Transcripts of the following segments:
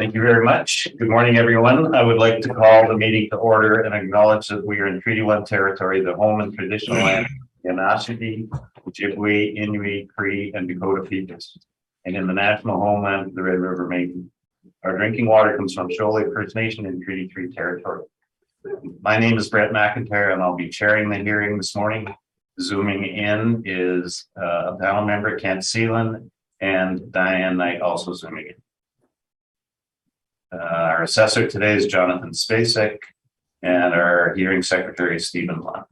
Thank you very much. Good morning, everyone. I would like to call the meeting to order and acknowledge that we are in Treaty 1 territory, the home and traditional land of Yanashidi, Ojibwe, Inuit, Cree, and Dakota peoples, and in the national homeland of the Red River Métis. Our drinking water comes from Shoalhaven First Nation in Treaty 3 territory. My name is Brett McIntyre, and I'll be chairing the hearing this morning. Zooming in is a panel member, Kent Seelan, and Diane Knight also zooming in. Our assessor today is Jonathan Spacek, and our hearing secretary is Stephen Lund.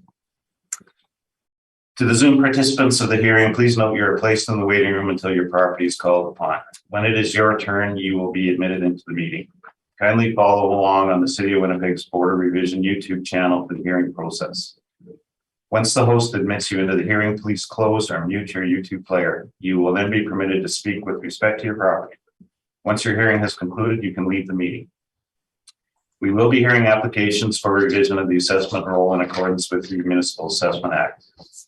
To the Zoom participants of the hearing, please note you are placed in the waiting room until your property is called upon. When it is your turn, you will be admitted into the meeting. Kindly follow along on the City of Winnipeg's Border Revision YouTube channel for the hearing process. Once the host admits you into the hearing, please close or mute your YouTube player. You will then be permitted to speak with respect to your property. Once your hearing has concluded, you can leave the meeting. We will be hearing applications for revision of the assessment roll in accordance with the Municipal Assessment Act.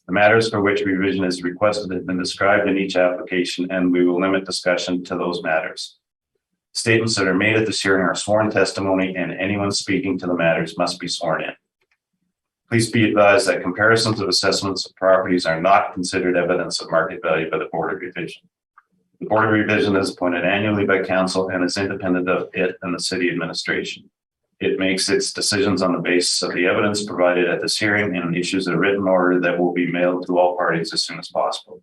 The matters for which revision is requested have been described in each application, and we will limit discussion to those matters. Statements that are made at this hearing are sworn testimony, and anyone speaking to the matters must be sworn in. Please be advised that comparisons of assessments of properties are not considered evidence of market value by the Board of Revision. The Board of Revision is appointed annually by Council and is independent of it and the City Administration. It makes its decisions on the basis of the evidence provided at this hearing and issues a written order that will be mailed to all parties as soon as possible.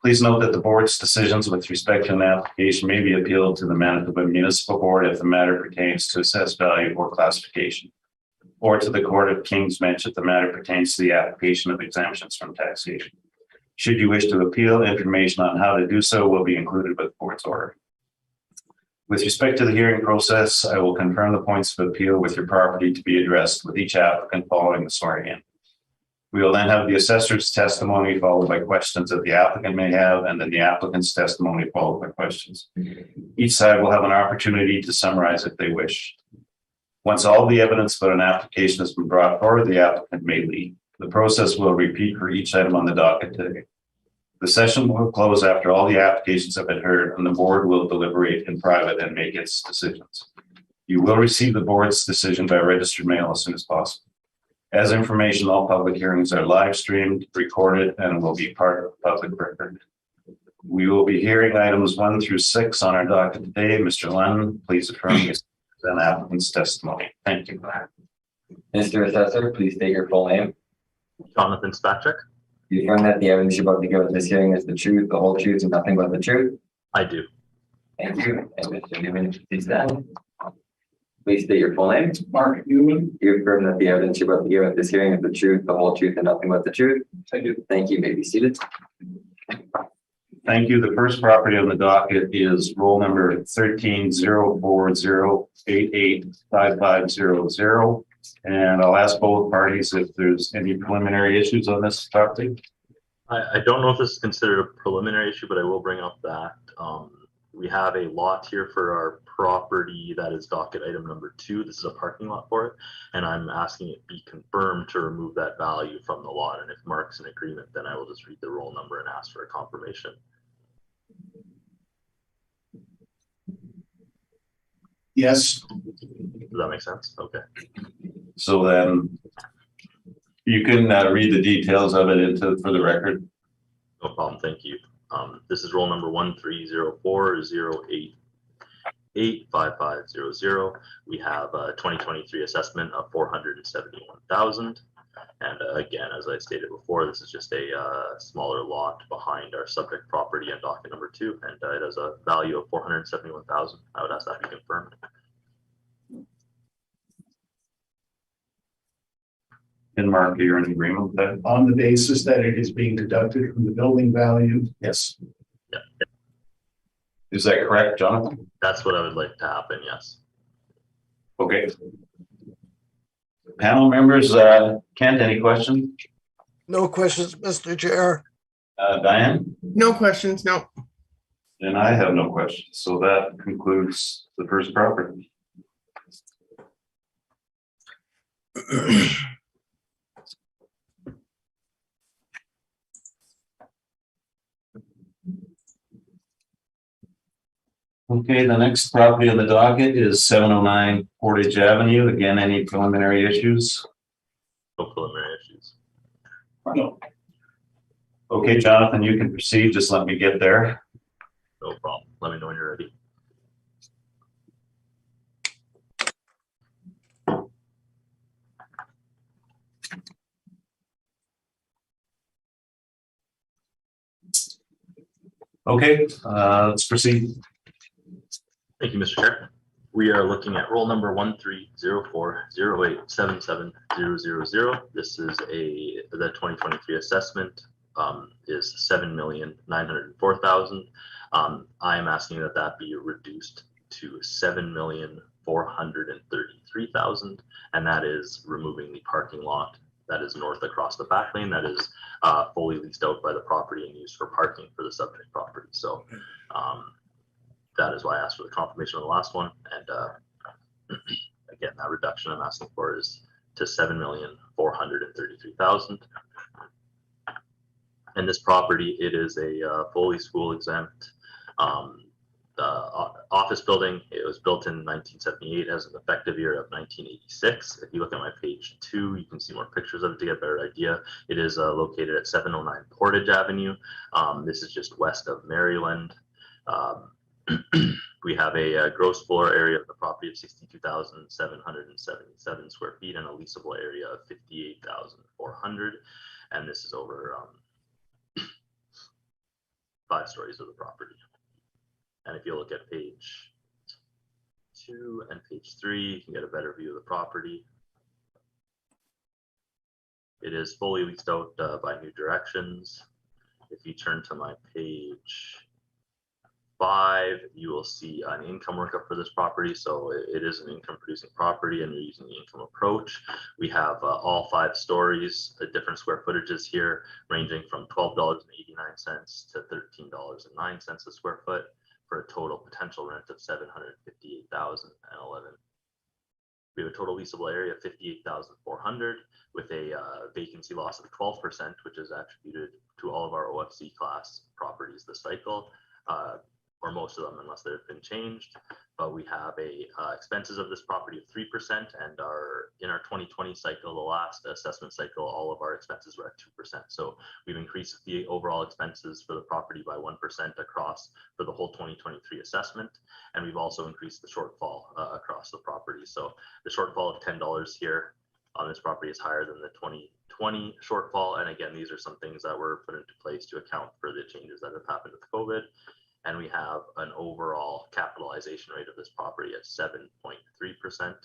Please note that the Board's decisions with respect to an application may be appealed to the Manitoba Municipal Board if the matter pertains to assessed value or classification, or to the Court of King's Bench if the matter pertains to the application of exemptions from taxation. Should you wish to appeal, information on how to do so will be included with the Board's order. With respect to the hearing process, I will confirm the points of appeal with your property to be addressed with each applicant following the swearing in. We will then have the assessor's testimony followed by questions that the applicant may have, and then the applicant's testimony followed by questions. Each side will have an opportunity to summarize if they wish. Once all the evidence about an application has been brought forward, the applicant may leave. The process will repeat for each item on the docket today. The session will close after all the applications have been heard, and the Board will deliberate in private and make its decisions. You will receive the Board's decision by registered mail as soon as possible. As information, all public hearings are live streamed, recorded, and will be part of the public record. We will be hearing items 1 through 6 on our docket today. Mr. Lund, please affirm the applicant's testimony. Thank you. Mr. Assessor, please state your full name. Jonathan Spacek. You affirm that the evidence you're about to give at this hearing is the truth, the whole truth, and nothing but the truth? I do. Thank you. And Mr. Newman, please stand. Please state your full name. Mark Newman. You affirm that the evidence you're about to give at this hearing is the truth, the whole truth, and nothing but the truth? I do. Thank you. You may be seated. Thank you. The first property on the docket is roll number 13-040-885500. And I'll ask both parties if there's any preliminary issues on this property. I don't know if this is considered a preliminary issue, but I will bring up that we have a lot here for our property that is docket item number 2. This is a parking lot for it, and I'm asking it be confirmed to remove that value from the lot. And if Mark's in agreement, then I will just read the roll number and ask for a confirmation. Yes. Does that make sense? Okay. So then you can read the details of it for the record. No problem. Thank you. This is roll number 13-040-885500. We have a 2023 assessment of $471,000. And again, as I stated before, this is just a smaller lot behind our subject property on docket number 2, and it has a value of $471,000. I would ask that be confirmed. And Mark, you're in agreement with that? On the basis that it is being deducted from the building value. Yes. Yeah. Is that correct, Jonathan? That's what I would like to happen. Yes. Okay. Panel members, Kent, any questions? No questions, Mr. Chair. Diane? No questions, no. And I have no questions. So that concludes the first property. Okay, the next property on the docket is 709 Portage Avenue. Again, any preliminary issues? No preliminary issues. No. Okay, Jonathan, you can proceed. Just let me get there. No problem. Let me know when you're ready. Okay, let's proceed. Thank you, Mr. Chair. We are looking at roll number 130408770000. This is the 2023 assessment is 7,904,000. I am asking that be reduced to 7,433,000, and that is removing the parking lot that is north across the back lane that is fully leased out by the property and used for parking for the subject property. So that is why I asked for the confirmation on the last one. And again, that reduction I'm asking for is to 7,433,000. And this property, it is a fully school exempt office building. It was built in 1978, has an effective year of 1986. If you look at my page 2, you can see more pictures of it to get a better idea. It is located at 709 Portage Avenue. This is just west of Maryland. We have a gross floor area of the property of 62,777 square feet and a leasable area of 58,400. And this is over 5 stories of the property. And if you look at page 2 and page 3, you can get a better view of the property. It is fully leased out by New Directions. If you turn to my page 5, you will see an income workup for this property. So it is an income producing property and we're using the income approach. We have all 5 stories, the different square footages here ranging from $12.89 to $13.09 a square foot for a total potential rent of $758,011. We have a total leasable area of 58,400 with a vacancy loss of 12%, which is attributed to all of our OFC class properties this cycle. Or most of them, unless they've been changed. But we have expenses of this property of 3%, and in our 2020 cycle, the last assessment cycle, all of our expenses were at 2%. So we've increased the overall expenses for the property by 1% across for the whole 2023 assessment, and we've also increased the shortfall across the property. So the shortfall of $10 here on this property is higher than the 2020 shortfall. And again, these are some things that were put into place to account for the changes that have happened with COVID. And we have an overall capitalization rate of this property at 7.3%.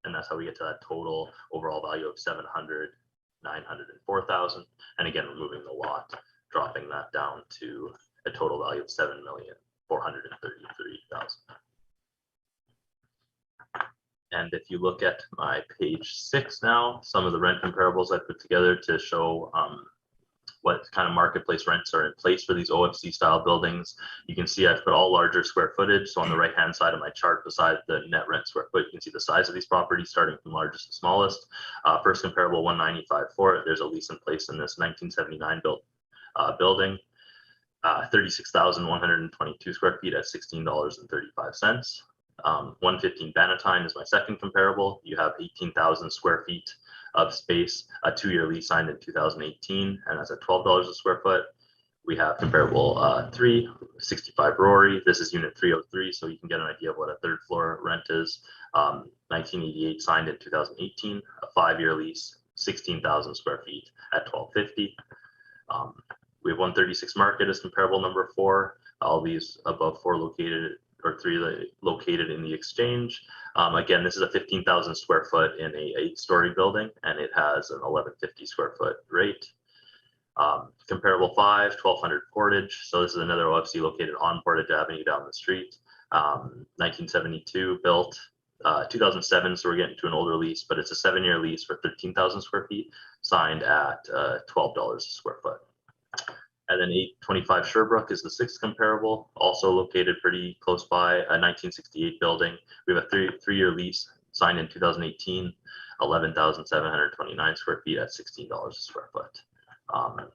And that's how we get to that total overall value of 7,904,000. And again, removing the lot, dropping that down to a total value of 7,433,000. And if you look at my page 6 now, some of the rent comparables I put together to show what kind of marketplace rents are in place for these OFC style buildings. You can see I've put all larger square footage. So on the right hand side of my chart beside the net rent square foot, you can see the size of these properties starting from largest to smallest. First comparable 195 for it. There's a lease in place in this 1979 built building. 36,122 square feet at $16.35. 115 Bannatyne is my second comparable. You have 18,000 square feet of space, a 2-year lease signed in 2018, and that's at $12 a square foot. We have comparable 65 Rory. This is unit 303, so you can get an idea of what a 3rd floor rent is. 1988 signed in 2018, a 5-year lease, 16,000 square feet at $12.50. We have 136 Market as comparable number 4. All these above 4 located or 3 located in the exchange. Again, this is a 15,000 square foot in a 8-story building, and it has an 1150 square foot rate. Comparable 5, 1200 Portage. So this is another OFC located on Portage Avenue down the street. 1972 built, 2007. So we're getting to an older lease, but it's a 7-year lease for 13,000 square feet, signed at $12 a square foot. And then 825 Sherbrooke is the 6th comparable, also located pretty close by, a 1968 building. We have a 3-year lease signed in 2018, 11,729 square feet at $16 a square foot.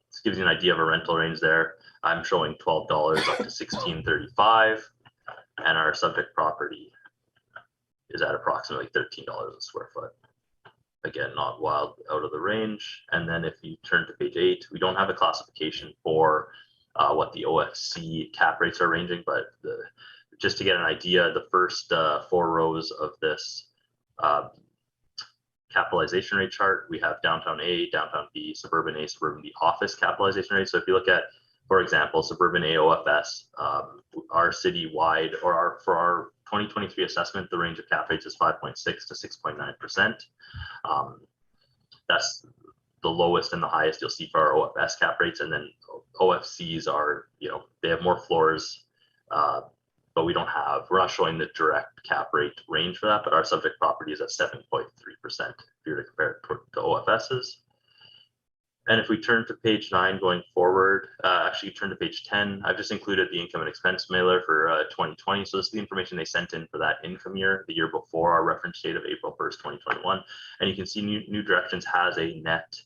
This gives you an idea of a rental range there. I'm showing $12 up to $16.35, and our subject property is at approximately $13 a square foot. Again, not wild out of the range. And then if you turn to page 8, we don't have a classification for what the OFC cap rates are ranging, but just to get an idea, the first 4 rows of this capitalization rate chart, we have downtown A, downtown B, suburban A, suburban B office capitalization rate. So if you look at, for example, suburban A OFS, our city-wide or for our 2023 assessment, the range of cap rates is 5.6 to 6.9%. That's the lowest and the highest you'll see for our OFS cap rates, and then OFCs are, they have more floors, but we're not showing the direct cap rate range for that, but our subject property is at 7.3% if you were to compare it to OFSs. And if we turn to page 9 going forward, actually turn to page 10, I've just included the income and expense mailer for 2020. So this is the information they sent in for that income year, the year before our reference date of April 1st, 2021. And you can see New Directions has a net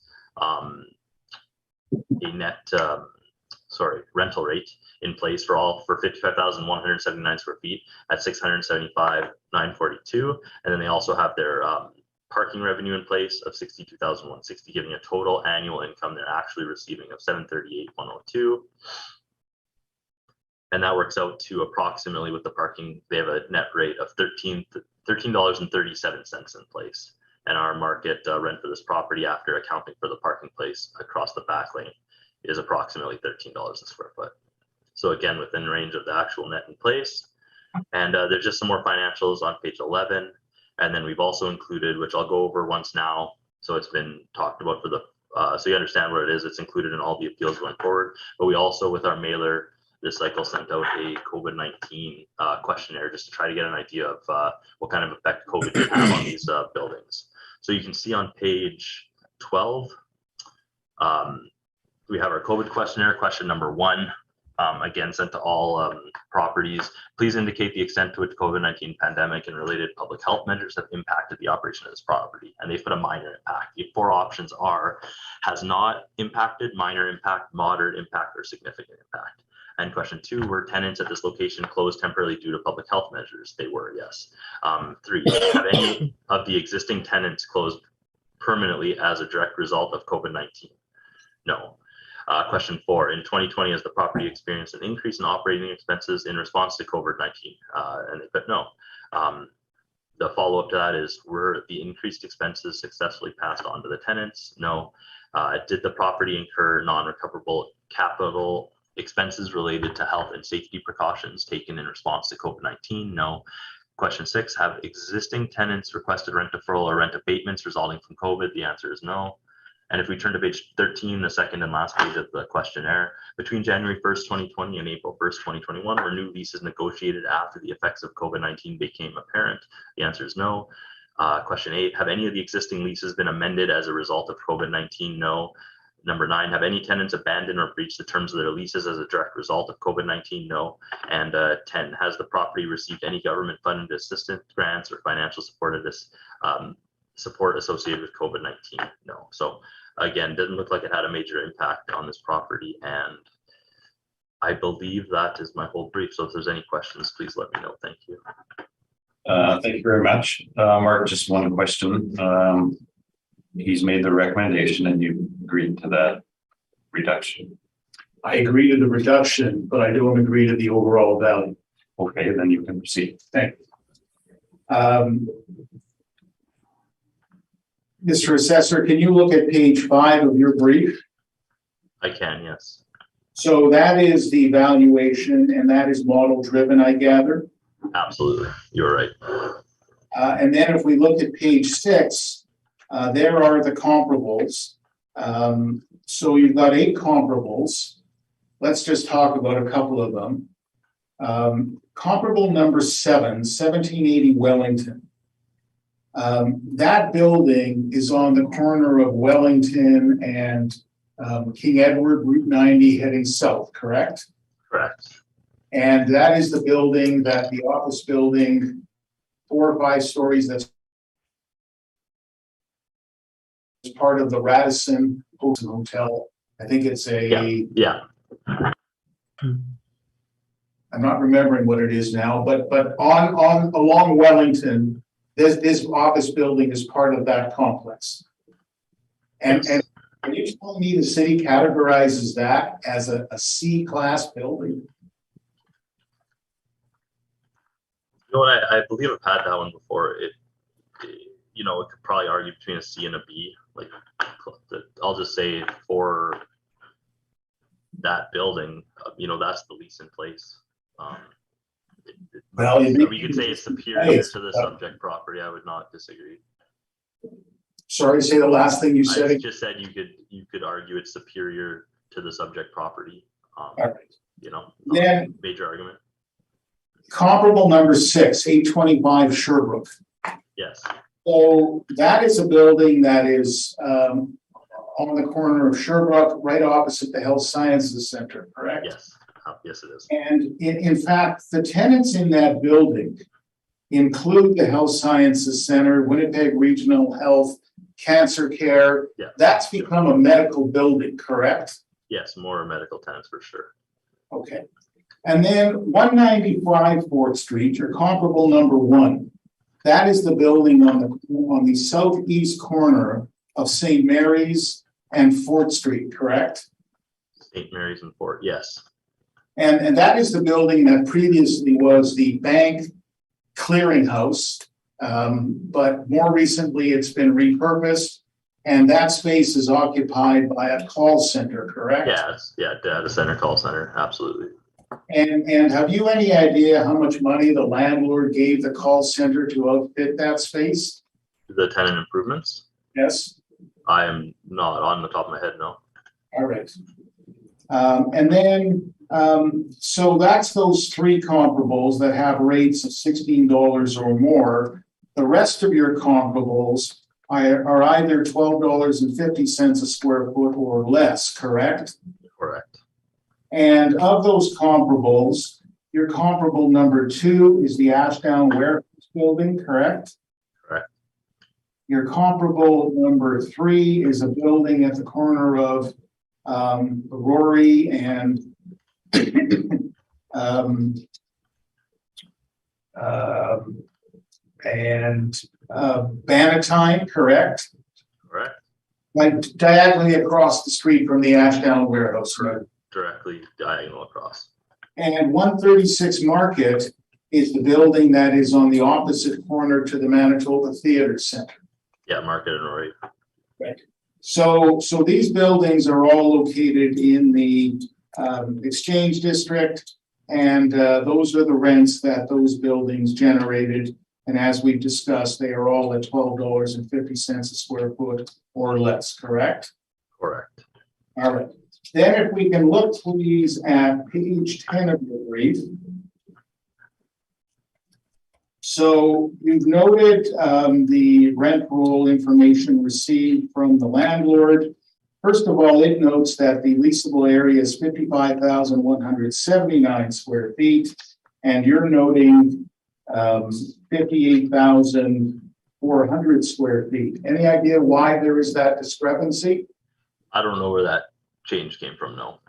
rental rate in place for 55,179 square feet at $675,942. And then they also have their parking revenue in place of $62,160, giving a total annual income they're actually receiving of $738,102. And that works out to approximately, with the parking, they have a net rate of $13.37 in place. And our market rent for this property, after accounting for the parking place across the back lane, is approximately $13 a square foot. So again, within range of the actual net in place. And there's just some more financials on page 11. And then we've also included, which I'll go over once now, so it's been talked about for the, so you understand what it is. It's included in all the appeals going forward. But we also, with our mailer this cycle, sent out a COVID-19 questionnaire just to try to get an idea of what kind of effect COVID can have on these buildings. So you can see on page 12, we have our COVID questionnaire, question number 1. Again, sent to all properties. Please indicate the extent to which COVID-19 pandemic and related public health measures have impacted the operation of this property. And they've put a minor impact. The 4 options are: has not impacted, minor impact, moderate impact, or significant impact. And question 2, were tenants at this location closed temporarily due to public health measures? They were, yes. 3, have any of the existing tenants closed permanently as a direct result of COVID-19? No. Question 4, in 2020, has the property experienced an increase in operating expenses in response to COVID-19? And they put no. The follow-up to that is, were the increased expenses successfully passed on to the tenants? No. Did the property incur non-recoverable capital expenses related to health and safety precautions taken in response to COVID-19? No. Question 6, have existing tenants requested rent deferral or rent abatements resulting from COVID? The answer is no. And if we turn to page 13, the second and last page of the questionnaire, between January 1st, 2020 and April 1st, 2021, were new leases negotiated after the effects of COVID-19 became apparent? The answer is no. Question 8, have any of the existing leases been amended as a result of COVID-19? No. Number 9, have any tenants abandoned or breached the terms of their leases as a direct result of COVID-19? No. And 10, has the property received any government funded assistance, grants, or financial support associated with COVID-19? No. So again, didn't look like it had a major impact on this property. And I believe that is my whole brief. So if there's any questions, please let me know. Thank you. Thank you very much. Mark, just one question. He's made the recommendation and you agreed to that reduction. I agree to the reduction, but I don't agree to the overall value. Okay, then you can proceed. Thank you. Mr. Assessor, can you look at page 5 of your brief? I can, yes. So that is the valuation, and that is model driven, I gather. Absolutely. You're right. And then if we look at page 6, there are the comparables. So you've got 8 comparables. Let's just talk about a couple of them. Comparable number 7, 1780 Wellington. That building is on the corner of Wellington and King Edward, Route 90 heading south, correct? Correct. And that is the building that the office building, 4 or 5 stories, that's part of the Radisson Hotel I think it's Yeah, I'm not remembering what it is now, but along Wellington, this office building is part of that complex. And Yes. are you telling me the city categorizes that as a C-class building? you know what, I believe I've had that one before. It could probably argue between a C and a B. Like, I'll just say for that building, that's the lease in place. Well, We could say it's superior to the subject property. I would not disagree. Sorry, say the last thing you I said. just said you could argue it's superior to the subject property. All right. Not major argument. Comparable number 6, 825 Sherbrooke. Yes. So that is a building that is on the corner of Sherbrooke, right opposite the Health Sciences Center, correct? Yes. Yes, it is. And in fact, the tenants in that building include the Health Sciences Center, Winnipeg Regional Health, Cancer Care. Yeah. That's become a medical building, correct? Yes, more medical tenants for sure. Okay. And then 195 4th Street, your comparable number 1. That is the building on the southeast corner of St. Mary's and 4th Street, correct? St. Mary's and Fort, yes. And that is the building that previously was the bank clearinghouse, but more recently it's been repurposed, and that space is occupied by a call center, correct? Data center, call center, absolutely. And have you any idea how much money the landlord gave the call center to outfit that space? The tenant improvements? Yes. I am not on the top of my head, no. All right. And then, so that's those 3 comparables that have rates of $16 or more. The rest of your comparables are either $12.50 a square foot or less, correct? Correct. And of those comparables, your comparable number 2 is the Ashdown Warehouse Building, correct? Correct. Your comparable number 3 is a building at the corner of Rory and Bannatyne, correct? Correct. Like diagonally across the street from the Ashdown Warehouse, right? Directly diagonal across. And 136 Market is the building that is on the opposite corner to the Manitoba Theater Center. Yeah, Market and Rory. Right. So these buildings are all located in the Exchange District, and those are the rents that those buildings generated. And as we've discussed, they are all at $12.50 a square foot or less, correct? Correct. All right. Then if we can look, please, at page 10 of your brief. So you've noted the rent roll information received from the landlord. First of all, it notes that the leasable area is 55,179 square feet, and you're noting 58,400 square feet. Any idea why there is that discrepancy? I don't know where that change came from, no.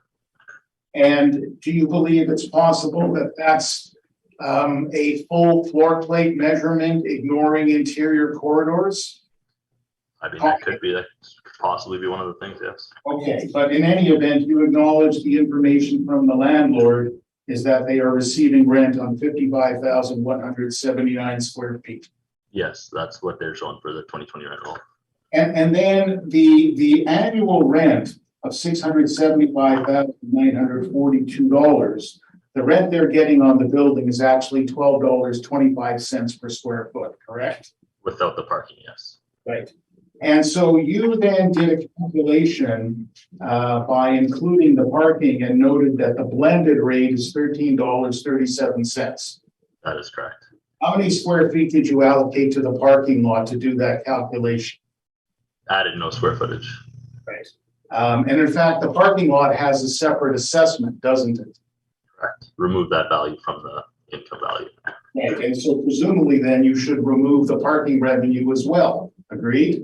And do you believe it's possible that that's a full floor plate measurement ignoring interior corridors? I mean, that could possibly be one of the things, yes. Okay, but in any event, you acknowledge the information from the landlord is that they are receiving rent on 55,179 square feet. Yes, that's what they're showing for the 2020 rent roll. And then the annual rent of $675,942. The rent they're getting on the building is actually $12.25 per square foot, correct? Without the parking, yes. Right. And so you then did a calculation by including the parking and noted that the blended rate is $13.37. That is correct. How many square feet did you allocate to the parking lot to do that calculation? Added no square footage. Right. And in fact, the parking lot has a separate assessment, doesn't it? Correct. Remove that value from the income value. Right. And so presumably then you should remove the parking revenue as well. Agreed?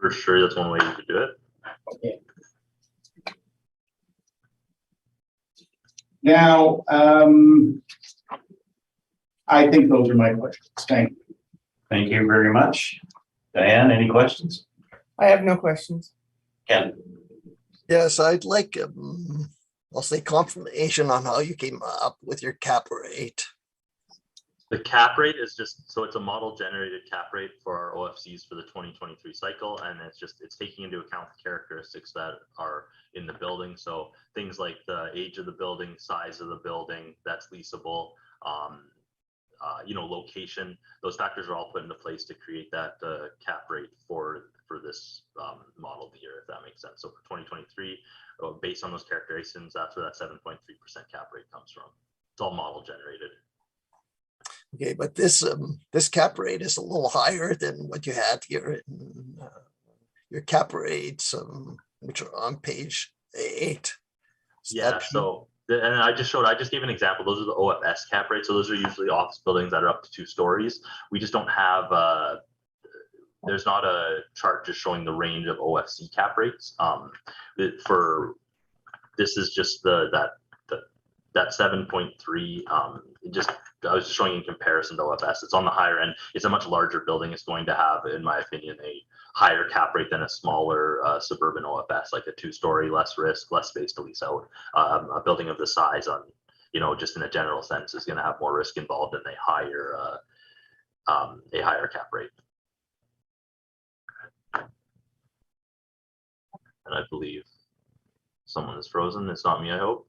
For sure, that's one way you could do it. Okay. Now, I think those are my questions. Thank you. Thank you very much. Diane, any questions? I have no questions. Ken? Yes, I'd like, I'll say confirmation on how you came up with your cap rate. The cap rate is just, so it's a model generated cap rate for our OFCs for the 2023 cycle. And it's taking into account the characteristics that are in the building. So things like the age of the building, size of the building, that's leasable, location, those factors are all put into place to create that cap rate for this model year, if that makes sense. So for 2023, based on those characteristics, that's where that 7.3% cap rate comes from. It's all model generated. Okay, but this cap rate is a little higher than what you had here in your cap rates, which are on page 8. Yeah, so and I just gave an example. Those are the OFS cap rates. So those are usually office buildings that are up to 2 stories. We just don't have there's not a chart just showing the range of OFC cap rates. For this is just that 7.3. I was just showing in comparison to OFS. It's on the higher end. It's a much larger building. It's going to have, in my opinion, a higher cap rate than a smaller suburban OFS, like a 2-story, less risk, less space to lease out. A building of the size, just in a general sense, is going to have more risk involved in a higher cap rate. And I believe someone is frozen. It's not me, I hope.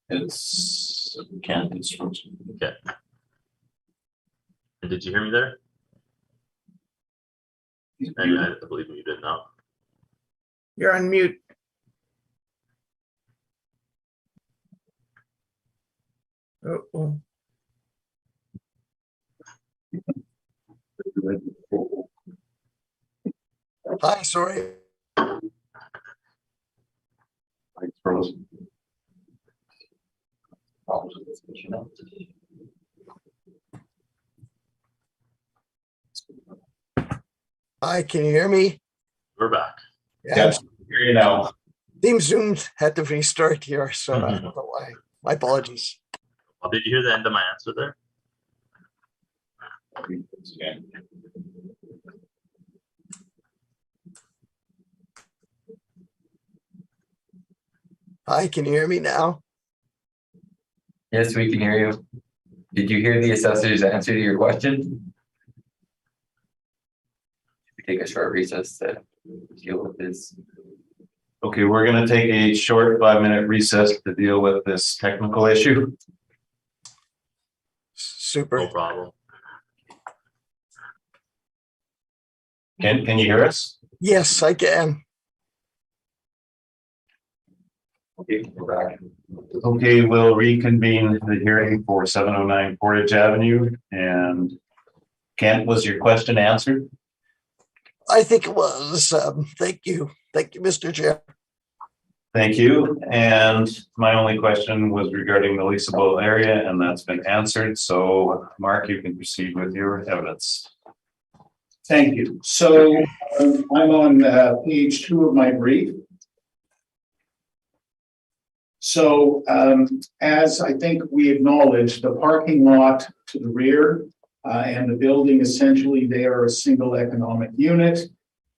It's Ken, it's frozen. Okay. And did you hear me there? And I believe you did now. You're on mute. Oh. Hi, sorry. It's frozen. Hi, can you hear me? We're back. Yeah, hear you now. Team Zoom had to restart here, so I don't know why. My apologies. Well, did you hear the end of my answer there? Hi, can you hear me now? Yes, we can hear you. Did you hear the assessor's answer to your question? We take a short recess to deal with this. Okay, we're going to take a short 5-minute recess to deal with this technical issue. Super. No problem. Can you hear us? Yes, I can. Okay, we're back. Okay, we'll reconvene the hearing for 709 Portage Avenue. And Kent, was your question answered? I think it was. Thank you. Thank you, Mr. Chair. Thank you. And my only question was regarding the leasable area, and that's been answered. So Mark, you can proceed with your evidence. Thank you. So I'm on page 2 of my brief. So as I think we acknowledged, the parking lot to the rear and the building, essentially they are a single economic unit.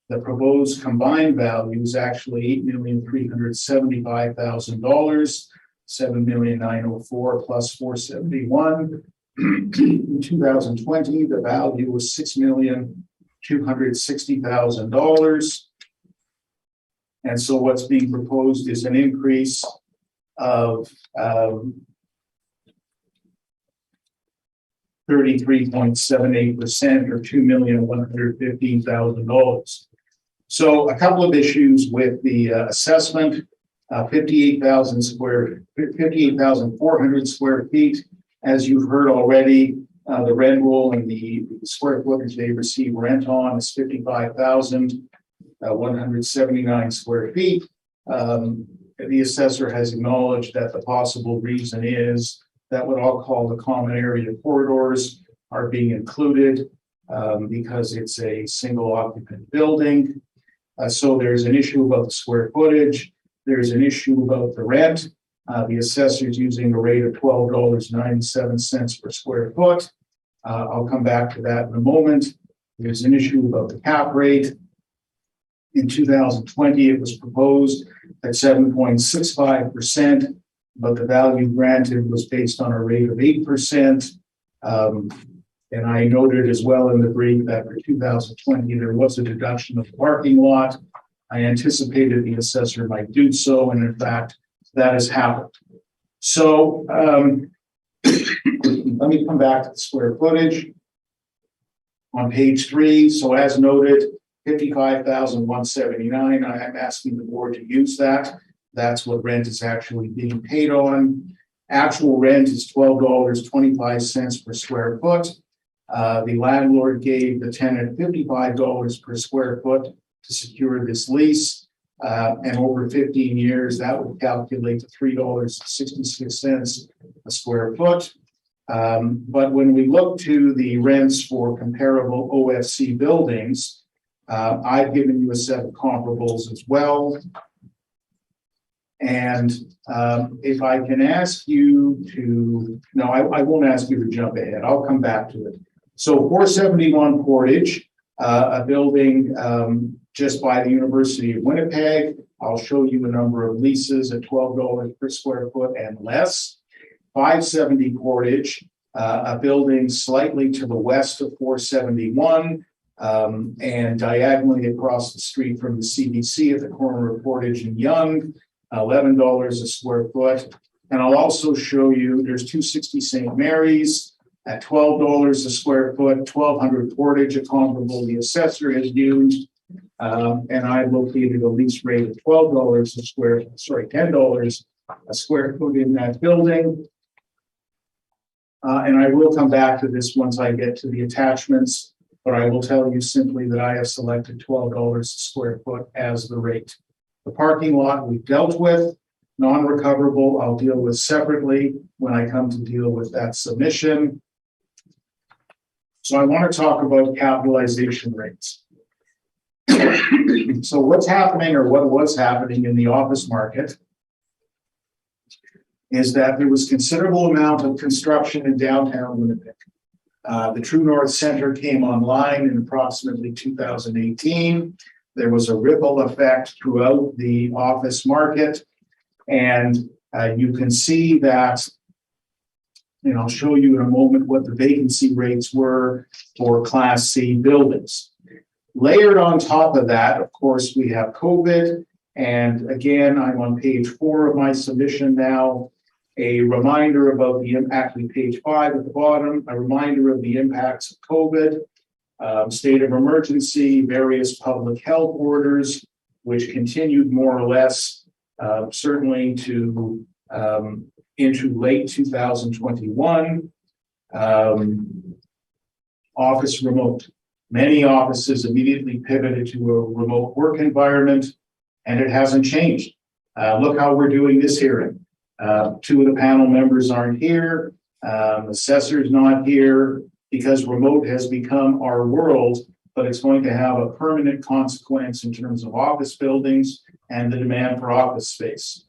The proposed combined value is actually $8,375,000, $7,904,000 plus $471,000. In 2020, the value was $6,260,000. And so what's being proposed is an increase of 33.78% or $2,115,000. So a couple of issues with the assessment, 58,400 square feet. As you've heard already, the rent roll and the square footage they receive rent on is 55,179 square feet. The assessor has acknowledged that the possible reason is that what I'll call the common area corridors are being included because it's a single occupant building. So there's an issue about the square footage. There's an issue about the rent. The assessor is using a rate of $12.97 per square foot. I'll come back to that in a moment. There's an issue about the cap rate. In 2020, it was proposed at 7.65%, but the value granted was based on a rate of 8%. And I noted as well in the brief that for 2020, there was a deduction of the parking lot. I anticipated the assessor might do so, and in fact, that has happened. So let me come back to the square footage on page 3. So as noted, 55,179. I am asking the board to use that. That's what rent is actually being paid on. Actual rent is $12.25 per square foot. The landlord gave the tenant $55 per square foot to secure this lease. And over 15 years, that would calculate to $3.66 a square foot. But when we look to the rents for comparable OFC buildings, I've given you a set of comparables as well. And if I can ask you to, no, I won't ask you to jump ahead. I'll come back to it. So 471 Portage, a building just by the University of Winnipeg. I'll show you a number of leases at $12 per square foot and less. 570 Portage, a building slightly to the west of 471 and diagonally across the street from the CBC at the corner of Portage and Yonge, $11 a square foot. And I'll also show you there's 260 St. Mary's at $12 a square foot, 1200 Portage, a comparable the assessor has used. And I located a lease rate of $10 a square foot in that building. And I will come back to this once I get to the attachments, but I will tell you simply that I have selected $12 a square foot as the rate. The parking lot we've dealt with, non-recoverable, I'll deal with separately when I come to deal with that submission. So I want to talk about capitalization rates. So what's happening, or what was happening in the office market, is that there was considerable amount of construction in downtown Winnipeg. The True North Center came online in approximately 2018. There was a ripple effect throughout the office market. And you can see that, and I'll show you in a moment what the vacancy rates were for Class C buildings. Layered on top of that, of course, we have COVID. And again, I'm on page 4 of my submission now. A reminder about the impact, page 5 at the bottom, a reminder of the impacts of COVID, state of emergency, various public health orders, which continued more or less, certainly to into late 2021. Office remote. Many offices immediately pivoted to a remote work environment, and it hasn't changed. Look how we're doing this hearing. 2 of the panel members aren't here. Assessor's not here because remote has become our world, but it's going to have a permanent consequence in terms of office buildings and the demand for office space.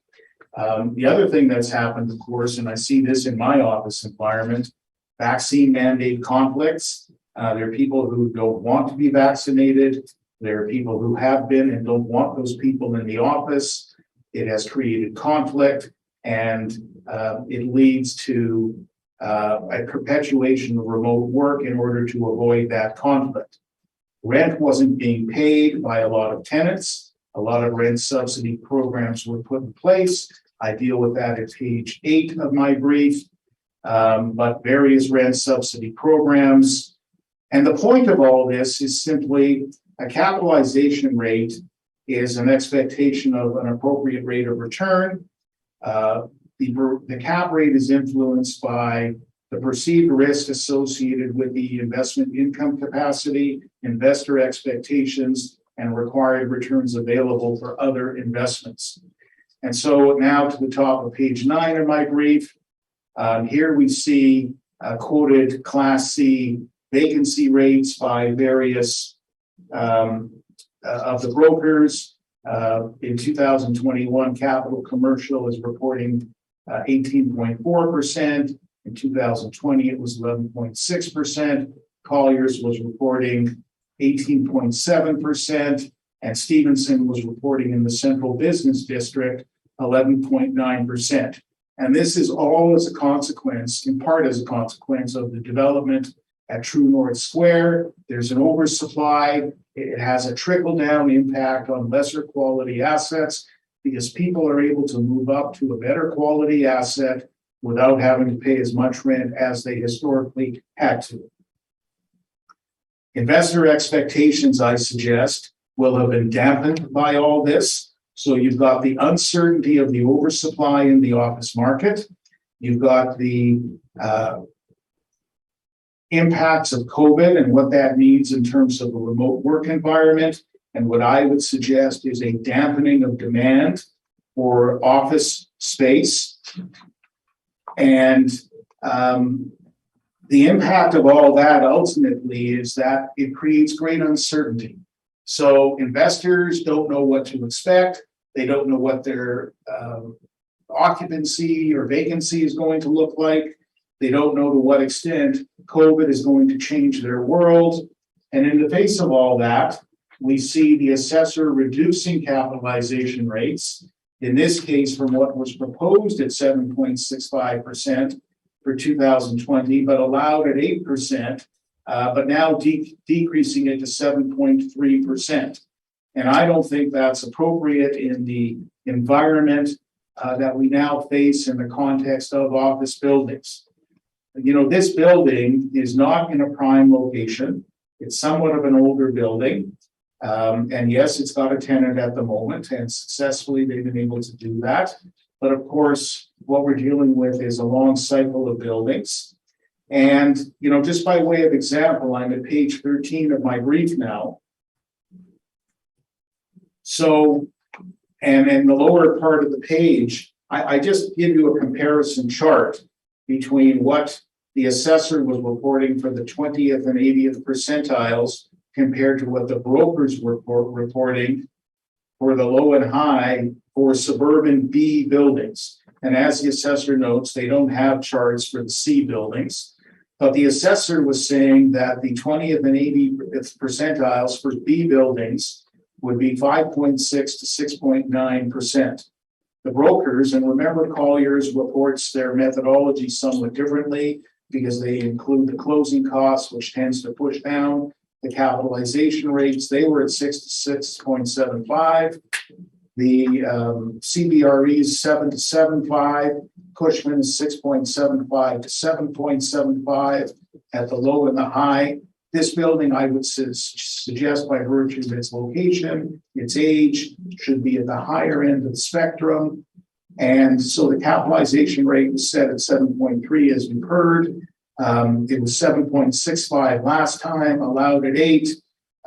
The other thing that's happened, of course, and I see this in my office environment, vaccine mandate conflicts. There are people who don't want to be vaccinated. There are people who have been and don't want those people in the office. It has created conflict, and it leads to a perpetuation of remote work in order to avoid that conflict. Rent wasn't being paid by a lot of tenants. A lot of rent subsidy programs were put in place. I deal with that at page 8 of my brief, but various rent subsidy programs. And the point of all this is simply a capitalization rate is an expectation of an appropriate rate of return. The cap rate is influenced by the perceived risk associated with the investment income capacity, investor expectations, and required returns available for other investments. And so now to the top of page 9 of my brief, here we see quoted Class C vacancy rates by various of the brokers. In 2021, Capital Commercial is reporting 18.4%. In 2020, it was 11.6%. Colliers was reporting 18.7%, and Stevenson was reporting in the Central Business District 11.9%. And this is all as a consequence, in part as a consequence of the development at True North Square. There's an oversupply. It has a trickle-down impact on lesser quality assets because people are able to move up to a better quality asset without having to pay as much rent as they historically had to. Investor expectations, I suggest, will have been dampened by all this. So you've got the uncertainty of the oversupply in the office market. You've got the impacts of COVID and what that means in terms of a remote work environment. And what I would suggest is a dampening of demand for office space. And the impact of all that ultimately is that it creates great uncertainty. So investors don't know what to expect. They don't know what their occupancy or vacancy is going to look like. They don't know to what extent COVID is going to change their world. And in the face of all that, we see the assessor reducing capitalization rates, in this case from what was proposed at 7.65% for 2020, but allowed at 8%, but now decreasing it to 7.3%. And I don't think that's appropriate in the environment that we now face in the context of office buildings. You know, this building is not in a prime location. It's somewhat of an older building. And yes, it's got a tenant at the moment, and successfully they've been able to do that. But of course, what we're dealing with is a long cycle of buildings. And, you know, just by way of example, I'm at page 13 of my brief now. So, and in the lower part of the page, I just give you a comparison chart between what the assessor was reporting for the 20th and 80th percentiles compared to what the brokers were reporting for the low and high for suburban B buildings. And as the assessor notes, they don't have charts for the C buildings, but the assessor was saying that the 20th and 80th percentiles for B buildings would be 5.6 to 6.9%. The brokers, and remember Colliers reports their methodology somewhat differently because they include the closing costs, which tends to push down the capitalization rates. They were at 6 to 6.75. The CBRE is 7 to 7.5. Cushman is 6.75 to 7.75 at the low and the high. This building, I would suggest by virtue of its location, its age, should be at the higher end of the spectrum. And so the capitalization rate was set at 7.3, as you heard. It was 7.65 last time, allowed at 8.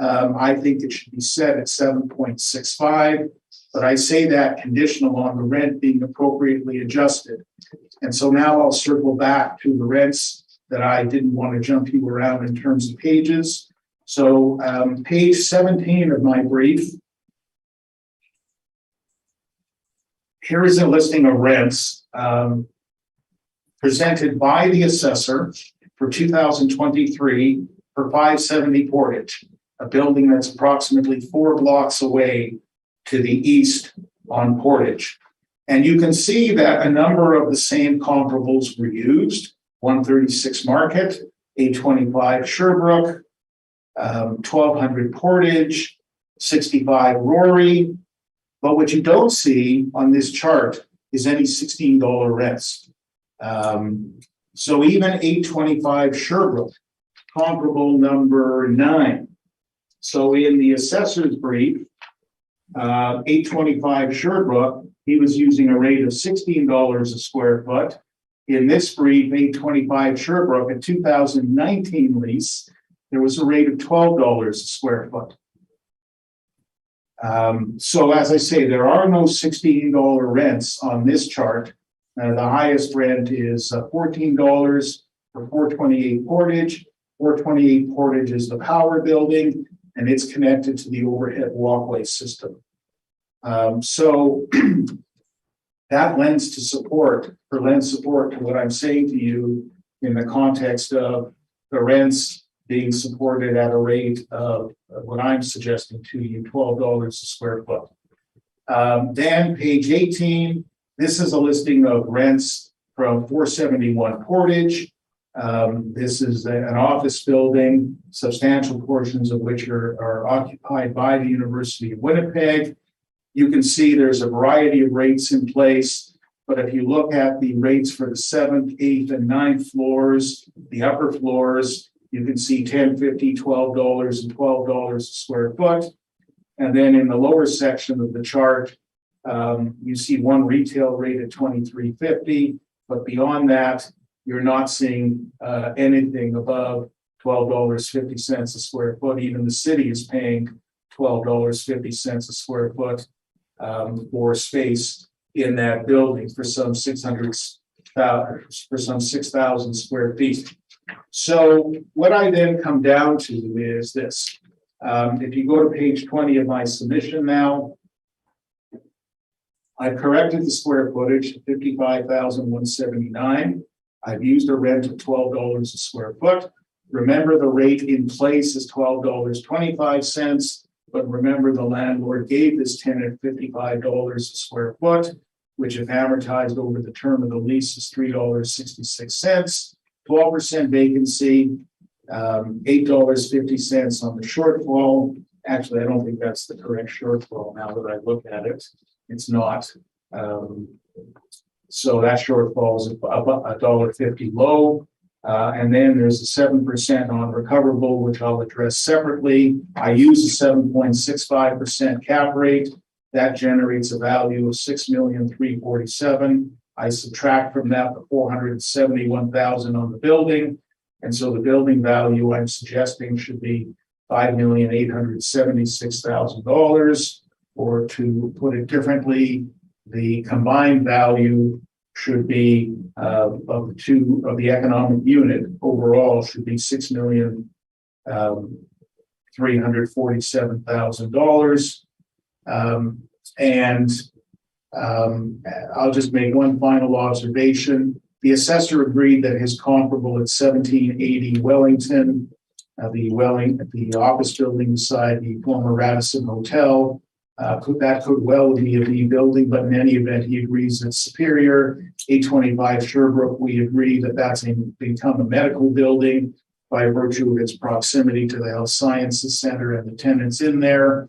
I think it should be set at 7.65, but I say that conditional on the rent being appropriately adjusted. And so now I'll circle back to the rents that I didn't want to jump you around in terms of pages. So page 17 of my brief. Here is a listing of rents presented by the assessor for 2023 for 570 Portage, a building that's approximately 4 blocks away to the east on Portage. And you can see that a number of the same comparables were used. 136 Market, 825 Sherbrooke, 1200 Portage, 65 Rory. But what you don't see on this chart is any $16 rents. So even 825 Sherbrooke, comparable number 9. So in the assessor's brief, 825 Sherbrooke, he was using a rate of $16 a square foot. In this brief, 825 Sherbrooke, a 2019 lease, there was a rate of $12 a square foot. So as I say, there are no $16 rents on this chart. The highest rent is $14 for 428 Portage. 428 Portage is the power building, and it's connected to the overhead walkway system. So that lends support to what I'm saying to you in the context of the rents being supported at a rate of what I'm suggesting to you, $12 a square foot. Then page 18, this is a listing of rents from 471 Portage. This is an office building, substantial portions of which are occupied by the University of Winnipeg. You can see there's a variety of rates in place, but if you look at the rates for the 7th, 8th, and 9th floors, the upper floors, you can see $10, $50, $12, and $12 a square foot. And then in the lower section of the chart, you see one retail rate at $23.50, but beyond that, you're not seeing anything above $12.50 a square foot. Even the city is paying $12.50 a square foot for space in that building for some 6,000 square feet. So what I then come down to is this. If you go to page 20 of my submission now, I've corrected the square footage to 55,179. I've used a rent of $12 a square foot. Remember, the rate in place is $12.25, but remember the landlord gave this tenant $55 a square foot, which if amortized over the term of the lease is $3.66, 12% vacancy, $8.50 on the shortfall. Actually, I don't think that's the correct shortfall now that I look at it. It's not. So that shortfall is $1.50 low. And then there's a 7% on recoverable, which I'll address separately. I use a 7.65% cap rate. That generates a value of $6,347,000. I subtract from that the $471,000 on the building. And so the building value I'm suggesting should be $5,876,000, or to put it differently, the combined value should be of the economic unit overall should be $6,347,000. I'll just make one final observation. The assessor agreed that his comparable at 1780 Wellington, the office building beside the former Radisson Hotel, that could well be a B building, but in any event, he agrees that Superior, 825 Sherbrooke, we agree that that's become a medical building by virtue of its proximity to the Health Sciences Center and the tenants in there.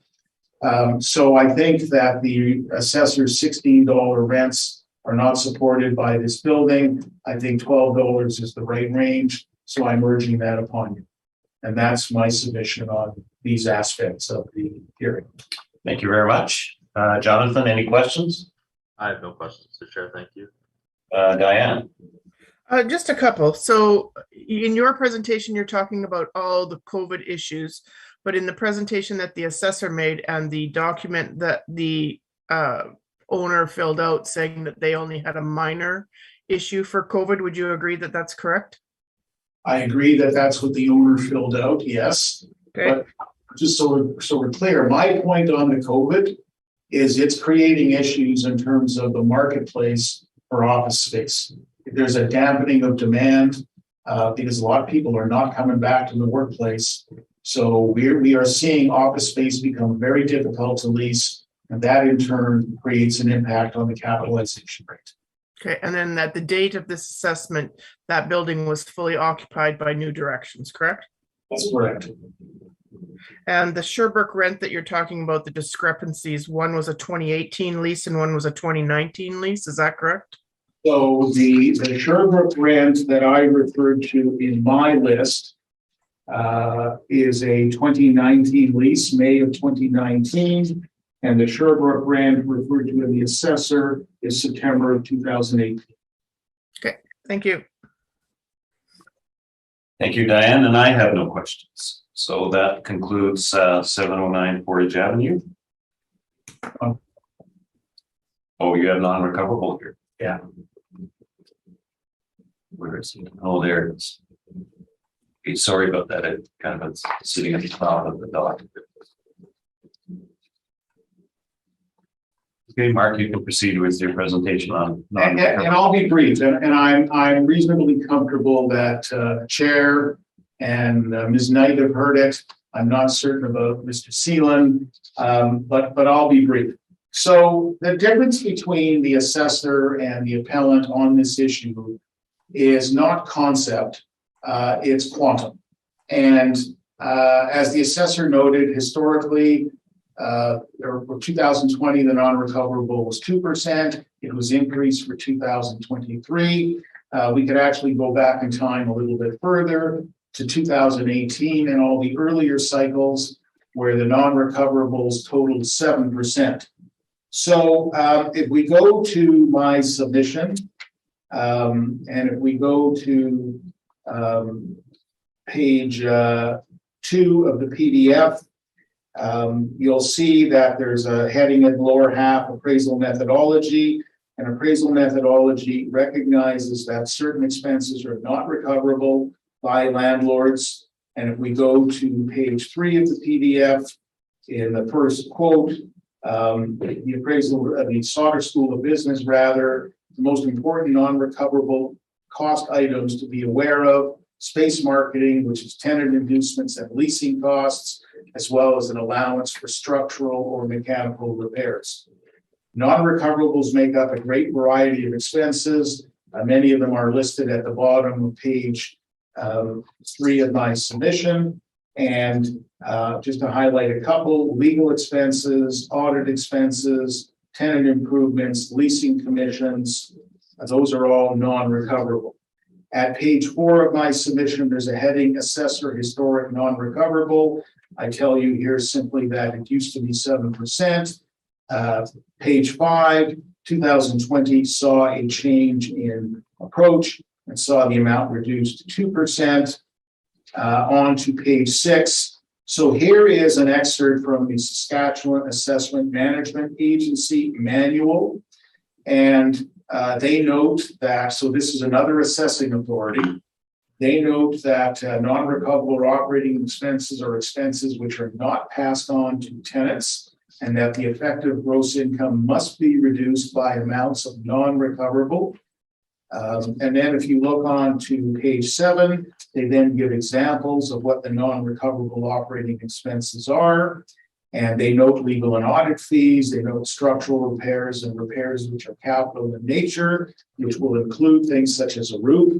So I think that the assessor's $16 rents are not supported by this building. I think $12 is the right range, so I'm urging that upon you. And that's my submission on these aspects of the hearing. Thank you very much. Jonathan, any questions? I have no questions, Mr. Chair. Thank you. Diane? Just a couple. So in your presentation, you're talking about all the COVID issues, but in the presentation that the assessor made and the document that the owner filled out saying that they only had a minor issue for COVID, would you agree that that's correct? I agree that that's what the owner filled out, yes. Okay. But just so we're clear, my point on the COVID is it's creating issues in terms of the marketplace for office space. There's a dampening of demand because a lot of people are not coming back to the workplace. So we are seeing office space become very difficult to lease, and that in turn creates an impact on the capitalization rate. Okay, and then at the date of this assessment, that building was fully occupied by New Directions, correct? That's correct. And the Sherbrooke rent that you're talking about, the discrepancies, one was a 2018 lease and one was a 2019 lease, is that correct? So the Sherbrooke rent that I referred to in my list is a 2019 lease, May of 2019. And the Sherbrooke rent referred to in the assessor is September of 2018. Okay, thank you. Thank you, Diane, and I have no questions. So that concludes 709 Portage Avenue. Oh, you have non-recoverable here. Yeah. Where is it? Oh, there it is. Okay, sorry about that. It kind of is sitting at the top of the document. Okay, Mark, you can proceed with your presentation on. And I'll be brief, and I'm reasonably comfortable that Chair and Ms. Knight have heard it. I'm not certain about Mr. Seelan, but I'll be brief. So the difference between the assessor and the appellant on this issue is not concept, it's quantum. And as the assessor noted, historically, for 2020, the non-recoverable was 2%. It was increased for 2023. We could actually go back in time a little bit further to 2018 and all the earlier cycles where the non-recoverables totaled 7%. So if we go to my submission, and if we go to page 2 of the PDF, you'll see that there's a heading in the lower half, appraisal methodology. And appraisal methodology recognizes that certain expenses are not recoverable by landlords. And if we go to page 3 of the PDF, in the first quote, the appraisal of the Sauder School of Business, rather, the most important non-recoverable cost items to be aware of: space marketing, which is tenant inducements and leasing costs, as well as an allowance for structural or mechanical repairs. Non-recoverables make up a great variety of expenses. Many of them are listed at the bottom of page 3 of my submission. And just to highlight a couple: legal expenses, audit expenses, tenant improvements, leasing commissions, those are all non-recoverable. At page 4 of my submission, there's a heading, assessor historic non-recoverable. I tell you here simply that it used to be 7%. Page 5, 2020 saw a change in approach and saw the amount reduced to 2%. On to page 6. So here is an excerpt from the Saskatchewan Assessment Management Agency manual. And they note that, so this is another assessing authority. They note that non-recoverable operating expenses are expenses which are not passed on to tenants, and that the effective gross income must be reduced by amounts of non-recoverable. And then if you look on to page 7, they then give examples of what the non-recoverable operating expenses are. And they note legal and audit fees. They note structural repairs and repairs which are capital in nature, which will include things such as a roof,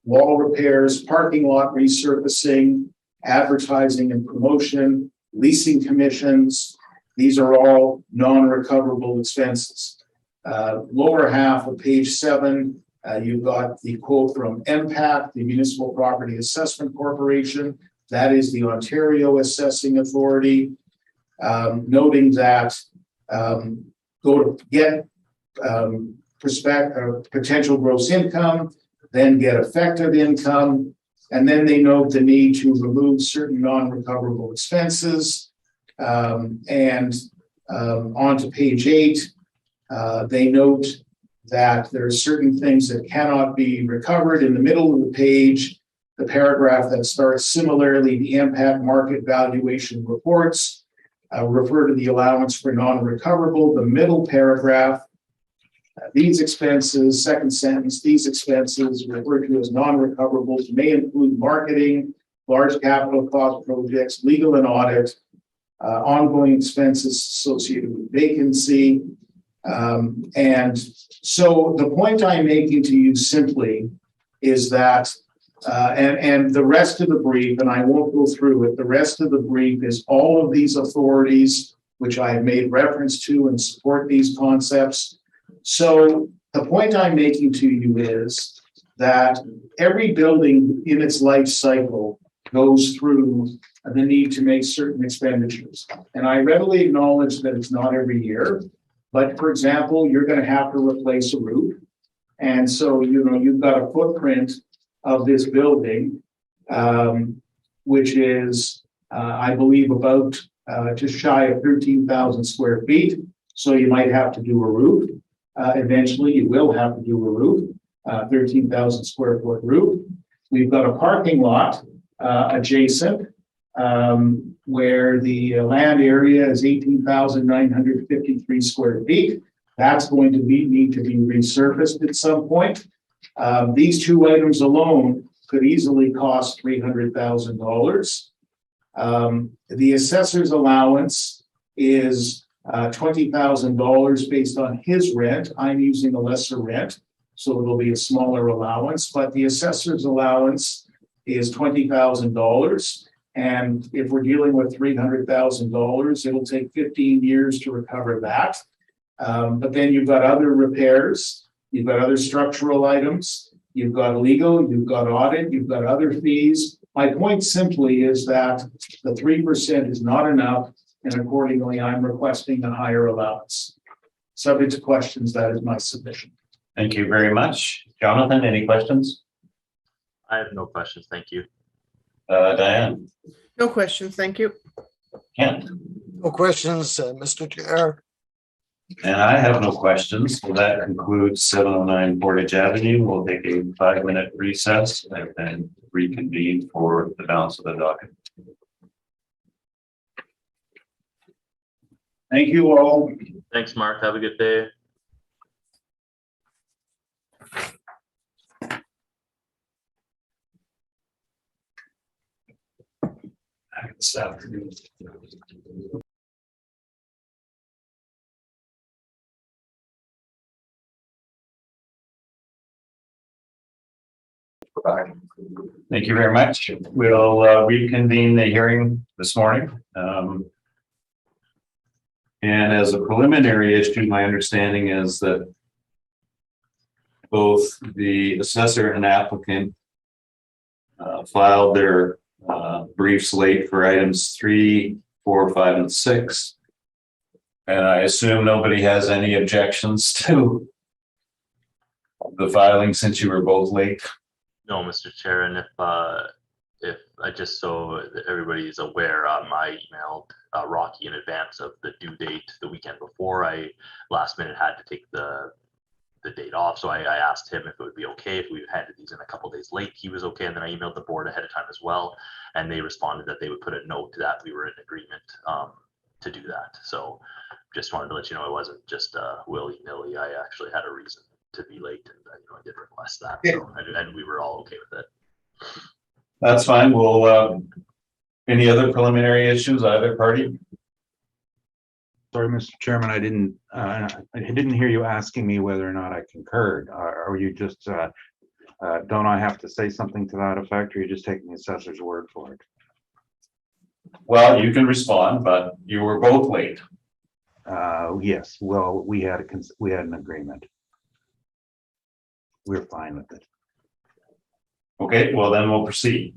wall repairs, parking lot resurfacing, advertising and promotion, leasing commissions. These are all non-recoverable expenses. Lower half of page 7, you've got the quote from MPAC, the Municipal Property Assessment Corporation. That is the Ontario Assessing Authority, noting that go to get potential gross income, then get effective income, and then they note the need to remove certain non-recoverable expenses. And on to page 8, they note that there are certain things that cannot be recovered. In the middle of the page, the paragraph that starts similarly, the impact market valuation reports refer to the allowance for non-recoverable. The middle paragraph, these expenses, second sentence, these expenses referred to as non-recoverables may include marketing, large capital cost projects, legal and audit, ongoing expenses associated with vacancy. And so the point I'm making to you simply is that, and the rest of the brief, and I won't go through it, the rest of the brief is all of these authorities, which I have made reference to and support these concepts. So the point I'm making to you is that every building in its life cycle goes through the need to make certain expenditures. And I readily acknowledge that it's not every year. But for example, you're going to have to replace a roof. And so, you've got a footprint of this building, which is, I believe, about just shy of 13,000 square feet. So you might have to do a roof. Eventually, you will have to do a roof, 13,000 square foot roof. We've got a parking lot adjacent, where the land area is 18,953 square feet. That's going to need to be resurfaced at some point. These two items alone could easily cost $300,000. The assessor's allowance is $20,000 based on his rent. I'm using a lesser rent, so it'll be a smaller allowance, but the assessor's allowance is $20,000. And if we're dealing with $300,000, it'll take 15 years to recover that. But then you've got other repairs, you've got other structural items, you've got legal, you've got audit, you've got other fees. My point simply is that the 3% is not enough, and accordingly, I'm requesting a higher allowance. Subject to questions, that is my submission. Thank you very much. Jonathan, any questions? I have no questions. Thank you. Diane? No questions, thank you. Kent? No questions, Mr. Chair. And I have no questions. So that concludes 709 Portage Avenue. We'll take a 5-minute recess and then reconvene for the balance of the docket. Thank you all. Thanks, Mark. Have a good day. This afternoon. Thank you very much. We'll reconvene the hearing this morning. And as a preliminary issue, my understanding is that both the assessor and applicant filed their briefs late for items 3, 4, 5, and 6. And I assume nobody has any objections to the filing since you were both late. No, Mr. Chair, and if I just so that everybody is aware, I emailed Rocky in advance of the due date the weekend before. I last minute had to take the date off, so I asked him if it would be okay if we handed these in a couple days late. He was okay, and then I emailed the board ahead of time as well, and they responded that they would put a note that we were in agreement to do that. So just wanted to let you know it wasn't just willy-nilly. I actually had a reason to be late, and I did request that. Yeah. So, and we were all okay with it. That's fine. We'll, any other preliminary issues, either party? Sorry, Mr. Chairman, I didn't hear you asking me whether or not I concurred. Are you just, don't I have to say something to that effect, or are you just taking the assessor's word for it? Well, you can respond, but you were both late. Yes, well, we had an agreement. We're fine with it. Okay, well then we'll proceed.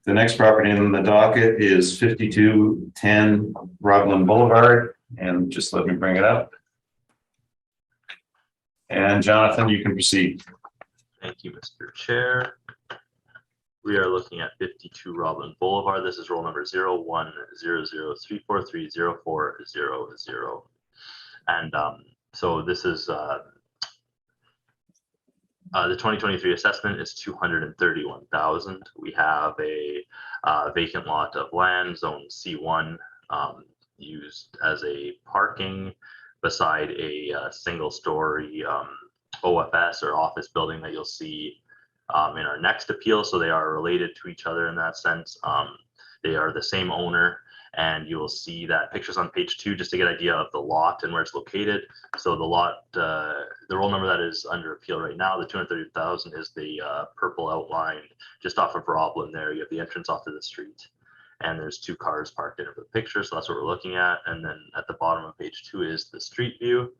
The next property in the docket is 5210 Rockland Boulevard, and just let me bring it up. And Jonathan, you can proceed. Thank you, Mr. Chair. We are looking at 52 Rockland Boulevard. This is roll number 010034304000. And so this is the 2023 assessment is $231,000. We have a vacant lot of land, zone C1, used as a parking beside a single-story OFS or office building that you'll see in our next appeal. So they are related to each other in that sense. They are the same owner, and you will see that pictures on page 2 just to get an idea of the lot and where it's located. So the lot, the roll number that is under appeal right now, the 230,000 is the purple outlined just off of Roblin there. You have the entrance off to the street, and there's 2 cars parked in it for the picture. So that's what we're looking at. And then at the bottom of page 2 is the street view.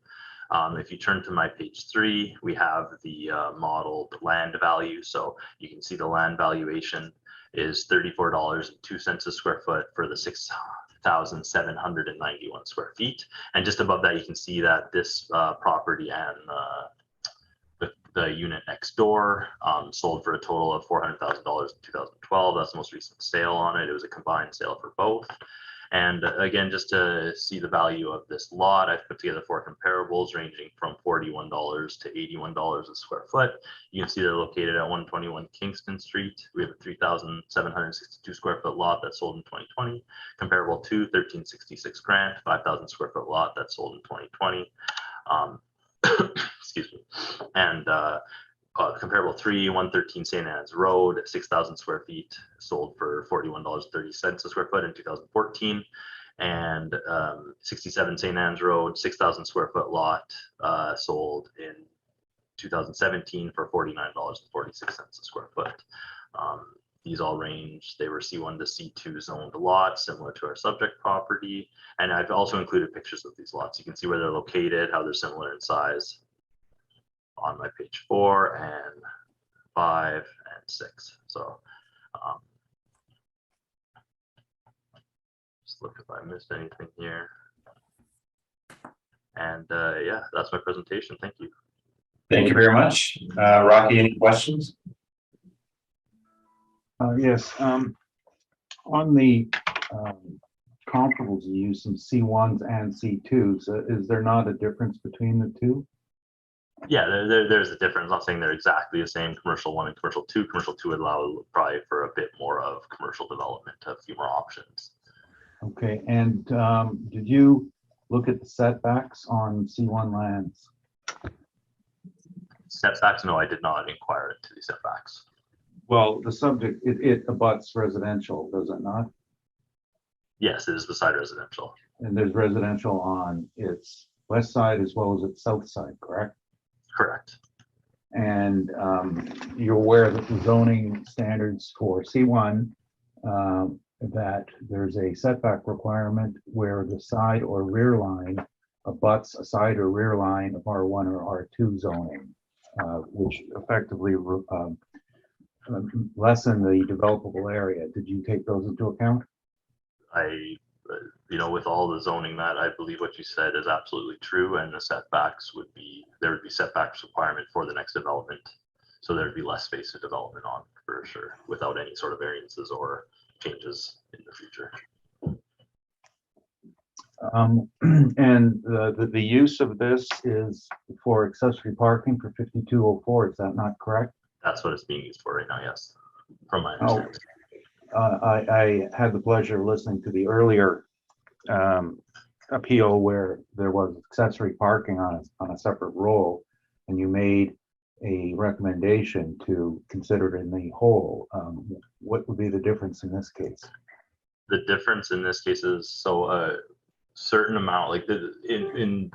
If you turn to my page 3, we have the modeled land value. So you can see the land valuation is $34.02 a square foot for the 6,791 square feet. And just above that, you can see that this property and the unit next door sold for a total of $400,000 in 2012. That's the most recent sale on it. It was a combined sale for both. And again, just to see the value of this lot, I've put together 4 comparables ranging from $41 to $81 a square foot. You can see they're located at 121 Kingston Street. We have a 3,762 square foot lot that sold in 2020, comparable to 1366 Grant, 5,000 square foot lot that sold in 2020. Excuse me. And comparable 3, 113 St. Anne's Road, 6,000 square feet, sold for $41.30 a square foot in 2014. And 67 St. Anne's Road, 6,000 square foot lot, sold in 2017 for $49.46 a square foot. These all range, they were C1 to C2 zoned lots, similar to our subject property. And I've also included pictures of these lots. You can see where they're located, how they're similar in size on my page 4 and 5 and 6. So just look if I missed anything here. And yeah, that's my presentation. Thank you. Thank you very much. Rocky, any questions? Yes, on the comparables, you use some C1s and C2s. Is there not a difference between the two? Yeah, there's a difference. I'm not saying they're exactly the same. Commercial 1 and commercial 2. Commercial 2 would allow probably for a bit more of commercial development, a few more options. Okay, and did you look at the setbacks on C1 lands? Setbacks? No, I did not inquire into the setbacks. Well, the subject, it abuts residential, does it not? Yes, it is beside residential. And there's residential on its west side as well as its south side, correct? Correct. And you're aware that the zoning standards for C1, that there's a setback requirement where the side or rear line abuts a side or rear line of R1 or R2 zoning, which effectively lessen the developable area. Did you take those into account? You know, with all the zoning, that I believe what you said is absolutely true, and the setbacks would be, there would be setbacks requirement for the next development, so there'd be less space of development on for sure, without any sort of variances or changes in the future. And the use of this is for accessory parking for 5204. Is that not correct? That's what it's being used for right now. Yes, from my understanding. I had the pleasure of listening to the earlier appeal where there was accessory parking on a separate roll, and you made a recommendation to consider it in the whole. What would be the difference in this case? The difference in this case is, so a certain amount, like in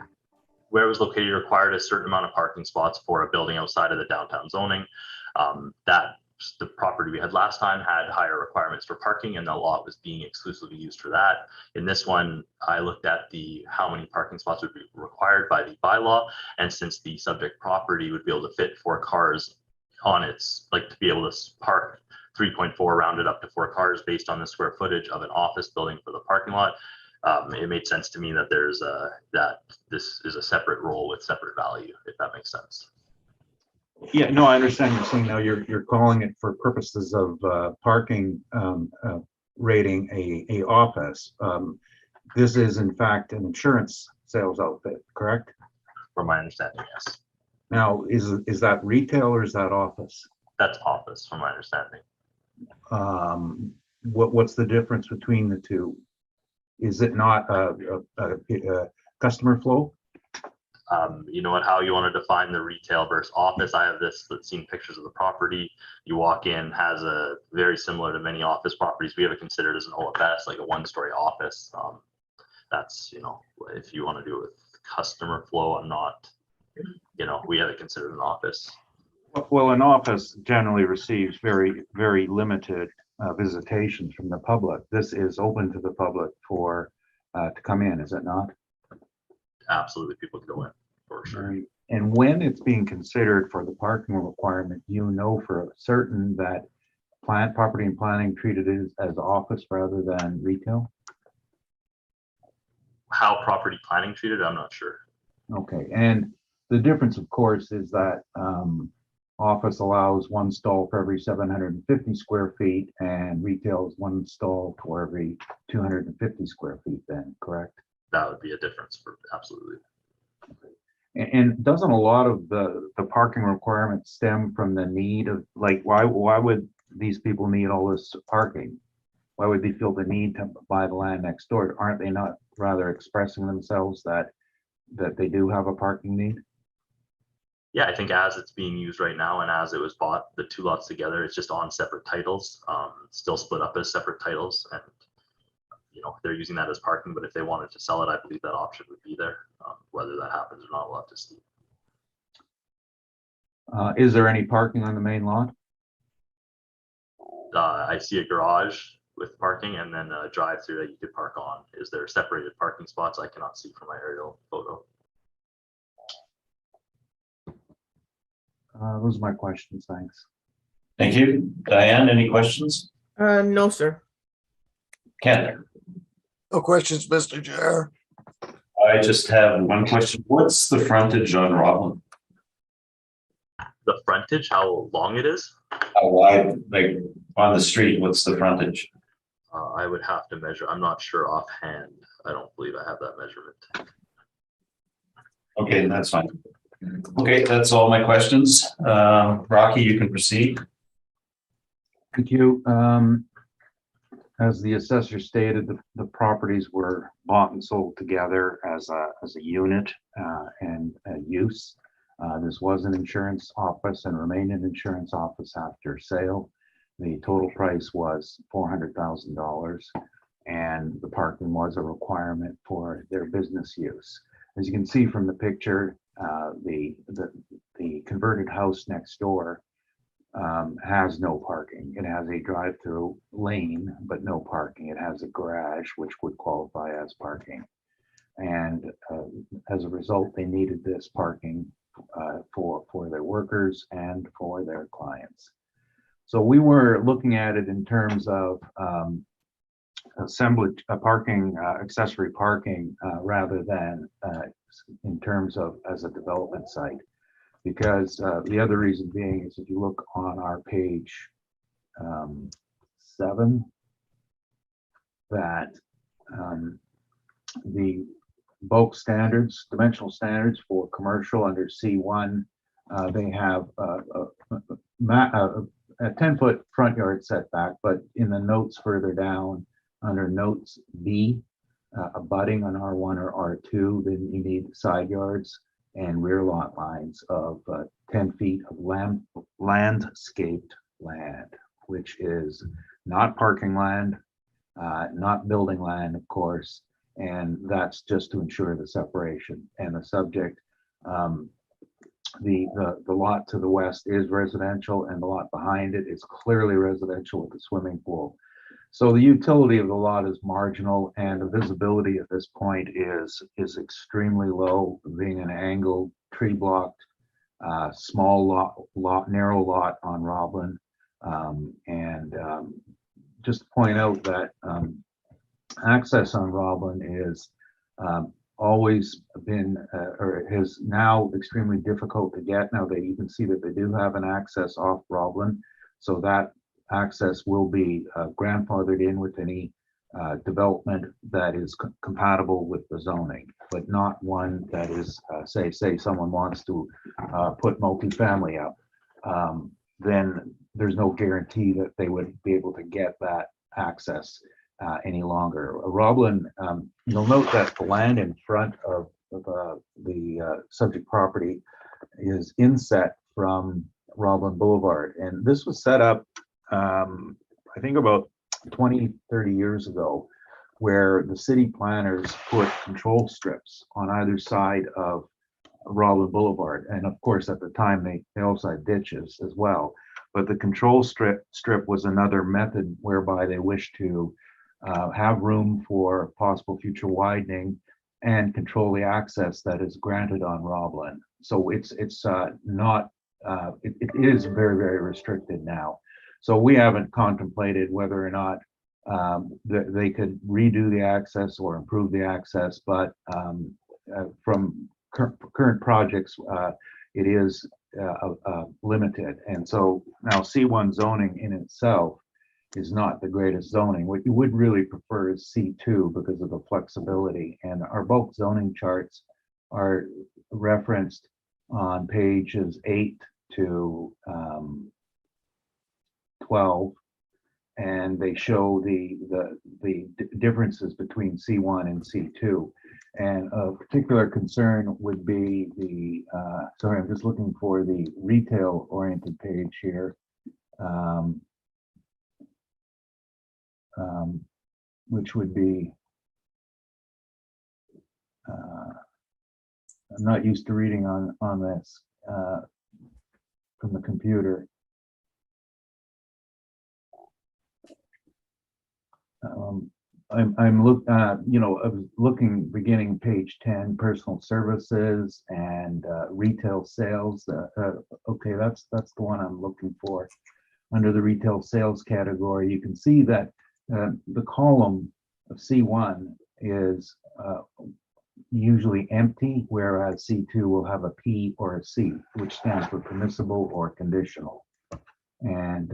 where it was located, required a certain amount of parking spots for a building outside of the downtown zoning. That the property we had last time had higher requirements for parking, and the lot was being exclusively used for that. In this one, I looked at how many parking spots would be required by the bylaw, and since the subject property would be able to fit 4 cars on its, like to be able to park 3.4 rounded up to 4 cars based on the square footage of an office building for the parking lot, it made sense to me that that this is a separate role with separate value, if that makes sense. Yeah, no, I understand you're saying now you're calling it for purposes of parking rating a office. This is in fact an insurance sales outfit, correct? From my understanding, yes. Now, is that retail or is that office? That's office, from my understanding. What's the difference between the two? Is it not a customer flow? You know what, how you want to define the retail versus office. I have this that's seen pictures of the property. You walk in, has a very similar to many office properties. We have it considered as an OFS, like a 1-story office. That's, you know, if you want to do it with customer flow, I'm not, you know, we have it considered an office. Well, an office generally receives very, very limited visitations from the public. This is open to the public for to come in, is it not? Absolutely, people can go in for sure. And when it's being considered for the parking requirement, you know for certain that property and planning treated it as office rather than retail? How property planning treated, I'm not sure. Okay, and the difference, of course, is that office allows one stall for every 750 square feet, and retail is one stall for every 250 square feet then, correct? That would be a difference for absolutely. And doesn't a lot of the parking requirements stem from the need of, like, why would these people need all this parking? Why would they feel the need to buy the land next door? Aren't they not rather expressing themselves that they do have a parking need? Yeah, I think as it's being used right now and as it was bought, the two lots together, it's just on separate titles, still split up as separate titles. And, you know, they're using that as parking, but if they wanted to sell it, I believe that option would be there. Whether that happens or not, we'll have to see. Is there any parking on the main lot? I see a garage with parking and then a drive-through that you could park on. Is there separated parking spots? I cannot see from my aerial photo. Those are my questions, thanks. Thank you. Diane, any questions? No, sir. Ken? No questions, Mr. Chair. I just have one question. What's the frontage on Roblin? The frontage, how long it is? How wide, like on the street, what's the frontage? I would have to measure. I'm not sure offhand. I don't believe I have that measurement. Okay, that's fine. Okay, that's all my questions. Rocky, you can proceed. Thank you. As the assessor stated, the properties were bought and sold together as a unit and a use. This was an insurance office and remained an insurance office after sale. The total price was $400,000, and the parking was a requirement for their business use. As you can see from the picture, the converted house next door has no parking. It has a drive-through lane, but no parking. It has a garage, which would qualify as parking. And as a result, they needed this parking for their workers and for their clients. So we were looking at it in terms of assemblage, accessory parking, rather than in terms of as a development site. Because the other reason being is if you look on our page 7, that the bulk standards, dimensional standards for commercial under C1, they have a 10-foot front yard setback, but in the notes further down under notes B, abutting on R1 or R2, then you need side yards and rear lot lines of 10 feet of landscaped land, which is not parking land, not building land, of course, and that's just to ensure the separation. And the subject, the lot to the west is residential, and the lot behind it is clearly residential with a swimming pool. So the utility of the lot is marginal, and the visibility at this point is extremely low, being an angled, tree blocked, small lot, narrow lot on Roblin. Just to point out that access on Roblin is always been or is now extremely difficult to get. Now that you can see that they do have an access off Roblin, so that access will be grandfathered in with any development that is compatible with the zoning, but not one that is say someone wants to put multifamily up, then there's no guarantee that they would be able to get that access any longer. Roblin, you'll note that the land in front of the subject property is inset from Roblin Boulevard, and this was set up I think about 20-30 years ago, where the city planners put control strips on either side of Roblin Boulevard, and of course at the time they also had ditches as well. But the control strip was another method whereby they wished to have room for possible future widening and control the access that is granted on Roblin. So it's not it is very, very restricted now. So we haven't contemplated whether or not they could redo the access or improve the access, but from current projects, it is limited. And so now C1 zoning in itself is not the greatest zoning. What you would really prefer is C2 because of the flexibility. And our bulk zoning charts are referenced on pages 8 to 12, and they show the differences between C1 and C2. And a particular concern would be the, sorry, I'm just looking for the retail oriented page here. Which would be, I'm not used to reading on this from the computer. I'm looking beginning page 10, personal services and retail sales. Okay, that's the one I'm looking for. Under the retail sales category, you can see that the column of C1 is usually empty, whereas C2 will have a P or a C, which stands for permissible or conditional. And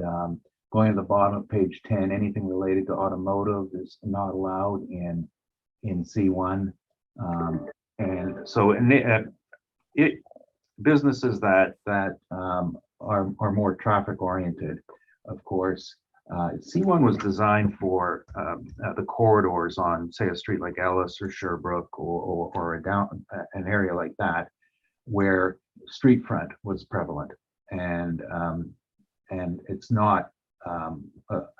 going to the bottom of page 10, anything related to automotive is not allowed in C1. And so businesses that are more traffic oriented, of course. C1 was designed for the corridors on, say, a street like Ellis or Sherbrooke or an area like that, where street front was prevalent, and it's not a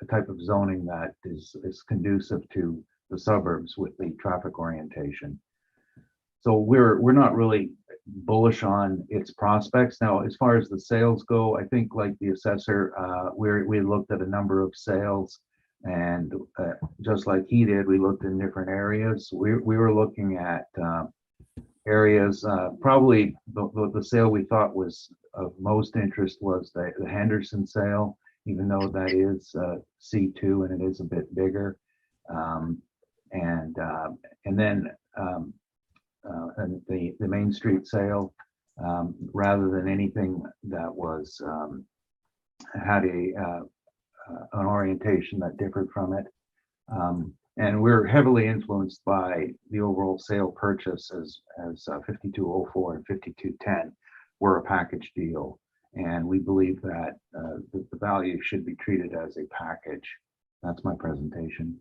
type of zoning that is conducive to the suburbs with the traffic orientation. So we're not really bullish on its prospects. Now, as far as the sales go, I think like the assessor, we looked at a number of sales, and just like he did, we looked in different areas. We were looking at areas, probably the sale we thought was of most interest was the Henderson sale, even though that is C2 and it is a bit bigger. And then the Main Street sale, rather than anything that was had an orientation that differed from it. And we're heavily influenced by the overall sale purchase as 5204 and 5210 were a package deal. And we believe that the value should be treated as a package. That's my presentation.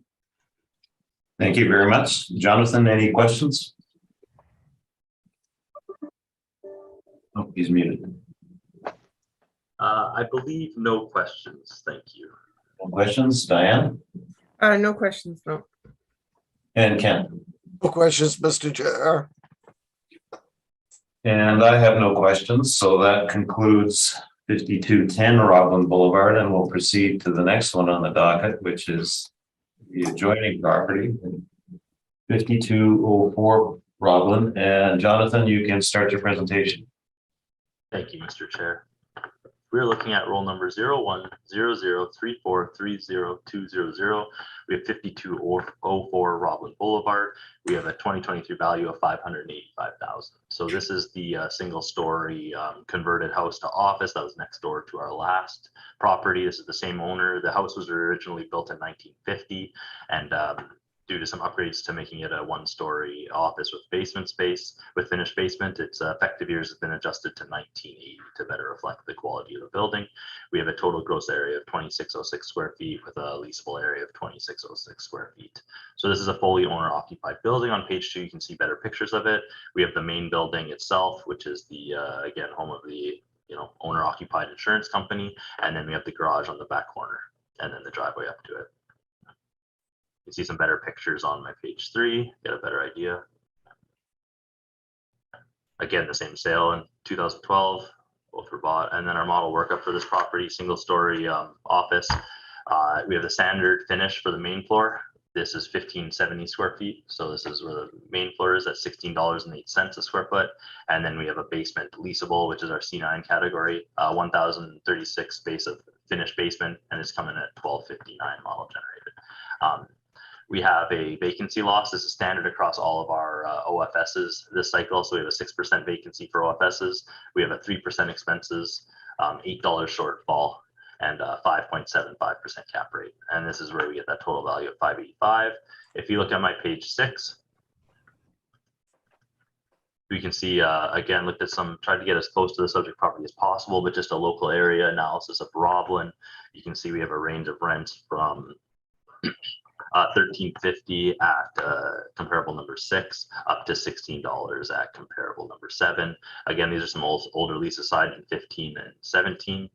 Thank you very much. Jonathan, any questions? Oh, he's muted. I believe no questions. Thank you. No questions, Diane? No questions, no. And Ken? No questions, Mr. Chair. And I have no questions, so that concludes 5210 Rockland Boulevard, and we'll proceed to the next one on the docket, which is the adjoining property, 5204 Rockland. And Jonathan, you can start your presentation. Thank you, Mr. Chair. We're looking at roll number 010034302000. We have 5204 Rockland Boulevard. We have a 2023 value of $585,000. So this is the single-story converted house to office that was next door to our last property. This is the same owner. The house was originally built in 1950, and due to some upgrades to making it a one-story office with basement space, with finished basement, its effective years have been adjusted to 1980 to better reflect the quality of the building. We have a total gross area of 2606 square feet with a leasable area of 2606 square feet. So this is a fully owner-occupied building. On page 2, you can see better pictures of it. We have the main building itself, which is the, again, home of the owner-occupied insurance company. And then we have the garage on the back corner and then the driveway up to it. You can see some better pictures on my page 3, get a better idea. Again, the same sale in 2012, both were bought. And then our model workup for this property, single story office. We have the standard finish for the main floor. This is 1570 square feet. So this is where the main floor is at $16.08 a square foot. And then we have a basement leasable, which is our C9 category, 1036 space of finished basement, and it's coming at 1259 model generated. We have a vacancy loss. This is standard across all of our OFSs this cycle. So we have a 6% vacancy for OFSs. We have a 3% expenses, $8 shortfall, and 5.75% cap rate. And this is where we get that total value of 585. If you look at my page 6, we can see, again, looked at tried to get as close to the subject property as possible, but just a local area analysis of Roblin. You can see we have a range of rents from $13.50 at comparable number 6 up to $16 at comparable number 7. Again, these are some older leases signed in 15 and 17.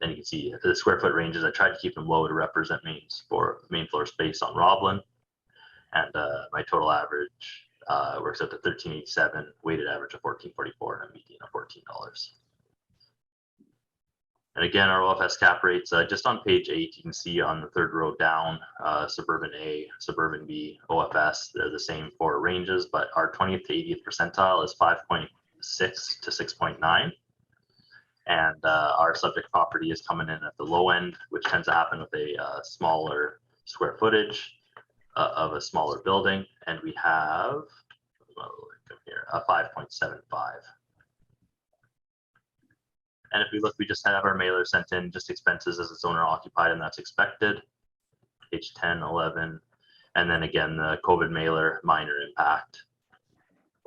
And you can see the square foot ranges. I tried to keep them low to represent main floor space on Roblin. And my total average works out to $13.87, weighted average of $14.44, and a median of $14. And again, our OFS cap rates, just on page 8, you can see on the third row down, suburban A, suburban B, OFS, they're the same for ranges, but our 20th to 80th percentile is 5.6 to 6.9. And our subject property is coming in at the low end, which tends to happen with a smaller square footage of a smaller building. And we have, here, a 5.75. And if we look, we just have our mailer sent in, just expenses as it's owner occupied, and that's expected. Page 10, 11. And then again, the COVID mailer, minor impact.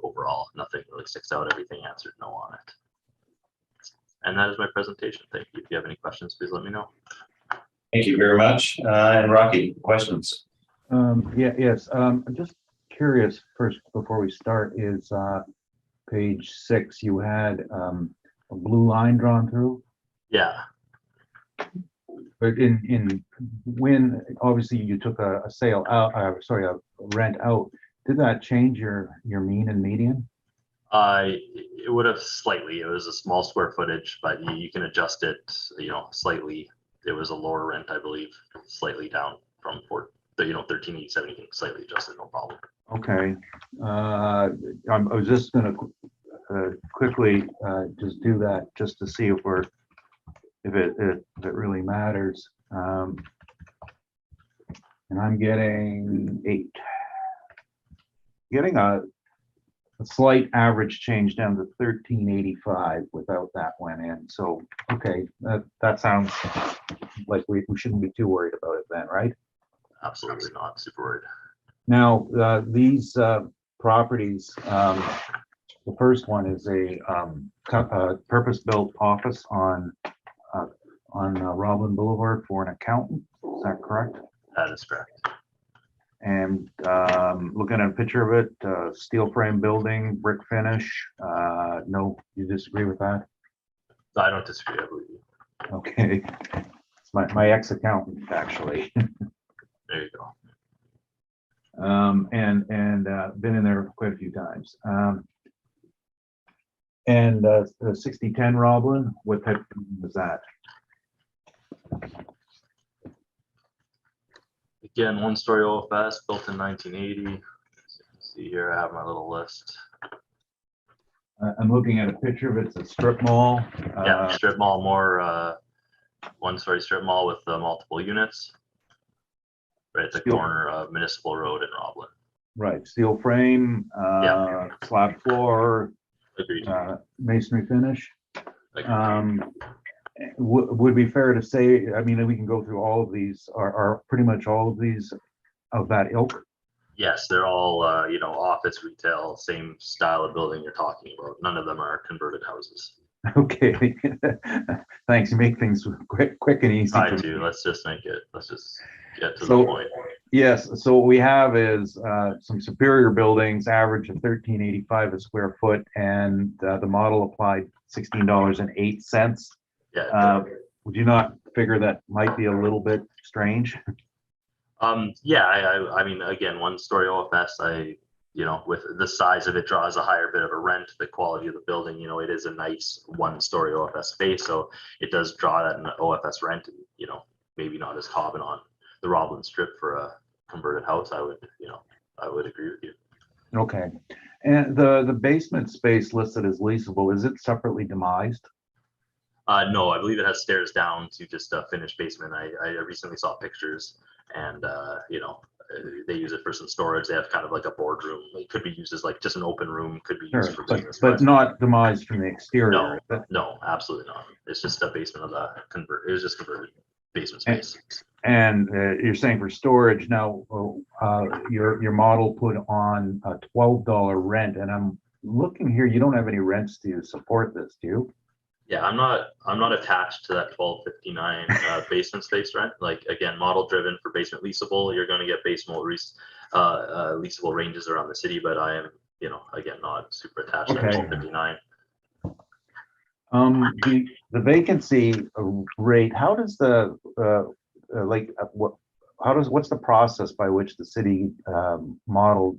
Overall, nothing really sticks out. Everything answered no on it. And that is my presentation. Thank you. If you have any questions, please let me know. Thank you very much. And Rocky, questions? Yes. I'm just curious first before we start is page 6. You had a blue line drawn through. Yeah. But when obviously you took a sale out, a rent out. Did that change your mean and median? It would have slightly. It was a small square footage, but you can adjust it, slightly. It was a lower rent, I believe, slightly down from 1387. You can slightly adjust it, no problem. Okay. I was just going to quickly just do that just to see if it really matters. And I'm getting 8. Getting a slight average change down to 1385 without that went in. So, okay, that sounds like we shouldn't be too worried about it then, right? Absolutely not. Super worried. Now, these properties, the first one is a purpose-built office on Roblin Boulevard for an accountant. Is that correct? That is correct. And looking at a picture of it, steel frame building, brick finish. No, you disagree with that? I don't disagree. I believe you. Okay, it's my ex-accountant actually. There you go. And been in there quite a few times. And the 6010 Roblin, what type was that? Again, 1-story OFS built in 1980. See here, I have my little list. I'm looking at a picture of it. It's a strip mall. Yeah, strip mall, more 1-story strip mall with multiple units. Right at the corner of Municipal Road in Roblin. Right, steel frame, slab floor, Agreed. masonry finish. Agreed. Would it be fair to say, I mean, we can go through all of these, are pretty much all of these of that ilk? Yes, they're all, office, retail, same style of building you're talking about. None of them are converted houses. Okay, thanks. You make things quick and easy. Try to. Let's just get to the point. Yes, so what we have is some superior buildings, average of $13.85 a square foot, and the model applied $16.08. Yeah. Would you not figure that might be a little bit strange? Yeah, I mean, again, 1-story OFS, with the size of it draws a higher bit of a rent, the quality of the building, it is a nice 1-story OFS space. So it does draw that in the OFS rent, and, maybe not as common on the Roblin Strip for a converted house. I would agree with you. Okay. And the basement space listed as leasable, is it separately demised? No, I believe it has stairs down to just a finished basement. I recently saw pictures and they use it for some storage. They have kind of like a boardroom. It could be used as like just an open room, could be used for business. But not demised from the exterior. No, absolutely not. It's just a basement of the it was just converted basement space. And you're saying for storage now, your model put on a $12 rent, and I'm looking here, you don't have any rents to support this, do you? Yeah, I'm not attached to that 1259 basement space rent. Like again, model driven for basement leasable, you're going to get basement leasable ranges around the city, but I am, again, not super attached to that 1259. The vacancy rate, how does what's the process by which the city model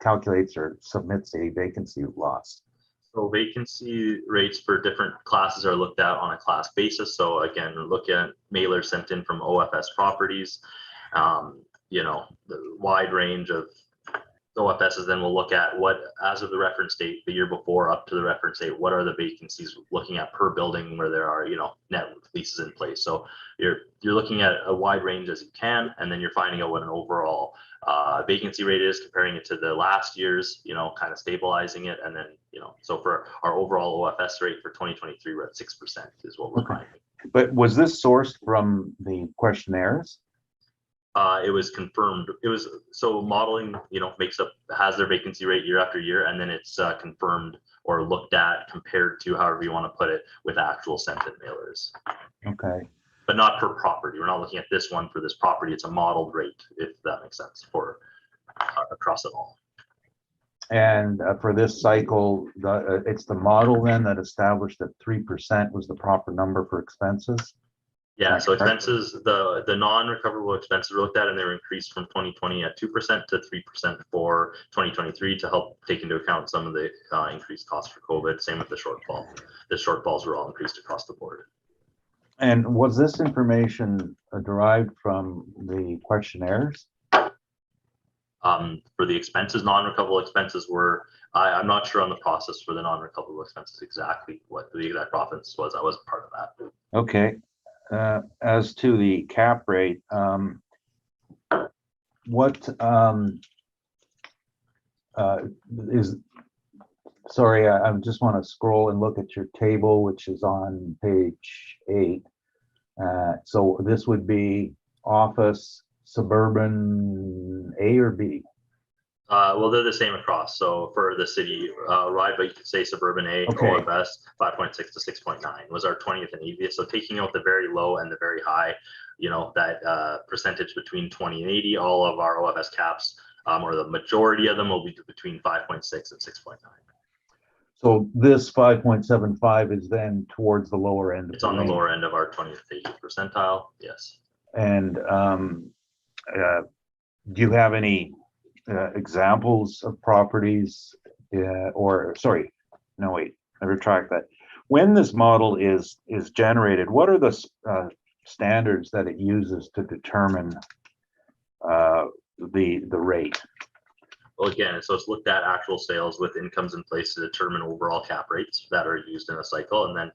calculates or submits a vacancy loss? So vacancy rates for different classes are looked at on a class basis. So again, look at mailers sent in from OFS properties, the wide range of OFSs. Then we'll look at what, as of the reference date, the year before up to the reference date, what are the vacancies looking at per building where there are, net leases in place. So you're looking at a wide range as you can, and then you're finding out what an overall vacancy rate is, comparing it to the last year's, kind of stabilizing it. And then, so for our overall OFS rate for 2023, we're at 6% is what we're finding. But was this sourced from the questionnaires? It was confirmed. It was, so modeling, has their vacancy rate year after year, and then it's confirmed or looked at, compared to, however you want to put it, with actual sent in mailers. Okay. But not per property. We're not looking at this one for this property. It's a modeled rate, if that makes sense, for across it all. And for this cycle, it's the model then that established that 3% was the proper number for expenses? Yeah, so expenses, the non-recoverable expenses were looked at, and they were increased from 2020 at 2% to 3% for 2023 to help take into account some of the increased costs for COVID. Same with the shortfall. The shortfalls were all increased across the board. And was this information derived from the questionnaires? For the expenses, non-recoverable expenses were, I'm not sure on the process for the non-recoverable expenses exactly what the exact process was. I wasn't part of that. Okay. As to the cap rate, what is, sorry, I just want to scroll and look at your table, which is on page 8. So this would be office, suburban A or B? Well, they're the same across. So for the city, right, but you could say suburban A, Okay. OFS 5.6 to 6.9 was our 20th and 80th. So taking out the very low and the very high, that percentage between 20 and 80, all of our OFS caps, or the majority of them, will be between 5.6 and 6.9. So this 5.75 is then towards the lower end. It's on the lower end of our 20th to 80th percentile. Yes. And do you have any examples of properties I retract that. When this model is generated, what are the standards that it uses to determine the rate? Well, again, so it's looked at actual sales with incomes in place to determine overall cap rates that are used in a cycle. And then,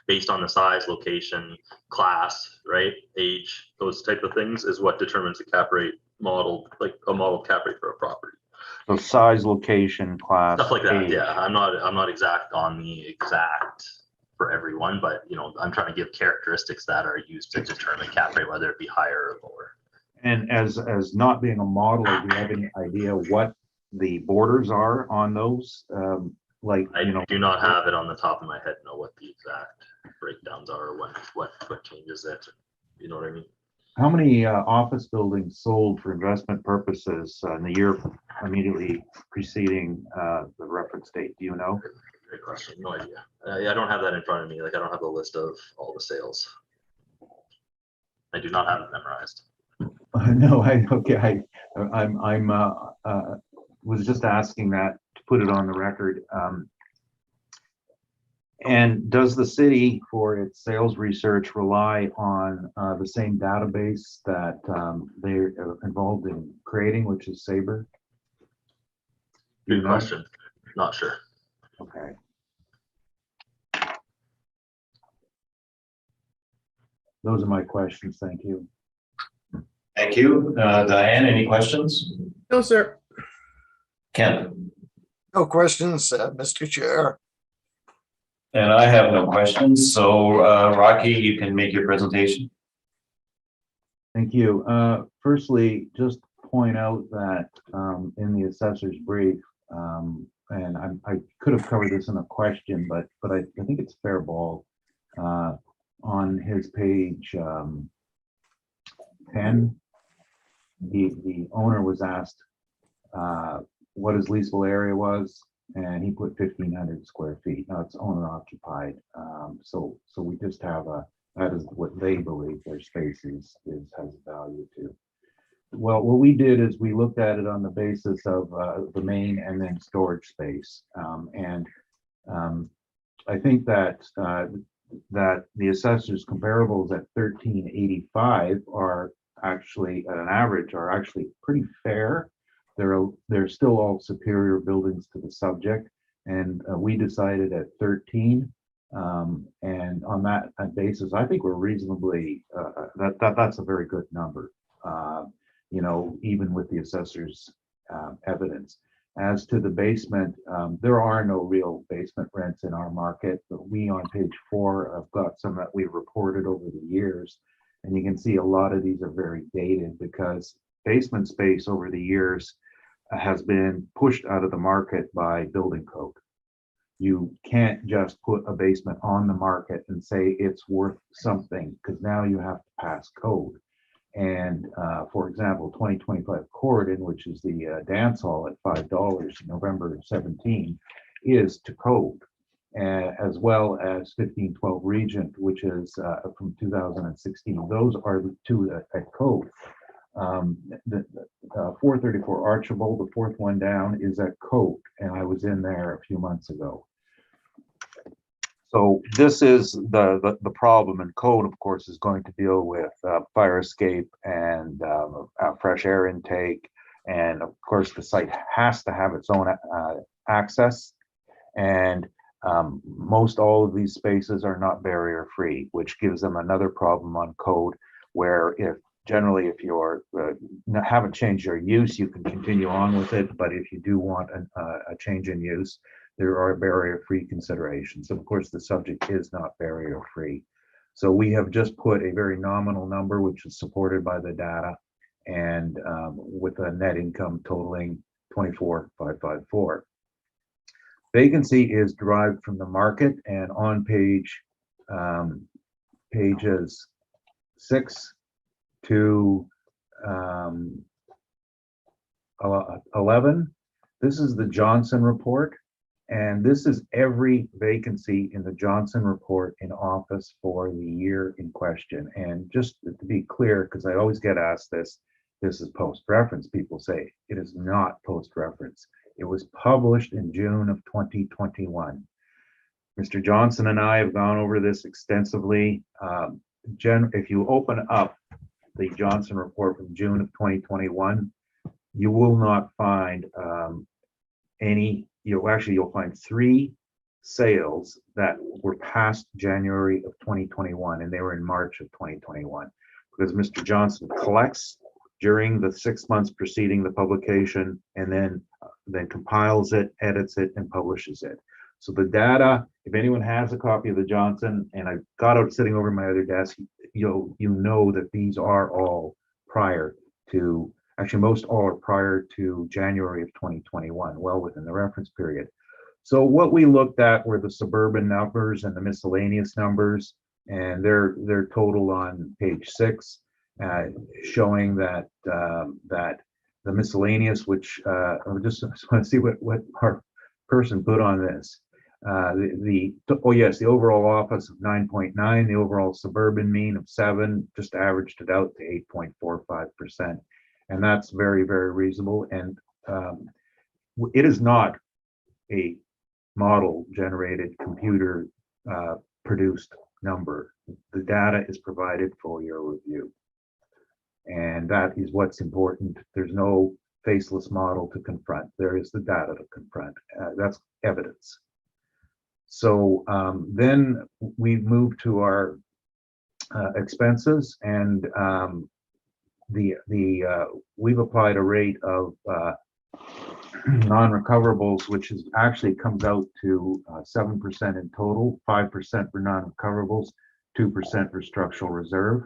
based on the size, location, class, right, age, those type of things is what determines the cap rate model, like a model cap rate for a property. So size, location, class, Stuff like that. age. Yeah, I'm not exact on the exact for everyone, but I'm trying to give characteristics that are used to determine cap rate, whether it be higher or lower. And as not being a modeler, do you have any idea what the borders are on those? I do not have it on the top of my head, know what the exact breakdowns are, or what changes it. You know what I mean? How many office buildings sold for investment purposes in the year immediately preceding the reference date? Do you know? Great question. No idea. I don't have that in front of me. Like, I don't have the list of all the sales. I do not have it memorized. No, I was just asking that to put it on the record. And does the city, for its sales research, rely on the same database that they're involved in creating, which is Sabre? Good question. Not sure. Okay. Those are my questions. Thank you. Thank you. Diane, any questions? No, sir. Ken? No questions, Mr. Chair. And I have no questions. So, Rocky, you can make your presentation. Thank you. Firstly, just point out that in the assessor's brief, and I could have covered this in a question, but I think it's fair ball. On his page 10, the owner was asked what his leasable area was, and he put 1,500 square feet. Now it's owner occupied. So we just have that is what they believe their space has value to. Well, what we did is we looked at it on the basis of the main and then storage space. I think that the assessor's comparables at 1385 are actually at an average are actually pretty fair. They're still all superior buildings to the subject, and we decided at 13. And on that basis, I think we're reasonably that's a very good number. You know, even with the assessor's evidence. As to the basement, there are no real basement rents in our market, but we on page 4 have got some that we've reported over the years, and you can see a lot of these are very dated because basement space over the years has been pushed out of the market by building code. You can't just put a basement on the market and say it's worth something, because now you have to pass code. And for example, 2025 Corridon, which is the dance hall at $5, November 17, is to code, as well as 1512 Regent, which is from 2016. Those are the two at code. The 434 Archibald, the fourth one down, is at code, and I was in there a few months ago. So this is the problem, and code, of course, is going to deal with fire escape and fresh air intake, and of course the site has to have its own access, and most all of these spaces are not barrier free, which gives them another problem on code, where if you're haven't changed your use, you can continue on with it, but if you do want a change in use, there are barrier-free considerations. Of course, the subject is not barrier-free. So we have just put a very nominal number, which is supported by the data, and with a net income totaling 24,554. Vacancy is derived from the market, and on pages 6 to 11, this is the Johnson report. And this is every vacancy in the Johnson report in office for the year in question. And just to be clear, because I always get asked this is post-reference. People say it is not post-reference. It was published in June of 2021. Mr. Johnson and I have gone over this extensively. If you open up the Johnson report from June of 2021, you will not find any. You'll find 3 sales that were past January of 2021, and they were in March of 2021, because Mr. Johnson collects during the 6 months preceding the publication, and then compiles it, edits it, and publishes it. So the data, if anyone has a copy of the Johnson, and I've got it sitting over my other desk, you know that these are all prior to. Actually, most all are prior to January of 2021, well within the reference period. So what we looked at were the suburban numbers and the miscellaneous numbers, and they're total on page 6, showing that that the miscellaneous, which I just want to see what our person put on this. The overall office of 9.9, the overall suburban mean of 7, just averaged it out to 8.45%. And that's very, very reasonable. And it is not a model generated, computer produced number. The data is provided for your review. And that is what's important. There's no faceless model to confront. There is the data to confront. That's evidence. So then we move to our expenses, and we've applied a rate of non-recoverables, which is actually comes out to 7% in total, 5% for non-recoverables, 2% for structural reserve.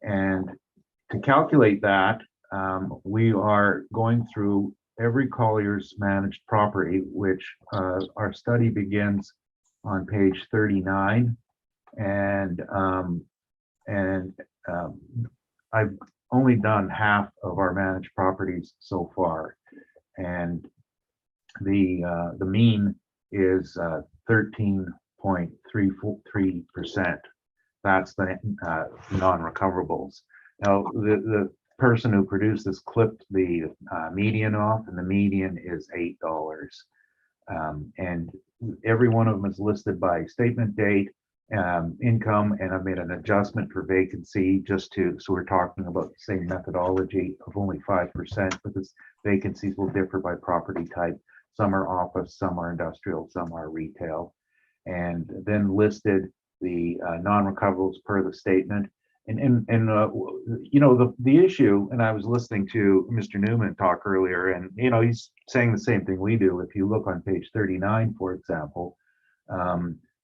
And to calculate that, we are going through every Collier's managed property, which our study begins on page 39. And I've only done half of our managed properties so far, and the mean is 13.33%. That's the non-recoverables. Now, the person who produced this clipped the median off, and the median is $8. And every one of them is listed by statement date, income, and I've made an adjustment for vacancy just so we're talking about the same methodology of only 5%, because vacancies will differ by property type. Some are office, some are industrial, some are retail, and then listed the non-recoverables per the statement. And you know, the issue, and I was listening to Mr. Newman talk earlier, and you know, he's saying the same thing we do. If you look on page 39, for example,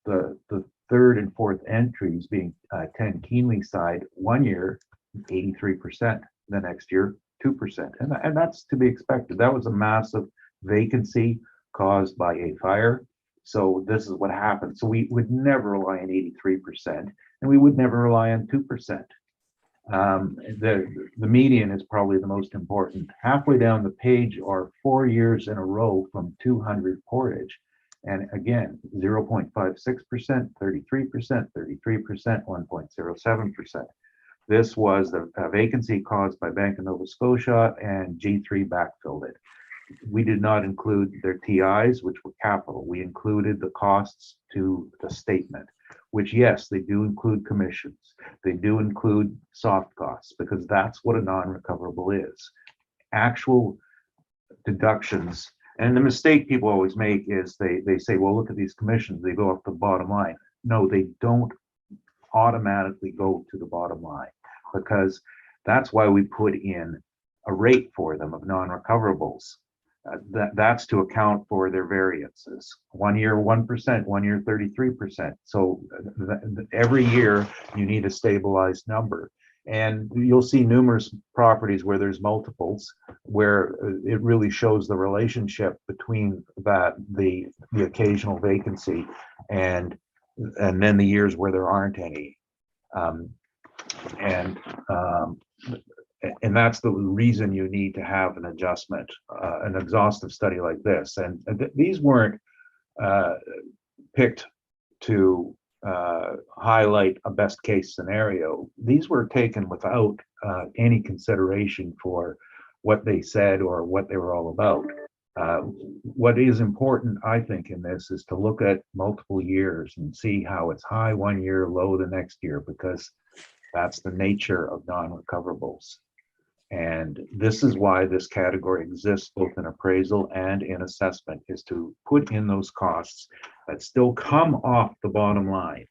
the third and fourth entries being 10 Keenly side, 1 year 83%, the next year 2%, and that's to be expected. That was a massive vacancy caused by a fire. So this is what happened. So we would never rely on 83%, and we would never rely on 2%. The median is probably the most important. Halfway down the page are 4 years in a row from 200 Portage. And again, 0.56%, 33%, 33%, 1.07%. This was the vacancy caused by Bank of Nova Scotia, and G3 backfilled it. We did not include their TIs, which were capital. We included the costs to the statement, which, yes, they do include commissions. They do include soft costs, because that's what a non-recoverable is. Actual deductions. And the mistake people always make is they say, well, look at these commissions, they go off the bottom line. No, they don't automatically go to the bottom line, because that's why we put in a rate for them of non-recoverables. That's to account for their variances. 1 year 1%, 1 year 33%. So every year you need a stabilized number. And you'll see numerous properties where there's multiples, where it really shows the relationship between the occasional vacancy and then the years where there aren't any. And that's the reason you need to have an adjustment, an exhaustive study like this. And these weren't picked to highlight a best case scenario. These were taken without any consideration for what they said or what they were all about. What is important, I think, in this is to look at multiple years and see how it's high 1 year, low the next year, because that's the nature of non-recoverables. And this is why this category exists both in appraisal and in assessment, is to put in those costs that still come off the bottom line,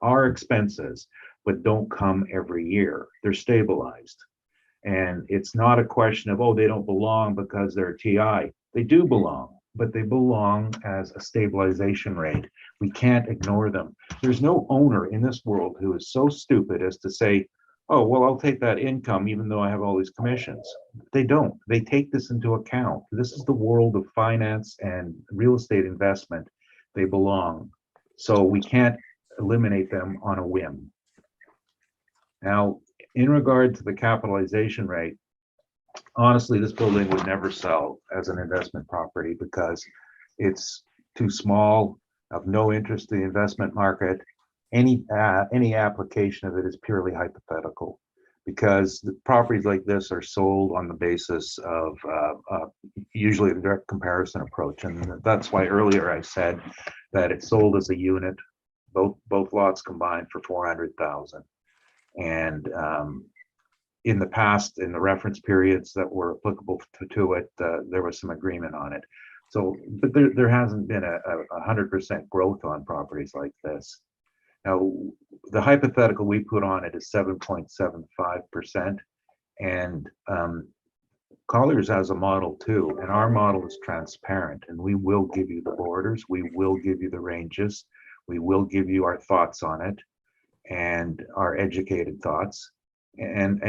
are expenses, but don't come every year. They're stabilized. And it's not a question of, oh, they don't belong because they're a TI. They do belong, but they belong as a stabilization rate. We can't ignore them. There's no owner in this world who is so stupid as to say, oh, well, I'll take that income even though I have all these commissions. They don't. They take this into account. This is the world of finance and real estate investment. They belong. So we can't eliminate them on a whim. Now, in regard to the capitalization rate, honestly, this building would never sell as an investment property because it's too small, of no interest to the investment market. Any application of it is purely hypothetical, because the properties like this are sold on the basis of usually a direct comparison approach. And that's why earlier I said that it's sold as a unit, both lots combined for 400,000. And in the past, in the reference periods that were applicable to it, there was some agreement on it. So, but there hasn't been a 100% growth on properties like this. Now, the hypothetical we put on it is 7.75%. And Colliers has a model too, and our model is transparent, and we will give you the borders, we will give you the ranges, we will give you our thoughts on it and our educated thoughts. And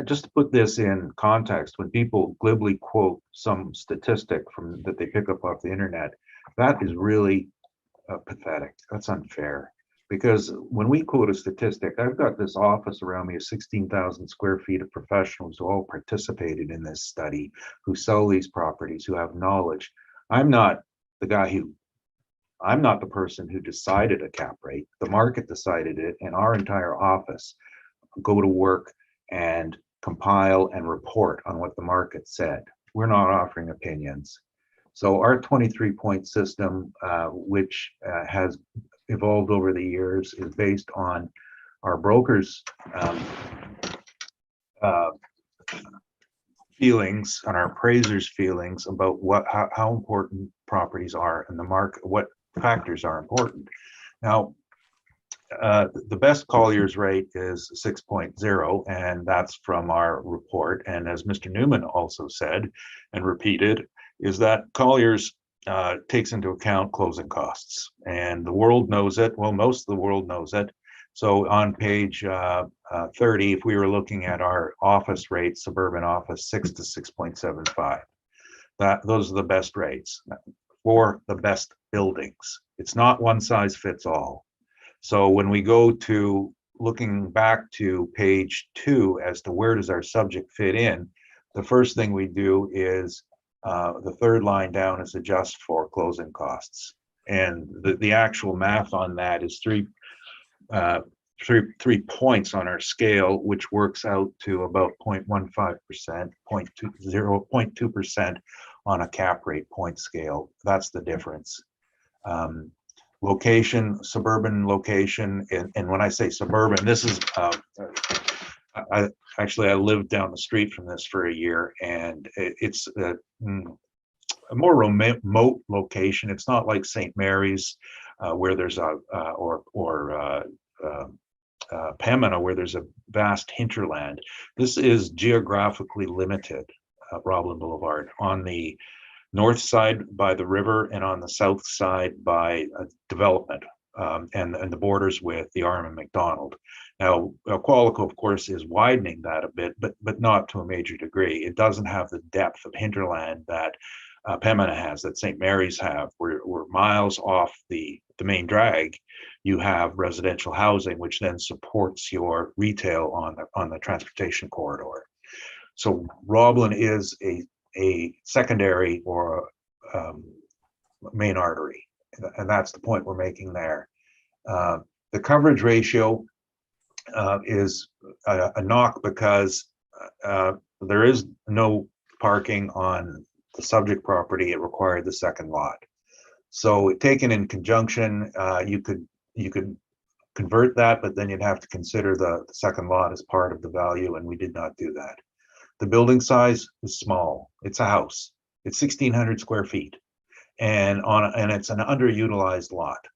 just to put this in context, when people glibly quote some statistic from that they pick up off the internet, that is really pathetic. That's unfair. Because when we quote a statistic, I've got this office around me of 16,000 square feet of professionals who all participated in this study, who sell these properties, who have knowledge. I'm not the person who decided a cap rate. The market decided it, and our entire office go to work and compile and report on what the market said. We're not offering opinions. So our 23-point system, which has evolved over the years, is based on our brokers' feelings and our appraisers' feelings about how important properties are in the market, what factors are important. Now, the best Colliers rate is 6.0, and that's from our report. And as Mr. Newman also said and repeated, is that Colliers takes into account closing costs, and the world knows it. Well, most of the world knows it. So on page 30, if we were looking at our office rates, suburban office, 6 to 6.75, those are the best rates for the best buildings. It's not one size fits all. So when we go to looking back to page 2 as to where does our subject fit in, the first thing we do is the third line down is adjust for closing costs. And the actual math on that is three points on our scale, which works out to about 0.15%, 0.2% on a cap rate point scale. That's the difference. Location, suburban location, and when I say suburban, this is I lived down the street from this for a year, and it's a more remote location. It's not like St. Mary's, where there's or Pembina, where there's a vast hinterland. This is geographically limited, Roblin Boulevard, on the north side by the river and on the south side by development, and the borders with the Arm and McDonald. Now, Qualico, of course, is widening that a bit, but not to a major degree. It doesn't have the depth of hinterland that Pembina has, that St. Mary's have. We're miles off the main drag. You have residential housing, which then supports your retail on the transportation corridor. So Roblin is a secondary or main artery, and that's the point we're making there. The coverage ratio is a knock because there is no parking on the subject property. It required the second lot. So taken in conjunction, you could convert that, but then you'd have to consider the second lot as part of the value, and we did not do that. The building size is small. It's a house. It's 1,600 square feet, and it's an underutilized lot.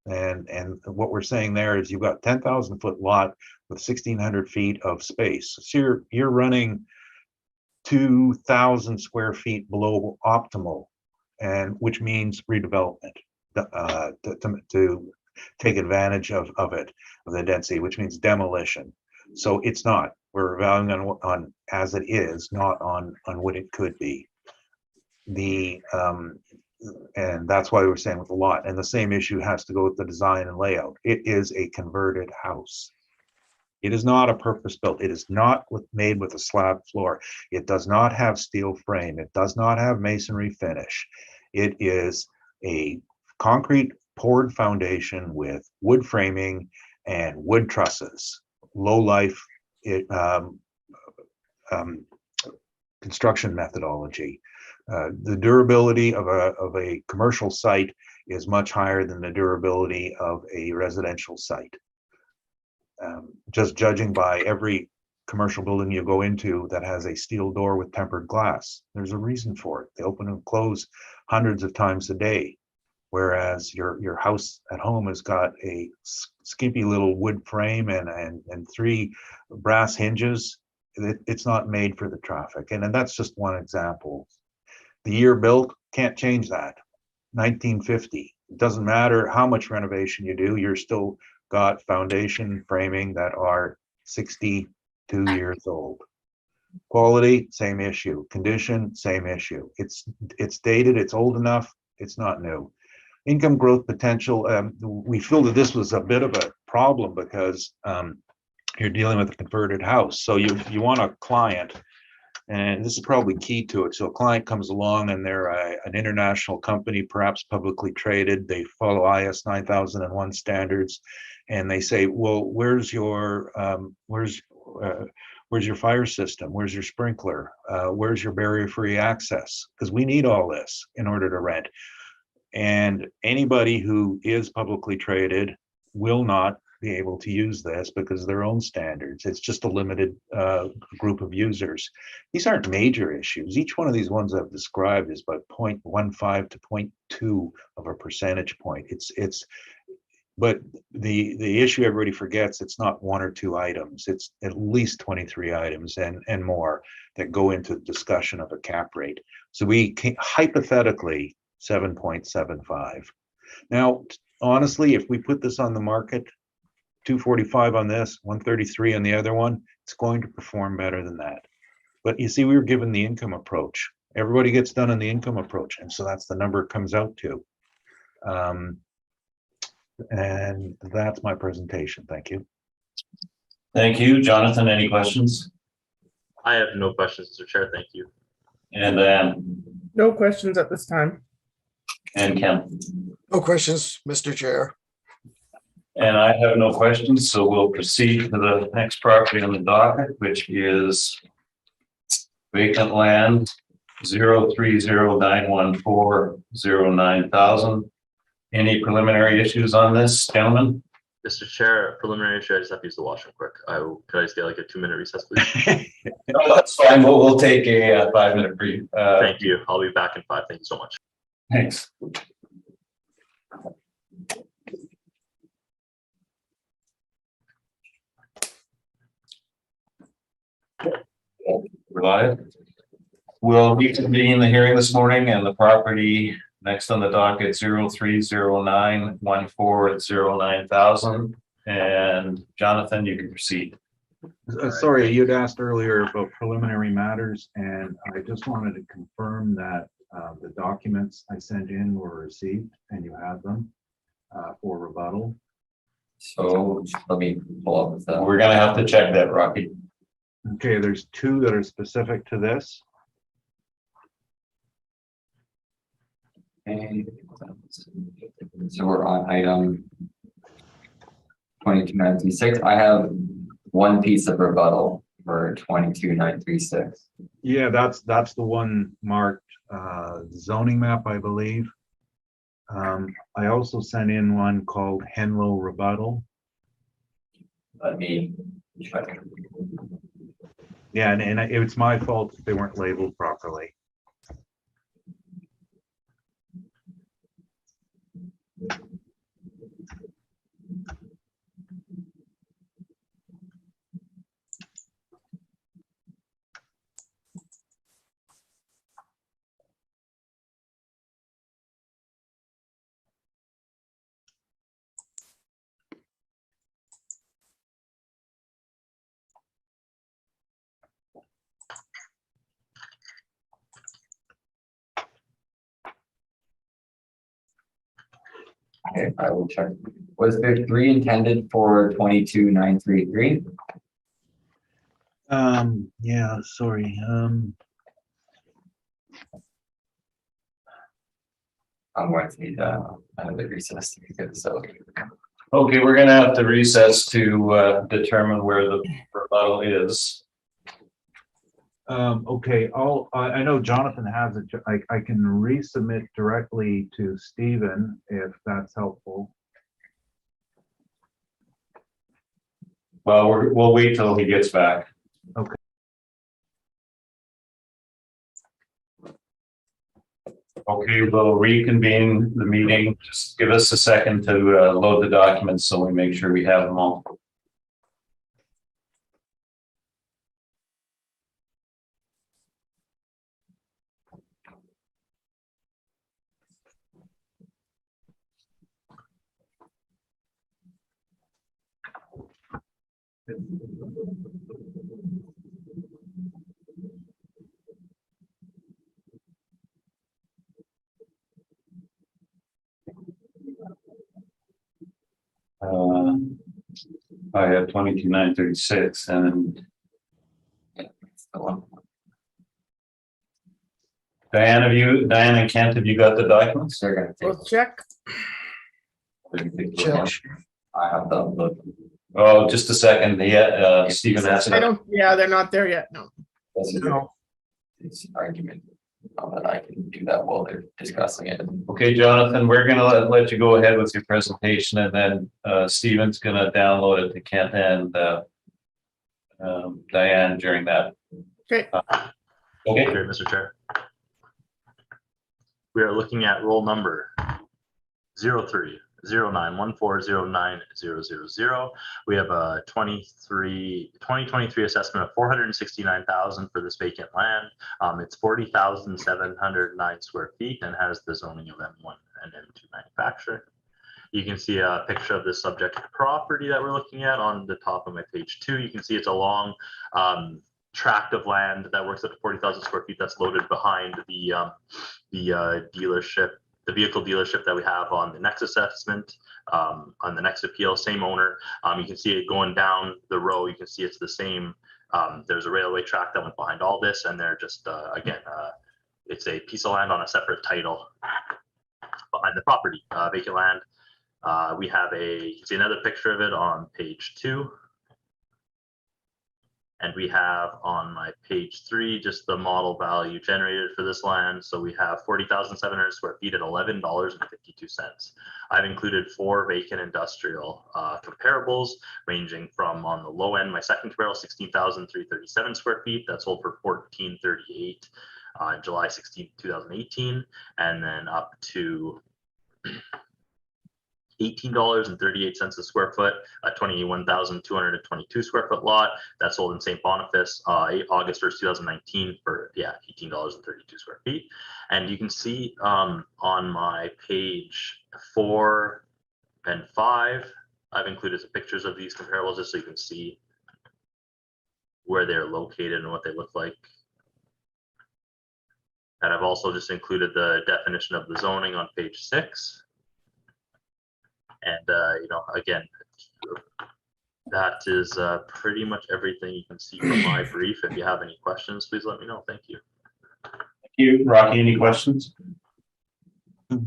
And what we're saying there is you've got 10,000 foot lot with 1,600 feet of space. So you're running 2,000 square feet below optimal, and which means redevelopment to take advantage of the density, which means demolition. So it's not. We're valuing on as it is, not on what it could be. And that's why we're saying with the lot. And the same issue has to go with the design and layout. It is a converted house. It is not a purpose-built. It is not made with a slab floor. It does not have steel frame. It does not have masonry finish. It is a concrete poured foundation with wood framing and wood trusses. Low life construction methodology. The durability of a commercial site is much higher than the durability of a residential site. Just judging by every commercial building you go into that has a steel door with tempered glass, there's a reason for it. They open and close hundreds of times a day, whereas your house at home has got a skimpy little wood frame and 3 brass hinges. It's not made for the traffic. And that's just one example. The year built, can't change that. 1950. It doesn't matter how much renovation you do, you're still got foundation framing that are 62 years old. Quality, same issue. Condition, same issue. It's dated, it's old enough, it's not new. Income growth potential, we feel that this was a bit of a problem because you're dealing with a converted house. So you want a client, and this is probably key to it. So a client comes along and they're an international company, perhaps publicly traded. They follow IS 9001 standards, and they say, well, where's your fire system? Where's your sprinkler? Where's your barrier-free access? Because we need all this in order to rent. And anybody who is publicly traded will not be able to use this because of their own standards. It's just a limited group of users. These aren't major issues. Each one of these ones I've described is about 0.15 to 0.2 of a percentage point. But the issue everybody forgets, it's not one or two items. It's at least 23 items and more that go into the discussion of a cap rate. So we can, hypothetically, 7.75. Now, honestly, if we put this on the market, 245 on this, 133 on the other one, it's going to perform better than that. But you see, we were given the income approach. Everybody gets done on the income approach, and so that's the number it comes out to. And that's my presentation. Thank you. Thank you. Jonathan, any questions? I have no questions, Mr. Chair. Thank you. And then, No questions at this time. and Ken. No questions, Mr. Chair. And I have no questions, so we'll proceed to the next property on the docket, which is vacant land 03091409000. Any preliminary issues on this, gentlemen? Mr. Chair, preliminary issue, I just have to use the washroom quick. Could I just get like a 2-minute recess, please? No, that's fine. We'll take a 5-minute brief. Thank you. I'll be back in 5. Thank you so much. Thanks. We're live. We'll reconvene the hearing this morning, and the property next on the docket 03091409000. And Jonathan, you can proceed. Sorry, you'd asked earlier about preliminary matters, and I just wanted to confirm that the documents I sent in were received and you have them for rebuttal. So let me pull up with that. We're gonna have to check that, Rocky. Okay, there's 2 that are specific to this. Okay. So we're on item 22936. I have one piece of rebuttal for 22936. Yeah, that's the one marked zoning map, I believe. I also sent in one called Henlow rebuttal. Let me check. Yeah, and it's my fault if they weren't labeled properly. Okay, I will check. Was there 3 intended for 22933? Yeah, sorry. I'm going to need another recess to get this out. Okay, we're gonna have to recess to determine where the rebuttal is. Okay, I know Jonathan has it. I can resubmit directly to Stephen if that's helpful. Well, we'll wait till he gets back. Okay. Okay, we'll reconvene the meeting. Just give us a second to load the documents so we make sure we have them all. I have 22,936 and That's the one. Diane and Kent, have you got the documents? They're gonna take. We'll check. Check. I have the look. Oh, just a second. Yeah, Stephen has I it. don't, yeah, they're not there yet. No. No. It's argument. That I can do that while they're discussing it. Okay, Jonathan, we're gonna let you go ahead with your presentation, and then Stephen's gonna download it to Kent and Diane during that. Okay. Okay. Great, Mr. Chair. We are looking at roll number 0309140900. We have a 2023 assessment of 469,000 for this vacant land. It's 40,709 square feet and has the zoning of M1 and M2 manufacturing. You can see a picture of the subject property that we're looking at on the top of my page 2. You can see it's a long tract of land that works up to 40,000 square feet that's loaded behind the dealership, the vehicle dealership that we have on the next assessment, on the next appeal, same owner. You can see it going down the row. You can see it's the same. There's a railway track that went behind all this, and they're just, again, it's a piece of land on a separate title behind the property, vacant land. We have you can see another picture of it on page 2. And we have on my page 3 just the model value generated for this land. So we have 40,700 square feet at $11.52. I've included 4 vacant industrial comparables, ranging from, on the low end, my second comparable, 16,337 square feet. That sold for $14.38 on July 16, 2018, and then up to $18.38 a square foot, a 21,222 square foot lot that sold in St. Boniface, August 1st, 2019 for, $18.32 square feet. And you can see on my page 4 and 5, I've included some pictures of these comparables just so you can see where they're located and what they look like. And I've also just included the definition of the zoning on page 6. And, again, that is pretty much everything you can see from my brief. If you have any questions, please let me know. Thank you. Thank you. Rocky, any questions?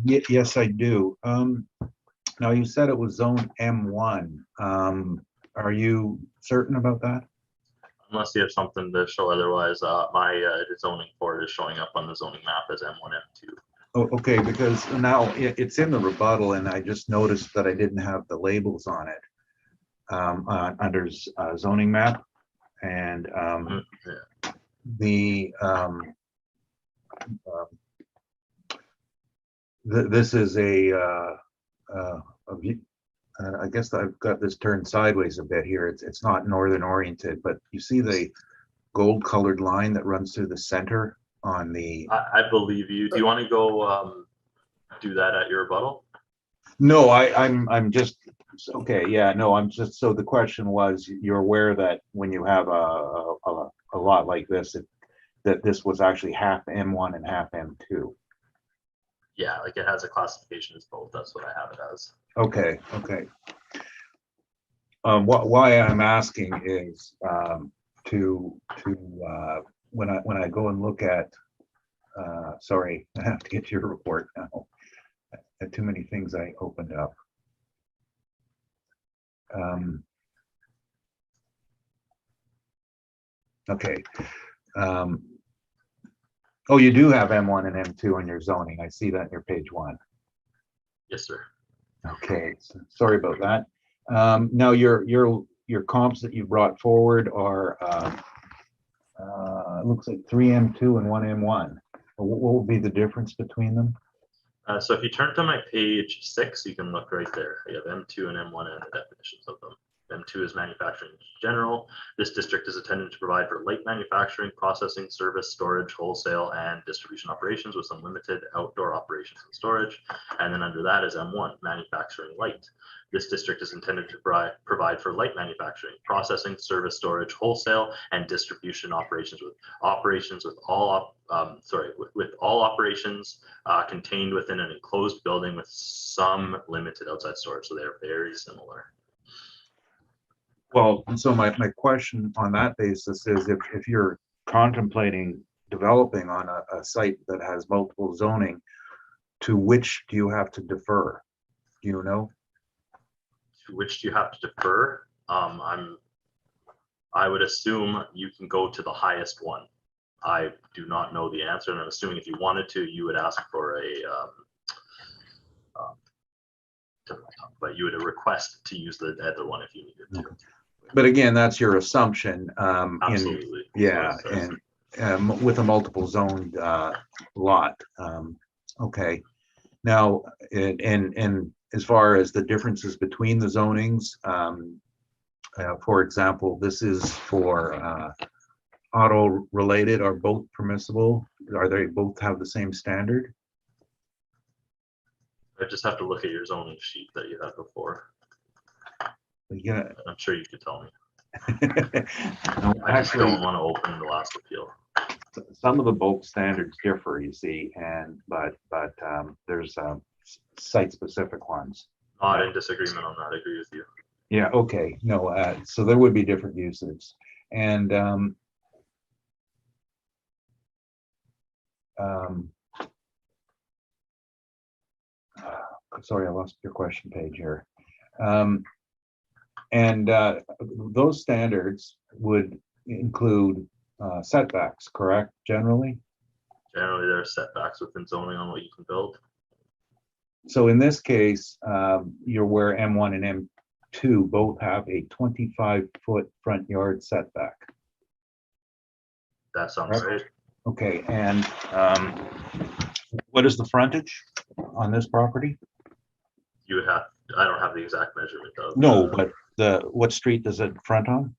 Yes, I do. Now you said it was zone M1. Are you certain about that? Unless you have something to show otherwise, my zoning for it is showing up on the zoning map as M1, M2. Oh, okay, because now it's in the rebuttal, and I just noticed that I didn't have the labels on it under zoning map, and this is a view. I guess I've got this turned sideways a bit here. It's not northern oriented, but you see the gold colored line that runs through the center on the. I believe you. Do you want to go do that at your rebuttal? No, I'm just okay. Yeah, no, I'm just, so the question was, you're aware that when you have a lot like this, that this was actually half M1 and half M2. Yeah, like it has a classification as both. That's what I have it as. Okay. Why I'm asking is when I go and look at, sorry, I have to get to your report now. I had too many things I opened up. Okay. Oh, you do have M1 and M2 in your zoning. I see that in your page 1. Yes, sir. Okay, sorry about that. Now your comps that you brought forward are it looks like 3 M2 and 1 M1. What will be the difference between them? So if you turn to my page 6, you can look right there. You have M2 and M1 and the definitions of them. M2 is manufacturing general. This district is intended to provide for light manufacturing, processing, service, storage, wholesale, and distribution operations with some limited outdoor operations and storage. And then under that is M1, manufacturing light. This district is intended to provide for light manufacturing, processing, service, storage, wholesale, and distribution operations with all operations contained within an enclosed building with some limited outside storage. So they're very similar. Well, so my question on that basis is if you're contemplating developing on a site that has multiple zoning, to which do you have to defer? Do you know? To which do you have to defer? I would assume you can go to the highest one. I do not know the answer, and I'm assuming if you wanted to, you would ask for but you would request to use the other one if you needed to. But again, that's your assumption. Absolutely. Yeah, and with a multiple zoned lot. Okay. Now, and as far as the differences between the zonings, for example, this is for auto related, are both permissible? Are they both have the same standard? I just have to look at your zoning sheet that you had before. Yeah. I'm sure you could tell me. No, I just actually, don't want to open the last appeal. some of the bulk standards differ, you see, but there's site specific ones. Not in disagreement on that. I agree with you. Yeah, okay, no, so there would be different uses. And sorry, I lost your question page here. And those standards would include setbacks, correct, generally? Generally, there are setbacks within zoning on what you can build. So in this case, you're where M1 and M2 both have a 25-foot front yard setback. That sounds right. Okay, and what is the frontage on this property? You would have, I don't have the exact measurement of. No, but what street does it front on?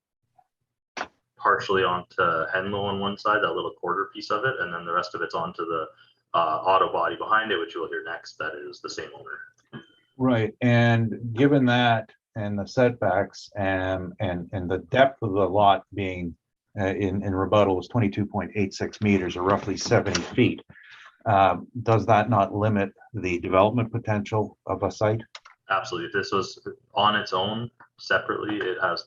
Partially onto Henlow on one side, that little quarter piece of it, and then the rest of it's onto the auto body behind it, which you'll hear next, that is the same owner. Right, and given that and the setbacks and the depth of the lot being in rebuttal is 22.86 meters or roughly 70 feet, does that not limit the development potential of a site? Absolutely. If this was on its own separately, it has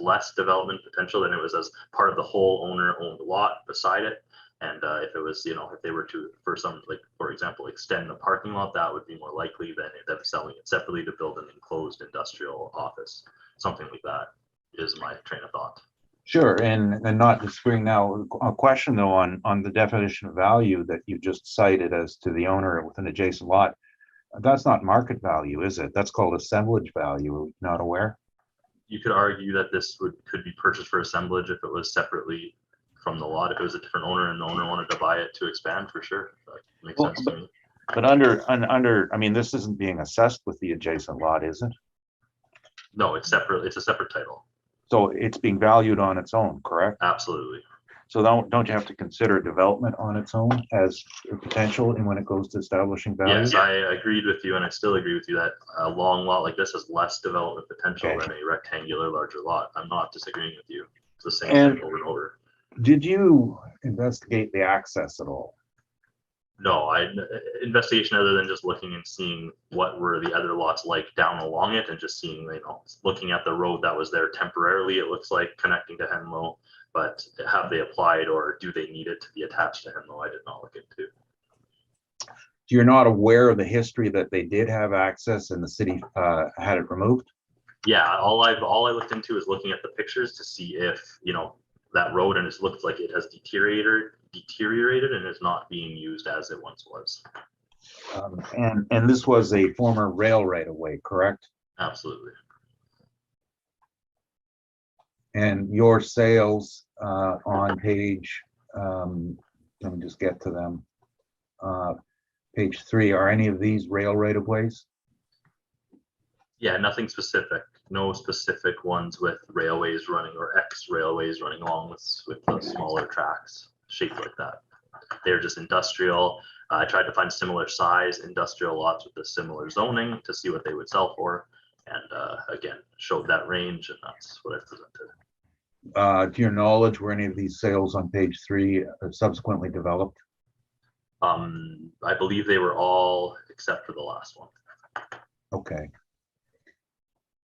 less development potential than it was as part of the whole owner-owned lot beside it. And if it was, if they were to, for example, extend the parking lot, that would be more likely than them selling it separately to build an enclosed industrial office. Something like that is my train of thought. Sure, and not disagreeing now. A question though on the definition of value that you just cited as to the owner with an adjacent lot. That's not market value, is it? That's called assemblage value. Not aware? You could argue that this could be purchased for assemblage if it was separately from the lot. If it was a different owner and the owner wanted to buy it to expand, for sure. That makes sense to me. But under, I mean, this isn't being assessed with the adjacent lot, is it? No, it's separate. It's a separate title. So it's being valued on its own, correct? Absolutely. So don't you have to consider development on its own as a potential and when it goes to establishing value? Yes, I agreed with you, and I still agree with you that a long lot like this has less development potential Okay. than a rectangular larger lot. I'm not disagreeing with you. It's the same And- thing over and over. Did you investigate the access at all? No, investigation other than just looking and seeing what were the other lots like down along it, and just seeing, looking at the road that was there temporarily, it looks like connecting to Henlow, but have they applied or do they need it to be attached to Henlow? I did not look into. You're not aware of the history that they did have access and the city had it removed? Yeah, all I looked into is looking at the pictures to see if, that road, and it looks like it has deteriorated and is not being used as it once was. And this was a former rail right of way, correct? Absolutely. And your sales on page, let me just get to them. Page 3, are any of these rail right of ways? Yeah, nothing specific. no specific ones with railways running or ex-railways running along with the smaller tracks shaped like that. They're just industrial. I tried to find similar size industrial lots with the similar zoning to see what they would sell for. And again, showed that range, and that's what I presented. To your knowledge, were any of these sales on page 3 subsequently developed? I believe they were all except for the last one. Okay.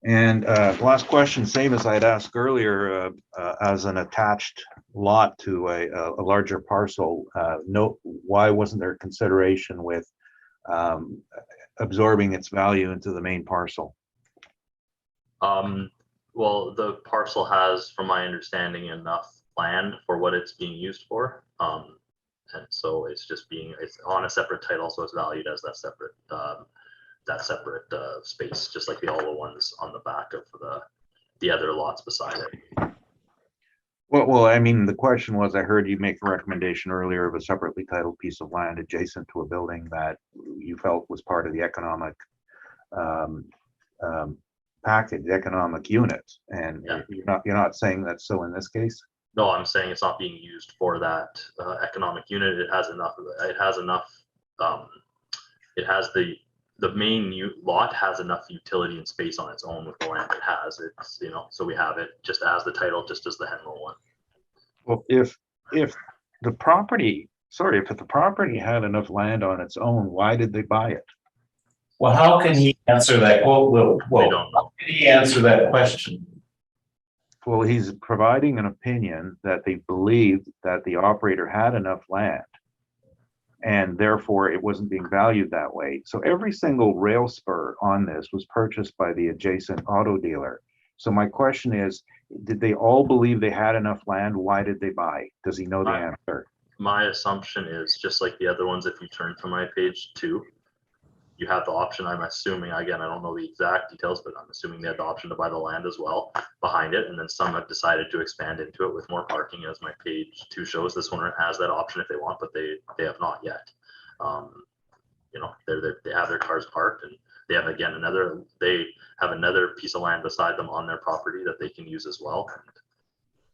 And last question, same as I had asked earlier, as an attached lot to a larger parcel, why wasn't there consideration with absorbing its value into the main parcel? Well, the parcel has, from my understanding, enough land for what it's being used for. And so it's on a separate title, so it's valued as that separate space, just like all the ones on the back of the other lots beside it. Well, I mean, the question was, I heard you make a recommendation earlier of a separately titled piece of land adjacent to a building that you felt was part of the economic package, economic unit, and Yeah. you're not saying that's so in this case? No, I'm saying it's not being used for that economic unit. It has enough. It has the main lot has enough utility and space on its own with the land it has. It's, so we have it just as the title, just as the Henlow one. Well, if the property had enough land on its own, why did they buy it? Well, how can he answer that? Whoa, We don't know. how can he answer that question? Well, he's providing an opinion that they believed that the operator had enough land, and therefore it wasn't being valued that way. So every single rail spur on this was purchased by the adjacent auto dealer. So my question is, did they all believe they had enough land? Why did they buy? Does he know the answer? My assumption is just like the other ones. If you turn to my page 2, you have the option. I'm assuming, again, I don't know the exact details, but I'm assuming they had the option to buy the land as well behind it. And then some have decided to expand into it with more parking, as my page 2 shows. This one has that option if they want, but they have not yet. They have their cars parked, and they have another piece of land beside them on their property that they can use as well. And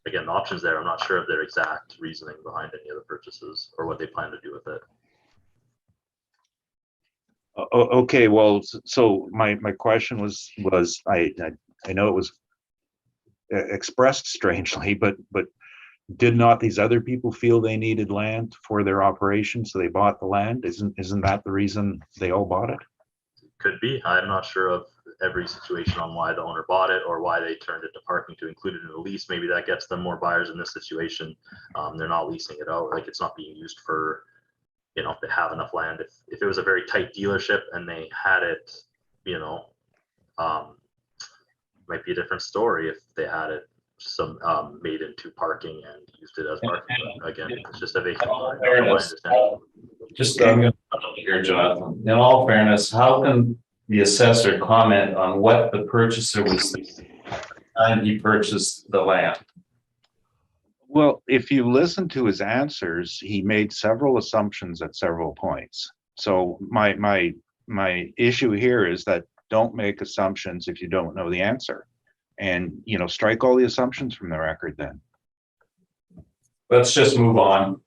again, the options there. I'm not sure of their exact reasoning behind any of the purchases or what they plan to do with it. Okay, well, so my question was I know it was expressed strangely, but did not these other people feel they needed land for their operation, so they bought the land? Isn't that the reason they all bought it? Could be. I'm not sure of every situation on why the owner bought it or why they turned it to parking to include it in the lease. Maybe that gets them more buyers in this situation. They're not leasing it out, like it's not being used for, if they have enough land. If it was a very tight dealership and they had it, might be a different story if they had it made into parking and used it as parking. But again, it's just a vacant lot. Just I'm going to here, Jonathan. In all fairness, how can the assessor comment on what the purchaser was thinking and he purchased the land? Well, if you listen to his answers, he made several assumptions at several points. So my issue here is that don't make assumptions if you don't know the answer, and strike all the assumptions from the record. Then Let's just move on.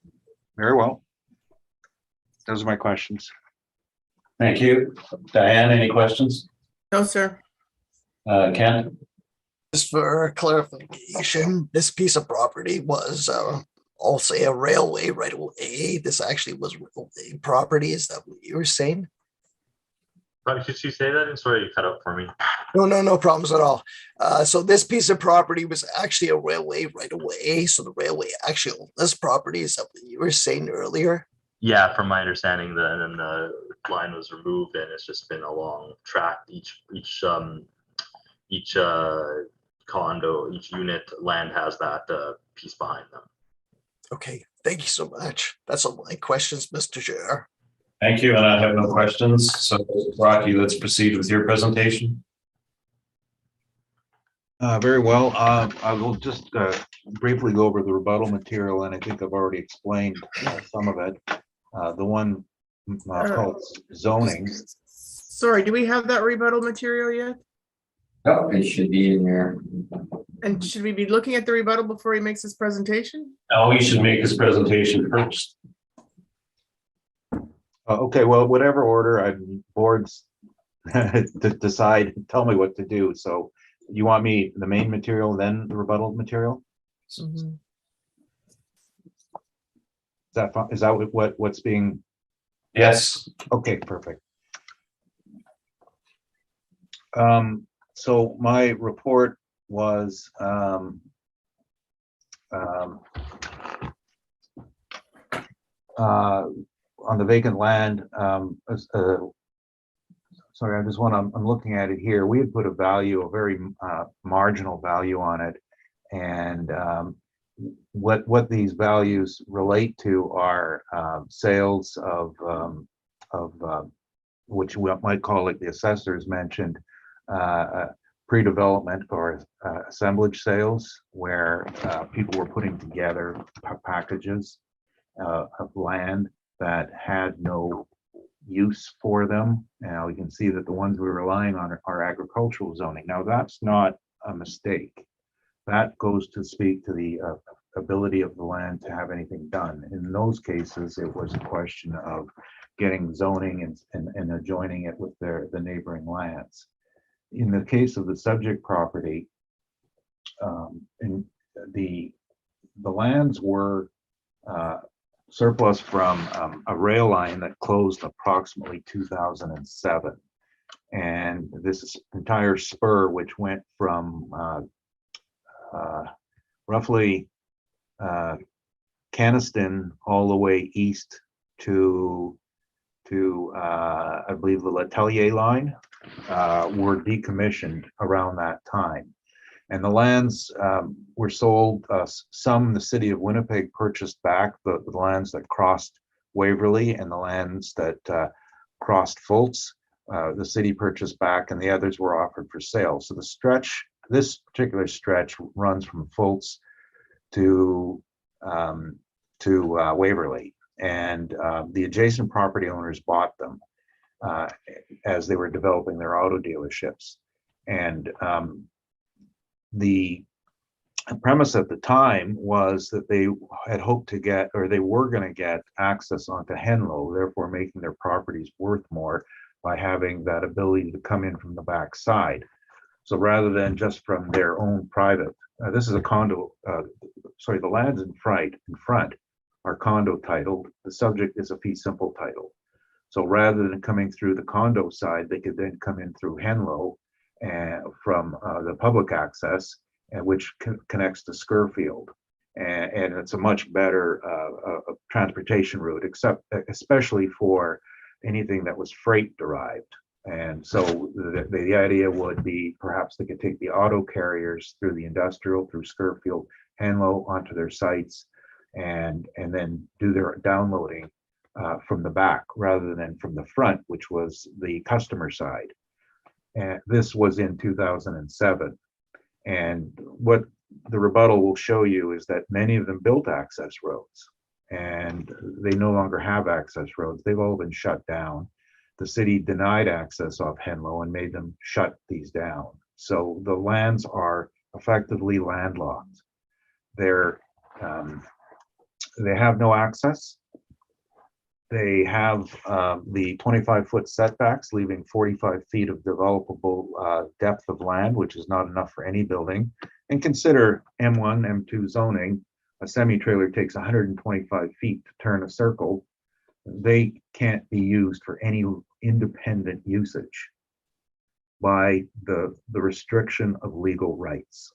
very well. Those are my questions. Thank you. Diane, any questions? No, sir. Ken? Just for clarification, this piece of property was, I'll say, a railway right away. This actually was railway property. Is that what you were saying? Could you say that? I'm sorry, you cut out for me. No problems at all. So this piece of property was actually a railway right away. So the railway actually owned this property. Is that what you were saying earlier? Yeah, from my understanding, then the line was removed, and it's just been a long track. Each condo, each unit land has that piece behind them. Okay, thank you so much. That's all my questions, Mr. Chair. Thank you, and I have no questions. So, Rocky, let's proceed with your presentation. Very well. I will just briefly go over the rebuttal material, and I think I've already explained some of it. The one called zoning. Sorry, do we have that rebuttal material yet? Oh, it should be in your, And should we be looking at the rebuttal before he makes his presentation? Oh, you should make his presentation first. Okay, well, whatever order I'm boards to decide, tell me what to do. So you want me the main material, then the rebuttal material? Mhm. Is that what's being, Yes. okay, perfect. So my report was on the vacant land. Sorry, I just want to, I'm looking at it here. We had put a value, a very marginal value on it. And what these values relate to are sales of which we might call, like the assessors mentioned, pre-development or assemblage sales, where people were putting together packages of land that had no use for them. Now we can see that the ones we're relying on are agricultural zoning. Now that's not a mistake. That goes to speak to the ability of the land to have anything done. In those cases, it was a question of getting zoning and adjoining it with the neighboring lands. In the case of the subject property, and the lands were surplus from a rail line that closed approximately 2007. And this entire spur, which went from roughly Caniston all the way east to I believe the Letellier line, were decommissioned around that time. And the lands were sold. Some the city of Winnipeg purchased back the lands that crossed Waverly, and the lands that crossed Fultz, the city purchased back, and the others were offered for sale. So the stretch, this particular stretch, runs from Fultz to Waverly, and the adjacent property owners bought them as they were developing their auto dealerships. And the premise at the time was that they had hoped to get, or they were going to get, access onto Henlow, therefore making their properties worth more by having that ability to come in from the back side. So rather than just from their own private, this is a condo, sorry, the lands in front are condo titled. The subject is a fee simple title. So rather than coming through the condo side, they could then come in through Henlow and from the public access, and which connects to Scurfield. And it's a much better transportation route, especially for anything that was freight derived. And so the idea would be perhaps they could take the auto carriers through the industrial, through Scurfield, Henlow onto their sites, and then do their downloading from the back rather than from the front, which was the customer side. And this was in 2007. And what the rebuttal will show you is that many of them built access roads, and they no longer have access roads. They've all been shut down. The city denied access off Henlow and made them shut these down. So the lands are effectively landlocked. They have no access. They have the 25-foot setbacks, leaving 45 feet of developable depth of land, which is not enough for any building. And consider M1, M2 zoning, a semi-trailer takes 125 feet to turn a circle. They can't be used for any independent usage by the restriction of legal rights.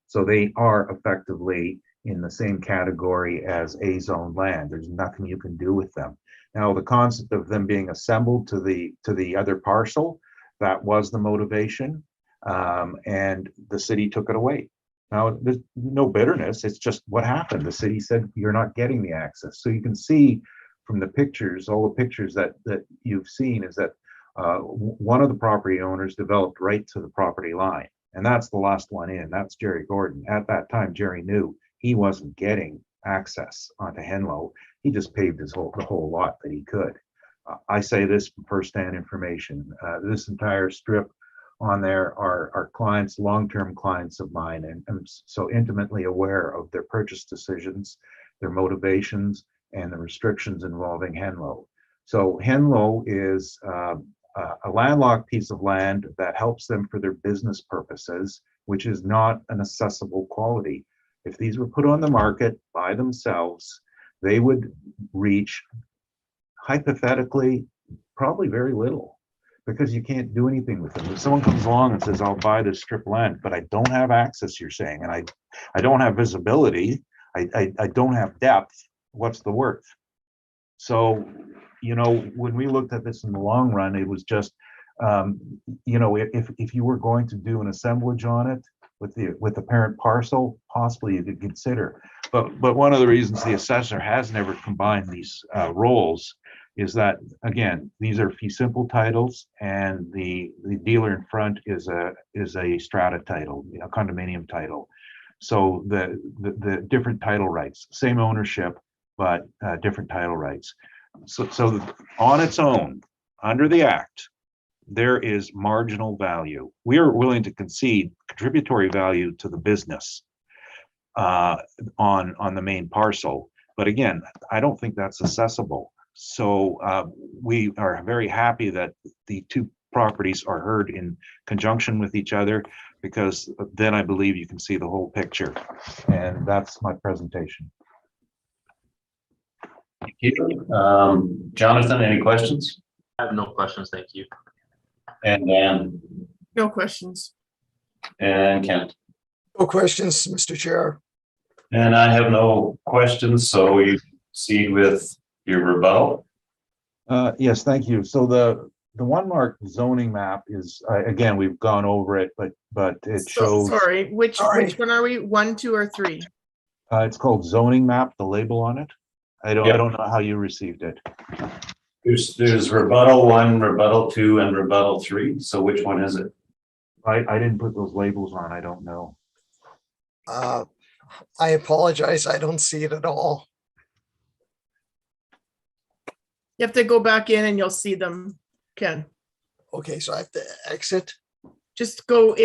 So they are effectively in the same category as a zone land. There's nothing you can do with them. Now, the concept of them being assembled to the other parcel, that was the motivation, and the city took it away. Now, there's no bitterness. It's just what happened. The city said, you're not getting the access. So you can see from the pictures, all the pictures that you've seen, is that one of the property owners developed right to the property line. And that's the last one in. That's Jerry Gordon. At that time, Jerry knew he wasn't getting access onto Henlow. He just paved the whole lot that he could. I say this from firsthand information. This entire strip on there are clients, long-term clients of mine, and I'm so intimately aware of their purchase decisions, their motivations, and the restrictions involving Henlo. So Henlo is a landlocked piece of land that helps them for their business purposes, which is not an accessible quality. If these were put on the market by themselves, they would reach, hypothetically, probably very little, because you can't do anything with them. If someone comes along and says, I'll buy this strip of land, but I don't have access, you're saying, and I don't have visibility, I don't have depth, what's the worth? So, you know, when we looked at this in the long run, it was just, you know, if you were going to do an assemblage on it with the parent parcel, possibly you could consider. But one of the reasons the assessor has never combined these roles is that, again, these are fee simple titles, and the dealer in front is a strata title, a condominium title. So the different title rights, same ownership, but different title rights. So on its own, under the Act, there is marginal value. We are willing to concede contributory value to the business on the main parcel. But again, I don't think that's accessible. So we are very happy that the two properties are heard in conjunction with each other, because then I believe you can see the whole picture. And that's my presentation. Thank you. Jonathan, any questions? I have no questions, thank you. And Dan? No questions. And Kent? No questions, Mr. Chair. And I have no questions, so you proceed with your rebuttal. Yes, thank you. So the one marked zoning map is, again, we've gone over it, but it shows. Sorry, which one are we? 1, 2, or 3? It's called zoning map, the label on it. I don't know how you received it. There's rebuttal 1, rebuttal 2, and rebuttal 3. So which one is it? I didn't put those labels on. I don't know. I apologize. I don't see it at all. You have to go back in and you'll see them, Ken. Okay, so I have to exit. Just go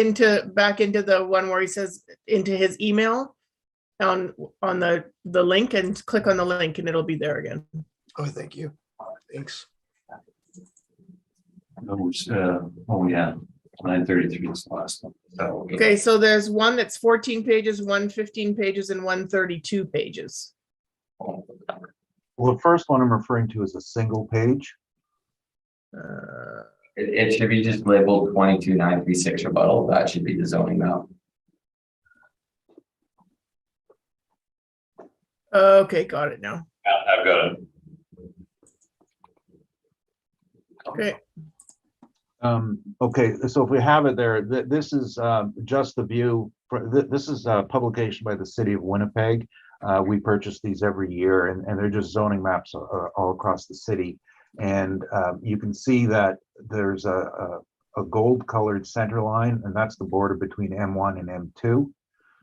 back into the one where he says into his email on the link, and click on the link and it'll be there again. Oh, thank you. Thanks. Oh yeah, 933 is the last one. So, Okay, so there's one that's 14 pages, one 15 pages, and one 32 pages. Well, the first one I'm referring to is a single page. It should be just labeled 22936 rebuttal. That should be the zoning map. Okay, got it now. I've got it. Okay. Okay, so if we have it there, this is just the view. This is a publication by the city of Winnipeg. We purchase these every year, and they're just zoning maps all across the city. And you can see that there's a gold colored center line, and that's the border between M1 and M2.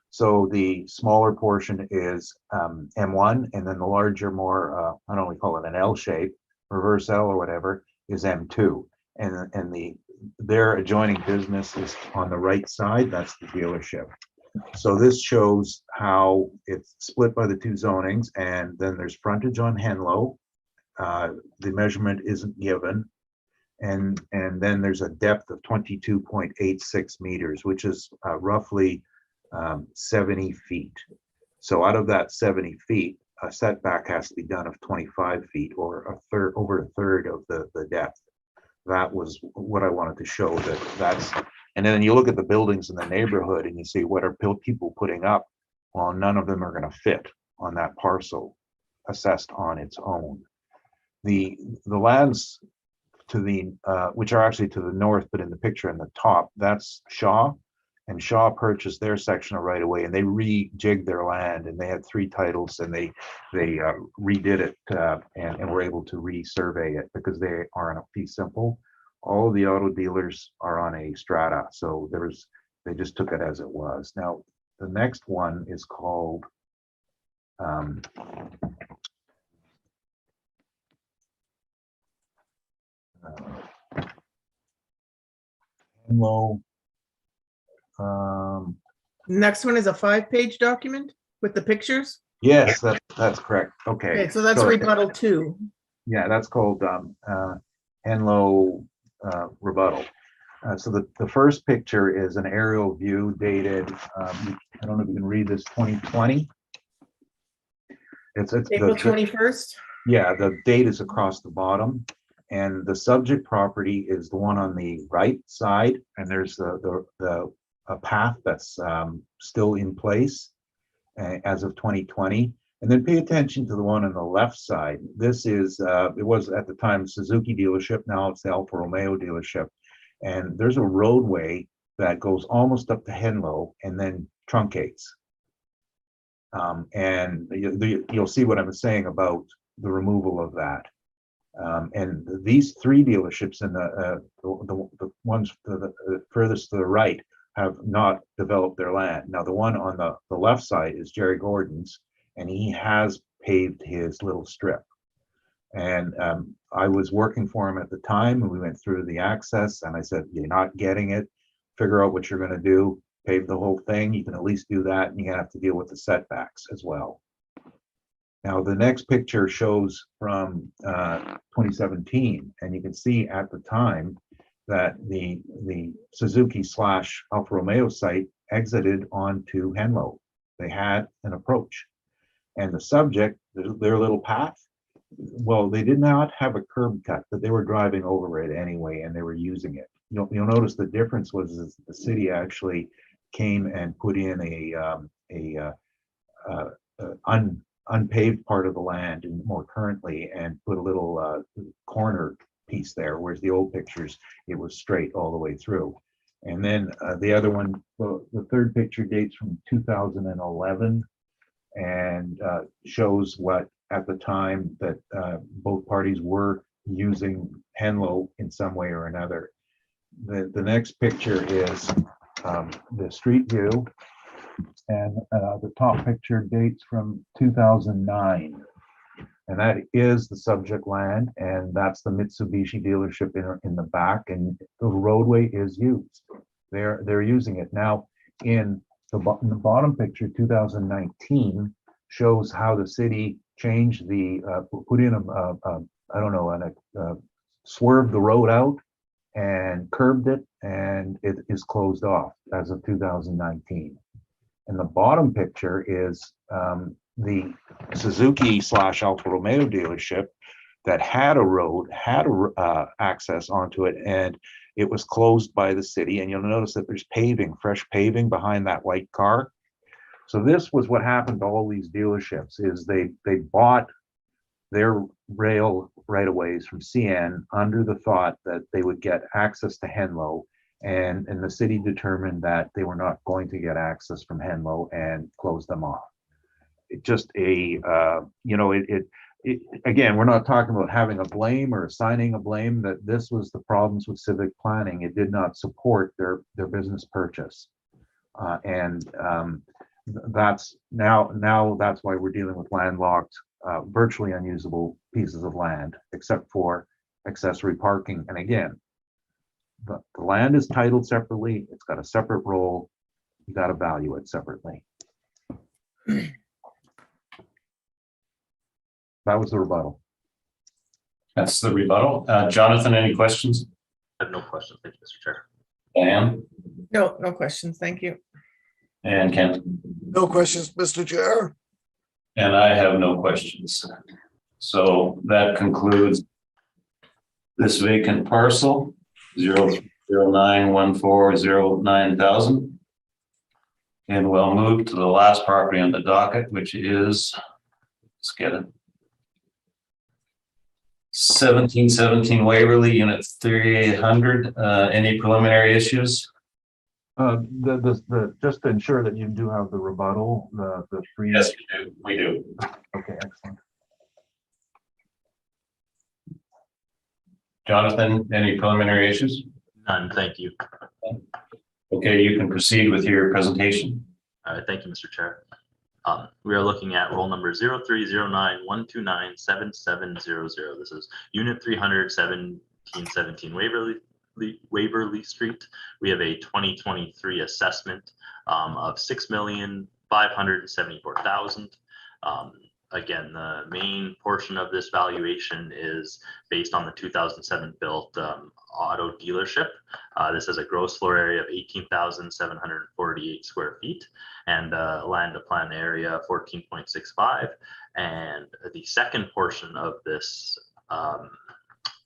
So the smaller portion is M1, and then the larger, more, I don't know, we call it an L shape, reverse L or whatever, is M2. And their adjoining business is on the right side, that's the dealership. So this shows how it's split by the two zonings, and then there's frontage on Henlo. The measurement isn't given. And then there's a depth of 22.86 meters, which is roughly 70 feet. So out of that 70 feet, a setback has to be done of 25 feet, or over a third of the depth. That was what I wanted to show, that's, and then you look at the buildings in the neighborhood and you see what are people putting up. Well, none of them are going to fit on that parcel assessed on its own. The lands to the which are actually to the north, but in the picture in the top, that's Shaw, and Shaw purchased their section of right away, and they rejigged their land, and they had 3 titles, and they redid it and were able to resurvey it because they are on a fee simple. All of the auto dealers are on a strata, so they just took it as it was. Now the next one is called Low. Next one is a 5-page document with the pictures. Yes, that's correct. Okay. Okay, so that's So- rebuttal 2. Yeah, that's called Henlo rebuttal. So the first picture is an aerial view dated, I don't know if you can read this, 2020. It's April 21st. yeah, the date is across the bottom, and the subject property is the one on the right side, and there's a path that's still in place as of 2020. And then pay attention to the one on the left side. This is, it was at the time Suzuki dealership, now it's the Alfa Romeo dealership. And there's a roadway that goes almost up to Henlo and then truncates. And you'll see what I'm saying about the removal of that. And these 3 dealerships in the ones furthest to the right have not developed their land. Now, the one on the left side is Jerry Gordon's, and he has paved his little strip. And I was working for him at the time, and we went through the access, and I said, you're not getting it, figure out what you're gonna do, pave the whole thing, you can at least do that, and you have to deal with the setbacks as well. Now, the next picture shows from 2017, and you can see at the time that the Suzuki / Alfa Romeo site exited onto Henlo. They had an approach. And the subject, their little path, well, they did not have a curb cut, but they were driving over it anyway, and they were using it. You'll notice the difference was the city actually came and put in a unpaved part of the land and more currently, and put a little corner piece there, whereas the old pictures, it was straight all the way through. And then the other one, the third picture dates from 2011. And shows what at the time that both parties were using Henlo in some way or another. The next picture is the street view, and the top picture dates from 2009, and that is the subject land, and that's the Mitsubishi dealership in the back, and the roadway is used. They're using it now. In the bottom picture, 2019, shows how the city changed put in swerved the road out and curbed it, and it is closed off as of 2019. And the bottom picture is the Suzuki / Alfa Romeo dealership that had a road, had access onto it, and it was closed by the city. And you'll notice that there's paving, fresh paving behind that white car. So this was what happened to all these dealerships, is they bought their rail right-of-ways from CN under the thought that they would get access to Henlo, and the city determined that they were not going to get access from Henlo and closed them off. It just again, we're not talking about having a blame or assigning a blame, that this was the problems with civic planning. It did not support their business purchase. That's why we're dealing with landlocked, virtually unusable pieces of land, except for accessory parking. And again, the land is titled separately. It's got a separate role. You got to value it separately. That was the rebuttal. That's the rebuttal. Jonathan, any questions? I have no questions. Thank you, Mr. Chair. Diane No questions. Thank you. and Kent? No questions, Mr. Chair. And I have no questions. So that concludes this vacant parcel, 0091409,000. And we'll move to the last property on the docket, which is, let's get it. 1717 Waverly, unit 3800. Any preliminary issues? Just to ensure that you do have the rebuttal, the three. Yes, we do. We do. Okay, excellent. Jonathan, any preliminary issues? None, thank you. Okay, you can proceed with your presentation. All right, thank you, Mr. Chair. We are looking at roll number 030912977700. This is unit 300 1717 Waverly. Waverly Street. We have a 2023 assessment of $6,574,000. Again, the main portion of this valuation is based on the 2007 built auto dealership. This has a gross floor area of 18,748 square feet and land to plan area 14.65. And the second portion of this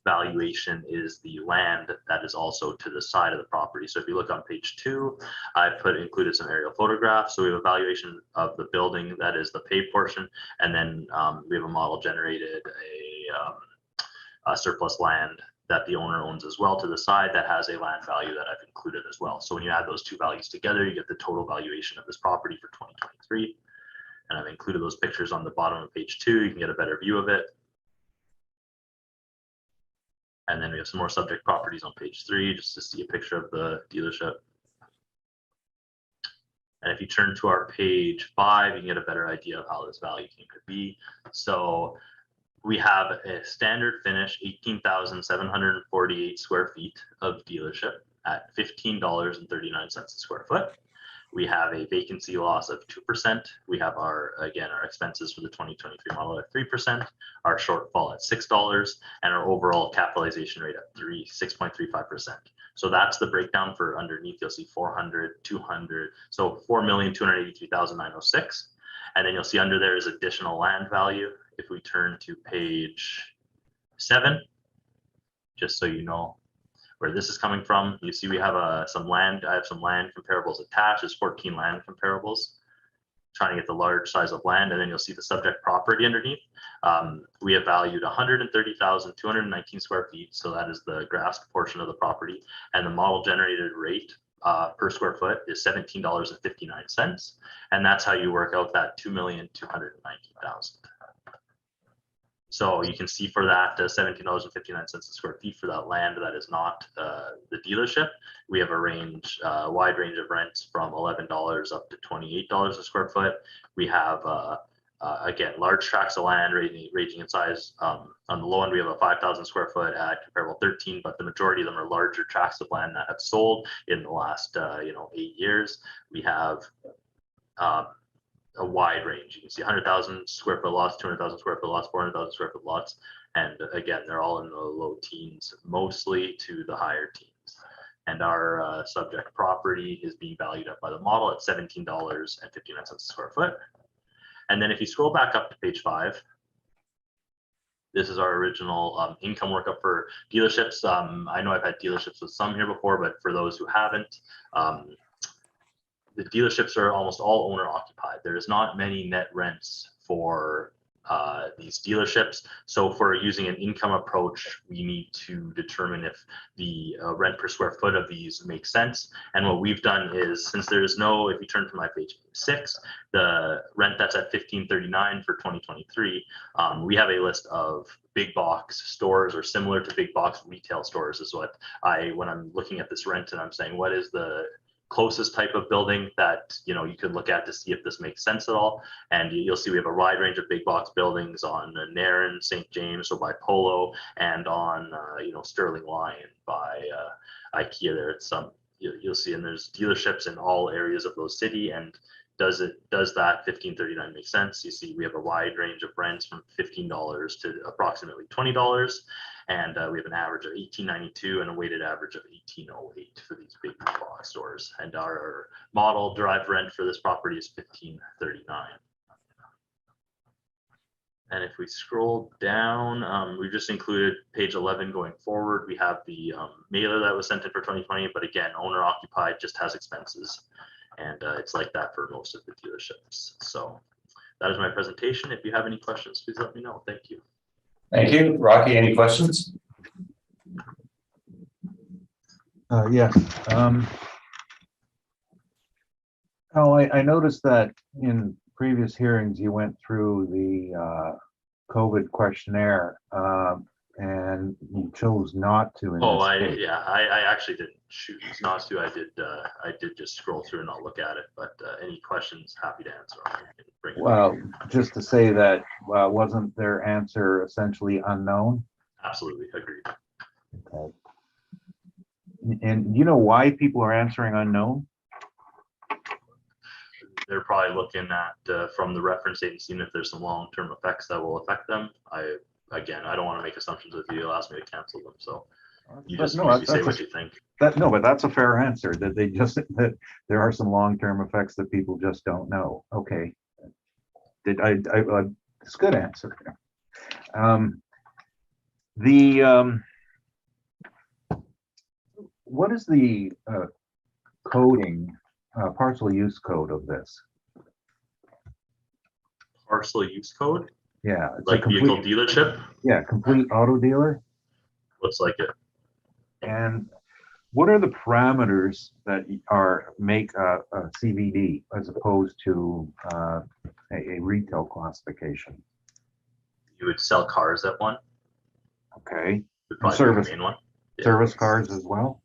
valuation is the land that is also to the side of the property. So if you look on page 2, I included some aerial photographs. So we have a valuation of the building that is the paved portion, and then we have a model generated a surplus land that the owner owns as well to the side that has a land value that I've included as well. So when you add those two values together, you get the total valuation of this property for 2023. And I've included those pictures on the bottom of page 2. You can get a better view of it. And then we have some more subject properties on page 3, just to see a picture of the dealership. And if you turn to our page 5, you can get a better idea of how this value could be. So we have a standard finish, 18,748 square feet of dealership at $15.39 a square foot. We have a vacancy loss of 2%. We have our expenses for the 2023 model at 3%, our shortfall at $6, and our overall capitalization rate at 6.35%. So that's the breakdown for underneath. You'll see 400, 200, so 4,283,906. And then you'll see under there is additional land value. If we turn to page 7, just so you know where this is coming from, you see we have some land. I have some land comparables attached. There's 14 land comparables, trying to get the large size of land, and then you'll see the subject property underneath. We have valued 130,219 square feet, so that is the grassed portion of the property, and the model generated rate per square foot is $17.59, and that's how you work out that $2,219,000. So you can see for that $17.59 a square feet for that land that is not the dealership. We have a wide range of rents from $11 up to $28 a square foot. We have again large tracts of land ranging in size. On the low end, we have a 5,000 square foot at comparable 13, but the majority of them are larger tracts of land that have sold in the last 8 years. We have a wide range. You can see 100,000 square foot lots, 200,000 square foot lots, 400,000 square foot lots. And again, they're all in the low teens, mostly to the higher teens. And our subject property is being valued up by the model at $17.59 a square foot. And then if you scroll back up to page 5, this is our original income workup for dealerships. I know I've had dealerships with some here before, but for those who haven't, the dealerships are almost all owner occupied. There's not many net rents for these dealerships. So for using an income approach, we need to determine if the rent per square foot of these makes sense. And what we've done is, since there's no, if you turn to my page 6, the rent that's at $15.39 for 2023, we have a list of big box stores or similar to big box retail stores is what when I'm looking at this rent and I'm saying, what is the closest type of building that you could look at to see if this makes sense at all. And you'll see we have a wide range of big box buildings on Nairn, St. James, so by Polo, and on Sterling Lion by IKEA. There, it's you'll see, and there's dealerships in all areas of those city. And does that $15.39 make sense? You see, we have a wide range of rents from $15 to approximately $20. And we have an average of $18.92 and a weighted average of $18.08 for these big box stores. And our model derived rent for this property is $15.39. And if we scroll down, we just included page 11 going forward. We have the mailer that was sent in for 2020, but again, owner occupied, just has expenses. And it's like that for most of the dealerships. So that is my presentation. If you have any questions, please let me know. Thank you. Thank you. Rocky, any questions? Yes. I noticed that in previous hearings, you went through the COVID questionnaire and you chose not to. I actually didn't choose not to. I did just scroll through and not look at it, but any questions, happy to answer. Well, just to say that wasn't their answer essentially unknown? Absolutely, agreed. Okay. And you know why people are answering unknown? They're probably looking at, from the reference date and seeing if there's some long-term effects that will affect them. Again, I don't want to make assumptions with you. You'll ask me to cancel them, so you just maybe say what you think. No, but that's a fair answer, that they just, that there are some long-term effects that people just don't know. Okay. It's a good answer. What is the coding, parcel use code of this? Parcel use code, Yeah. It's like a complete, vehicle dealership, yeah, complete auto dealer. looks like it. And what are the parameters that make a CVD as opposed to a retail classification? You would sell cars at one. Okay. Would probably Service- be the main one. Yeah. Service cars as well?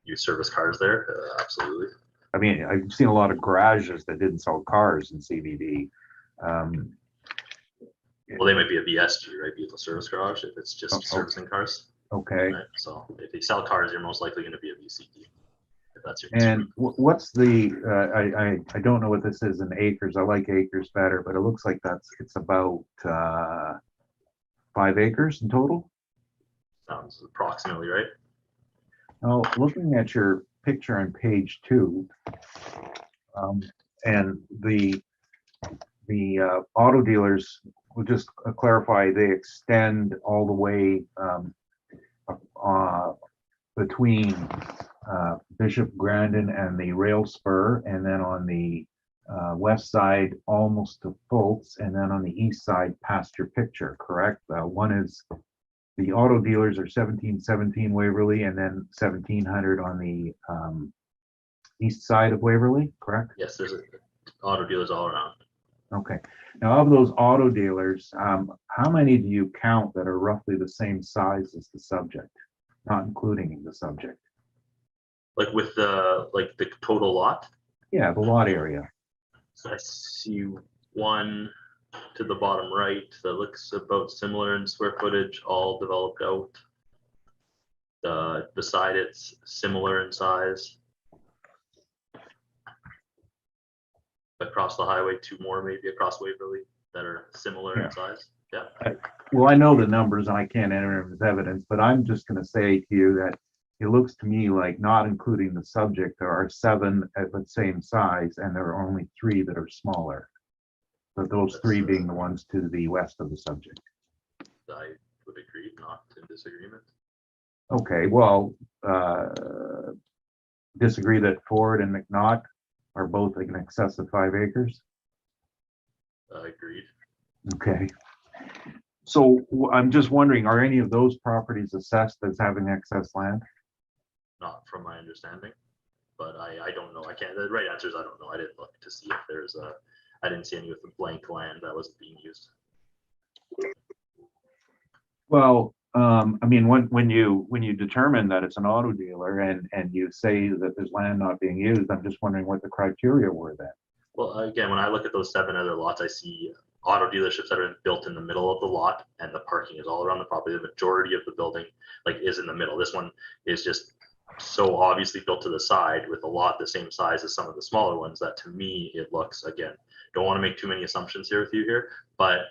You service cars there, absolutely. I mean, I've seen a lot of garages that didn't sell cars in CBD. Well, they might be a VSG, right? Vehicle service garage, if it's just Okay. servicing cars. Okay. Right? So if they sell cars, you're most likely going to be a VCD. If that's your And what's the, I don't know what this is in acres. I like acres better, but it looks like it's about 5 acres in total. sounds approximately right. Now, looking at your picture on page 2, and the auto dealers, will just clarify, they extend all the way between Bishop Grandin and the rail spur, and then on the west side almost to Fultz, and then on the east side past your picture, correct? One is the auto dealers are 1717 Waverly, and then 1700 on the east side of Waverly, correct? Yes, there's auto dealers all around. Okay. Now, of those auto dealers, how many do you count that are roughly the same size as the subject, not including the subject? Like with the total lot. Yeah, the lot area. So I see one to the bottom right that looks about similar in square footage, all developed out. Beside it's similar in size. Across the highway, 2 more maybe across Waverly that are similar in size. Yeah. Well, I know the numbers and I can't enter them as evidence, but I'm just going to say to you that it looks to me like, not including the subject, there are 7 at the same size, and there are only 3 that are smaller. But those 3 being the ones to the west of the subject. I would agree, not in disagreement. Okay, well, disagree that Ford and McNaught are both in excess of 5 acres? Agreed. Okay. So I'm just wondering, are any of those properties assessed as having excess land? Not from my understanding, but I don't know. I can't, the right answer is I don't know. I didn't look to see if there's I didn't see any with the blank land that wasn't being used. Well, I mean, when you determine that it's an auto dealer and you say that there's land not being used, I'm just wondering what the criteria were then. Well, again, when I look at those 7 other lots, I see auto dealerships that are built in the middle of the lot, and the parking is all around the property. The majority of the building is in the middle. This one is just so obviously built to the side with a lot the same size as some of the smaller ones that, to me, it looks, again, don't want to make too many assumptions here with you here, but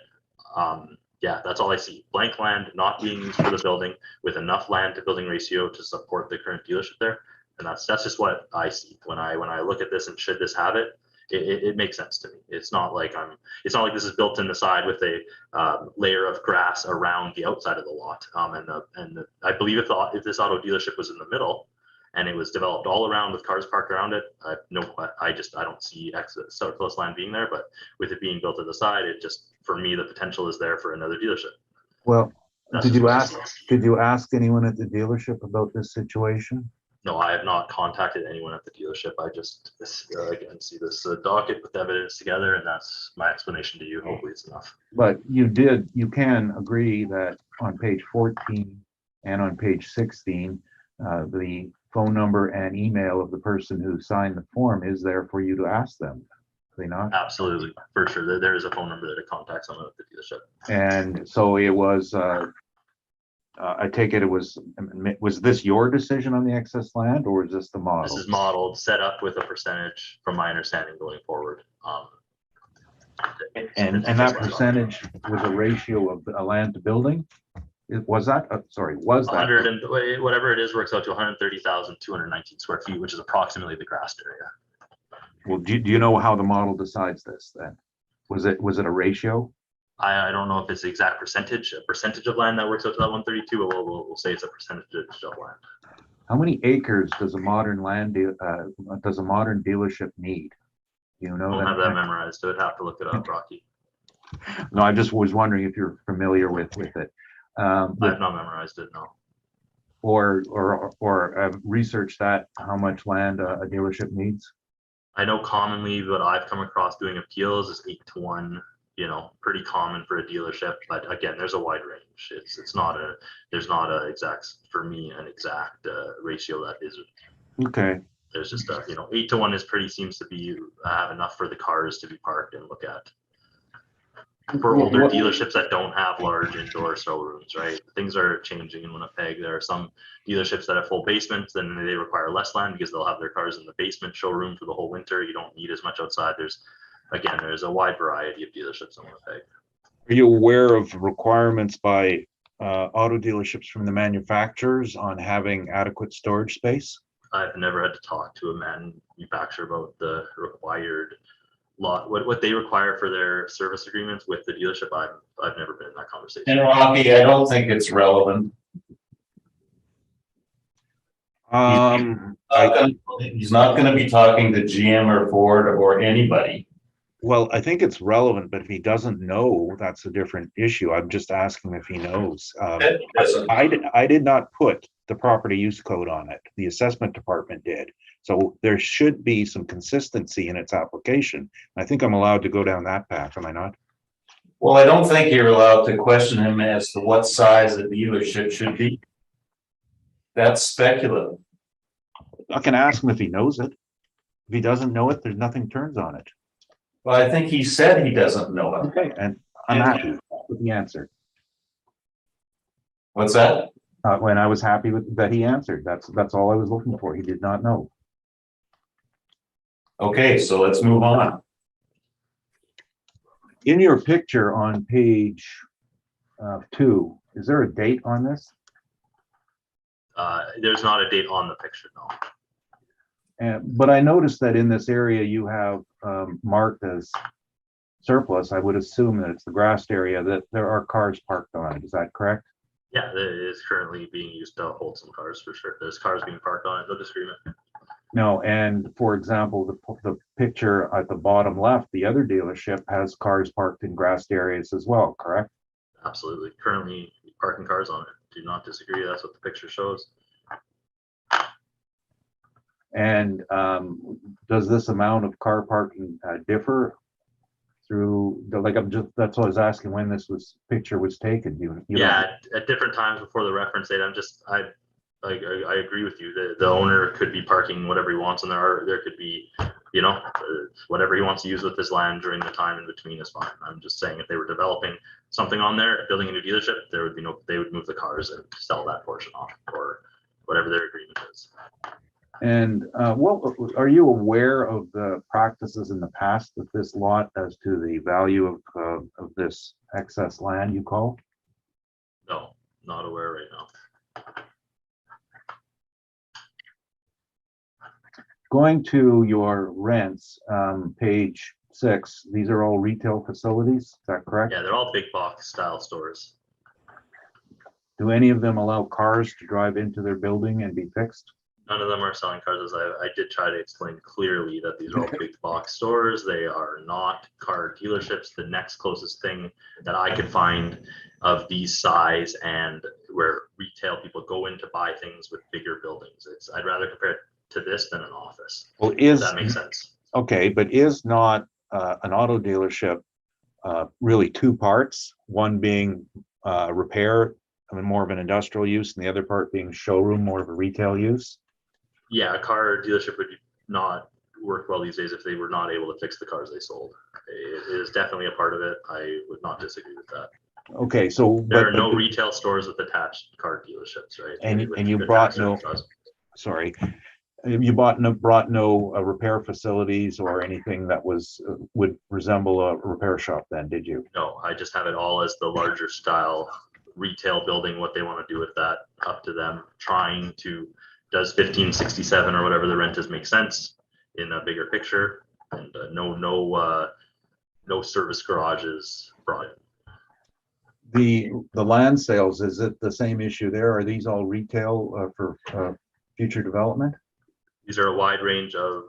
yeah, that's all I see. Blank land not being used for the building with enough land to building ratio to support the current dealership there. And that's just what I see when I look at this, and should this have it, it makes sense to me. It's not like this is built in the side with a layer of grass around the outside of the lot. I believe if this auto dealership was in the middle and it was developed all around with cars parked around it, I don't see surplus land being there. But with it being built to the side, it just, for me, the potential is there for another dealership. Well, That's did just you what I ask? see. Did you ask anyone at the dealership about this situation? No, I have not contacted anyone at the dealership. I just again see this docket with evidence together, and that's my explanation to you. Hopefully it's enough. But you can agree that on page 14 and on page 16, the phone number and email of the person who signed the form is there for you to ask them. Are they not? Absolutely, for sure. There is a phone number there to contact someone at the dealership. And so it was I take it was this your decision on the excess land, or is this the model? This is modeled, set up with a percentage, from my understanding, going forward. And that percentage was a ratio of land to building? Was that, sorry, was that? 100 and whatever it is works out to 130,219 square feet, which is approximately the grassed area. Well, do you know how the model decides this then? Was it a ratio? I don't know if it's the exact percentage of land that works out to that 132, but we'll say it's a percentage of land. How many acres does a modern dealership need? Do you know? I don't have that memorized, so I'd have to look it up, Rocky. No, I just was wondering if you're familiar with it. I've not memorized it, no. Or research that, how much land a dealership needs? I know commonly what I've come across doing appeals is 8-to-1, you know, pretty common for a dealership, but again, there's a wide range. There's not an exact, for me, an exact ratio that is. Okay. There's just a, 8-to-1 seems to be enough for the cars to be parked and look at. For older dealerships that don't have large indoor showrooms, right? Things are changing in Winnipeg. There are some dealerships that have full basements, then they require less land because they'll have their cars in the basement showroom for the whole winter. You don't need as much outside. There's a wide variety of dealerships in Winnipeg. Are you aware of requirements by auto dealerships from the manufacturers on having adequate storage space? I've never had to talk to a manufacturer about the required what they require for their service agreements with the dealership. I've never been in that conversation. And Rocky, I don't think it's relevant. He's not going to be talking to GM or Ford or anybody. Well, I think it's relevant, but if he doesn't know, that's a different issue. I'm just asking if he knows. I did not put the property use code on it. The assessment department did. So there should be some consistency in its application. I think I'm allowed to go down that path, am I not? Well, I don't think you're allowed to question him as to what size a dealership should be. That's speculative. I can ask him if he knows it. If he doesn't know it, there's nothing turns on it. Well, I think he said he doesn't know it. Okay, and I'm happy with the answer. What's that? When I was happy with that he answered. That's all I was looking for. He did not know. Okay, so let's move on. In your picture on page 2, is there a date on this? There's not a date on the picture, no. But I noticed that in this area you have marked as surplus. I would assume that it's the grassed area, that there are cars parked on it. Is that correct? Yeah, it is currently being used to hold some cars for sure. There's cars being parked on it, no disagreement. No, and for example, the picture at the bottom left, the other dealership has cars parked in grassed areas as well, correct? Absolutely. Currently parking cars on it. Do not disagree. That's what the picture shows. And does this amount of car parking differ through that's what I was asking when this picture was taken. At different times before the reference date, I agree with you. The owner could be parking whatever he wants, and there could be, whatever he wants to use with this land during the time in between is fine. I'm just saying if they were developing something on there, building a new dealership, they would move the cars and sell that portion off or whatever their agreement is. And are you aware of the practices in the past with this lot as to the value of this excess land you call? No, not aware right now. Going to your rents, page 6, these are all retail facilities, is that correct? Yeah, they're all big box style stores. Do any of them allow cars to drive into their building and be fixed? None of them are selling cars. As I did try to explain clearly that these are all big box stores. They are not car dealerships. The next closest thing that I could find of these size and where retail people go in to buy things with bigger buildings. I'd rather compare it to this than an office. Well, if that makes sense. Okay, but is not an auto dealership really two parts? One being repair, more of an industrial use, and the other part being showroom, more of a retail use? Yeah, a car dealership would not work well these days if they were not able to fix the cars they sold. It is definitely a part of it. I would not disagree with that. Okay, so. There but- are no retail stores with attached car dealerships, right? And With you good brought tax no, service. sorry, you brought no repair facilities or anything that was, would resemble a repair shop then, did you? No, I just have it all as the larger style retail building, what they want to do with that, up to them. Trying to, does 1567 or whatever the rent is make sense in a bigger picture? And no service garages brought in. The land sales, is it the same issue there? Are these all retail for future development? These are a wide range of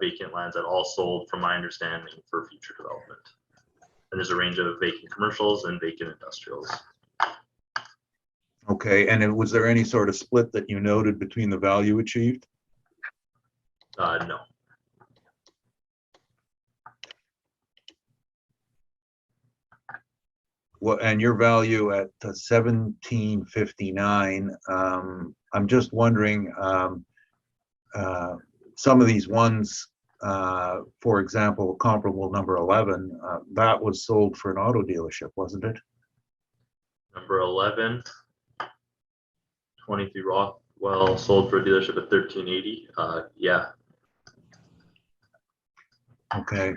vacant lands that all sold, from my understanding, for future development. And there's a range of vacant commercials and vacant industrials. Okay, and was there any sort of split that you noted between the value achieved? No. Well, and your value at 1759, I'm just wondering, some of these ones, for example, comparable number 11, that was sold for an auto dealership, wasn't it? Number 11, 23 Rockwell sold for a dealership at 1380. Yeah. Okay.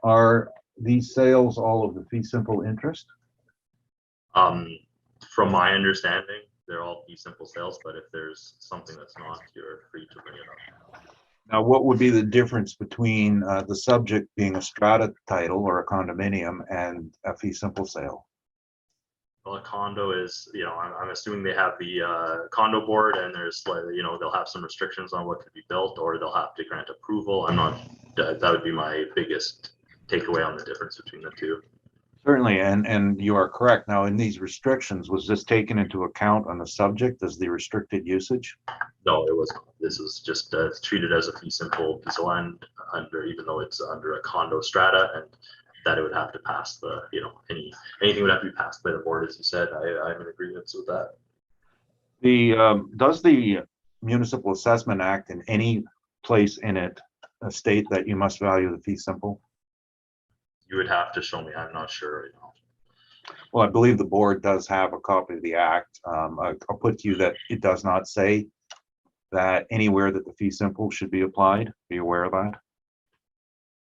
Are these sales all of the fee simple interest? From my understanding, they're all fee simple sales, but if there's something that's not, you're free to bring it up. Now, what would be the difference between the subject being a strata title or a condominium and a fee simple sale? Well, a condo is, I'm assuming they have the condo board, and there's, they'll have some restrictions on what could be built, or they'll have to grant approval. I'm not, that would be my biggest takeaway on the difference between the two. Certainly, and you are correct. Now, in these restrictions, was this taken into account on the subject as the restricted usage? No, it wasn't. This is just treated as a fee simple piece of land under, even though it's under a condo strata, and that it would have to pass the, anything would have to be passed by the board, as you said. I'm in agreement with that. Does the Municipal Assessment Act in any place in it state that you must value the fee simple? You would have to show me. I'm not sure right now. Well, I believe the board does have a copy of the act. I'll put to you that it does not say that anywhere that the fee simple should be applied. Be aware of that.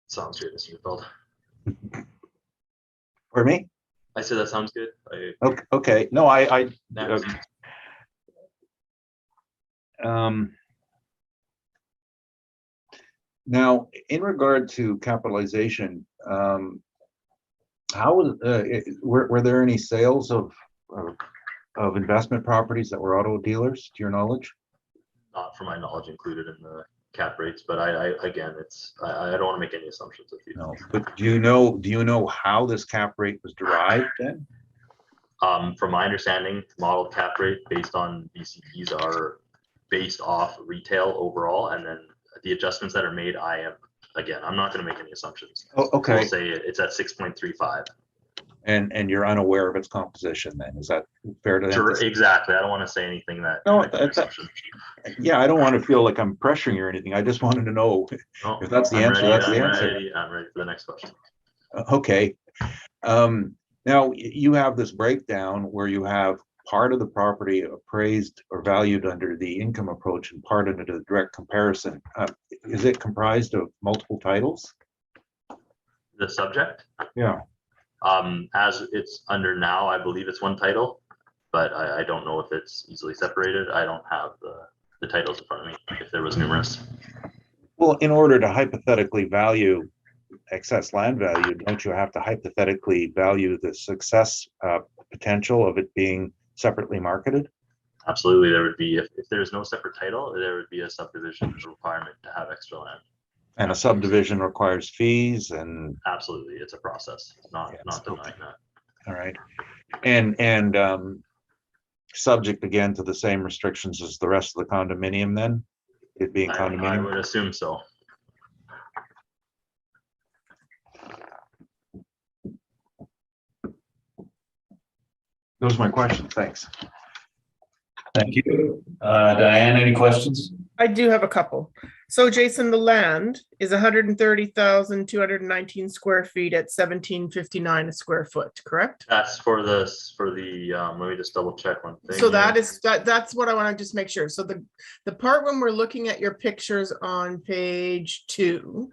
Sounds good, Mr. Neufeld. For me? I said that sounds good. Okay. No, Next. Now, in regard to capitalization, were there any sales of investment properties that were auto dealers, to your knowledge? Not from my knowledge included in the cap rates, but I don't want to make any assumptions with you. No, but do you know how this cap rate was derived then? From my understanding, modeled cap rate based on VCPs are based off retail overall, and then the adjustments that are made, I'm not going to make any assumptions. Oh, okay. We'll say it's at 6.35. And you're unaware of its composition then, is that fair to Sure, emphasize? exactly. I don't want to say anything that. No, might be an assumption. Yeah, I don't want to feel like I'm pressuring you or anything. I just wanted to know No, if that's the I'm answer, ready, that's the I'm answer. ready, I'm ready for the next question. Okay. Now you have this breakdown where you have part of the property appraised or valued under the income approach and part under the direct comparison. Is it comprised of multiple titles? The subject, Yeah. as it's under now, I believe it's one title, but I don't know if it's easily separated. I don't have the titles in front of me, if there was numerous. Well, in order to hypothetically value excess land value, don't you have to hypothetically value the success potential of it being separately marketed? Absolutely, there would be, if there's no separate title, there would be a subdivision requirement to have extra land. And a subdivision requires fees and, Absolutely, it's a process, not Yes, denying that. all right. And subject again to the same restrictions as the rest of the condominium then? It being I condominium? would assume so. Those are my questions, thanks. Thank you. Diane, any questions? I do have a couple. So Jason, the land is 130,219 square feet at 1759 a square foot, correct? That's for the, let me just double check one thing. So here. that's what I want to just make sure. So the part when we're looking at your pictures on page 2,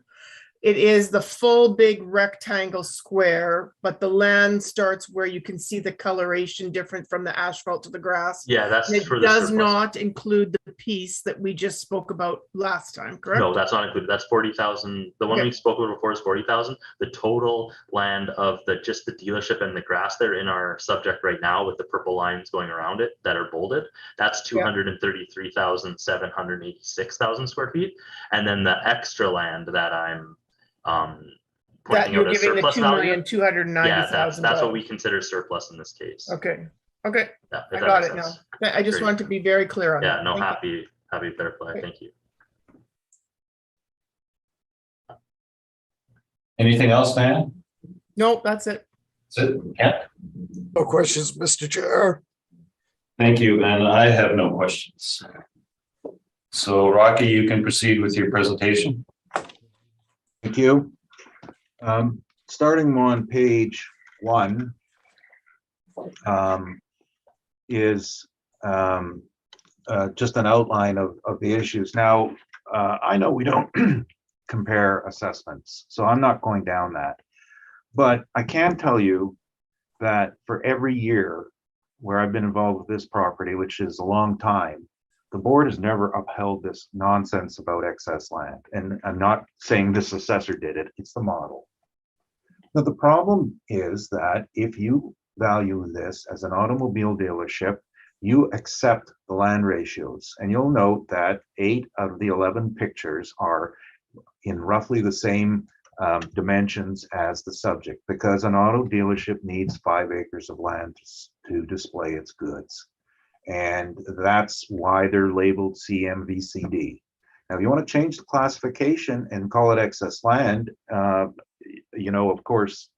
it is the full big rectangle square, but the land starts where you can see the coloration different from the asphalt to the grass. Yeah, that's And for it the does surplus. not include the piece that we just spoke about last time, correct? No, that's not included. That's 40,000. The one Okay. we spoke about before is 40,000. The total land of just the dealership and the grass there in our subject right now with the purple lines going around it that are bolded, that's 233,786,000 square feet. And then the extra land that I'm That pointing you're out as giving the surplus value. $2,290,000. Yeah, that's what we consider surplus in this case. Okay, Yeah, if I that got makes it now. sense. I just Great. want to be very clear on Yeah, that. no, Thank you. happy to clarify. Okay. Thank you. Anything else, Dan? Nope, that's it. That's it. Kent? No questions, Mr. Chair. Thank you, and I have no questions. So Rocky, you can proceed with your presentation. Thank you. Starting on page 1 is just an outline of the issues. Now, I know we don't compare assessments, so I'm not going down that. But I can tell you that for every year where I've been involved with this property, which is a long time, the board has never upheld this nonsense about excess land. And I'm not saying this assessor did it, it's the model. Now, the problem is that if you value this as an automobile dealership, you accept the land ratios. And you'll note that 8 out of the 11 pictures are in roughly the same dimensions as the subject, because an auto dealership needs 5 acres of land to display its goods. And that's why they're labeled CMVCD. Now, if you want to change the classification and call it excess land, of course,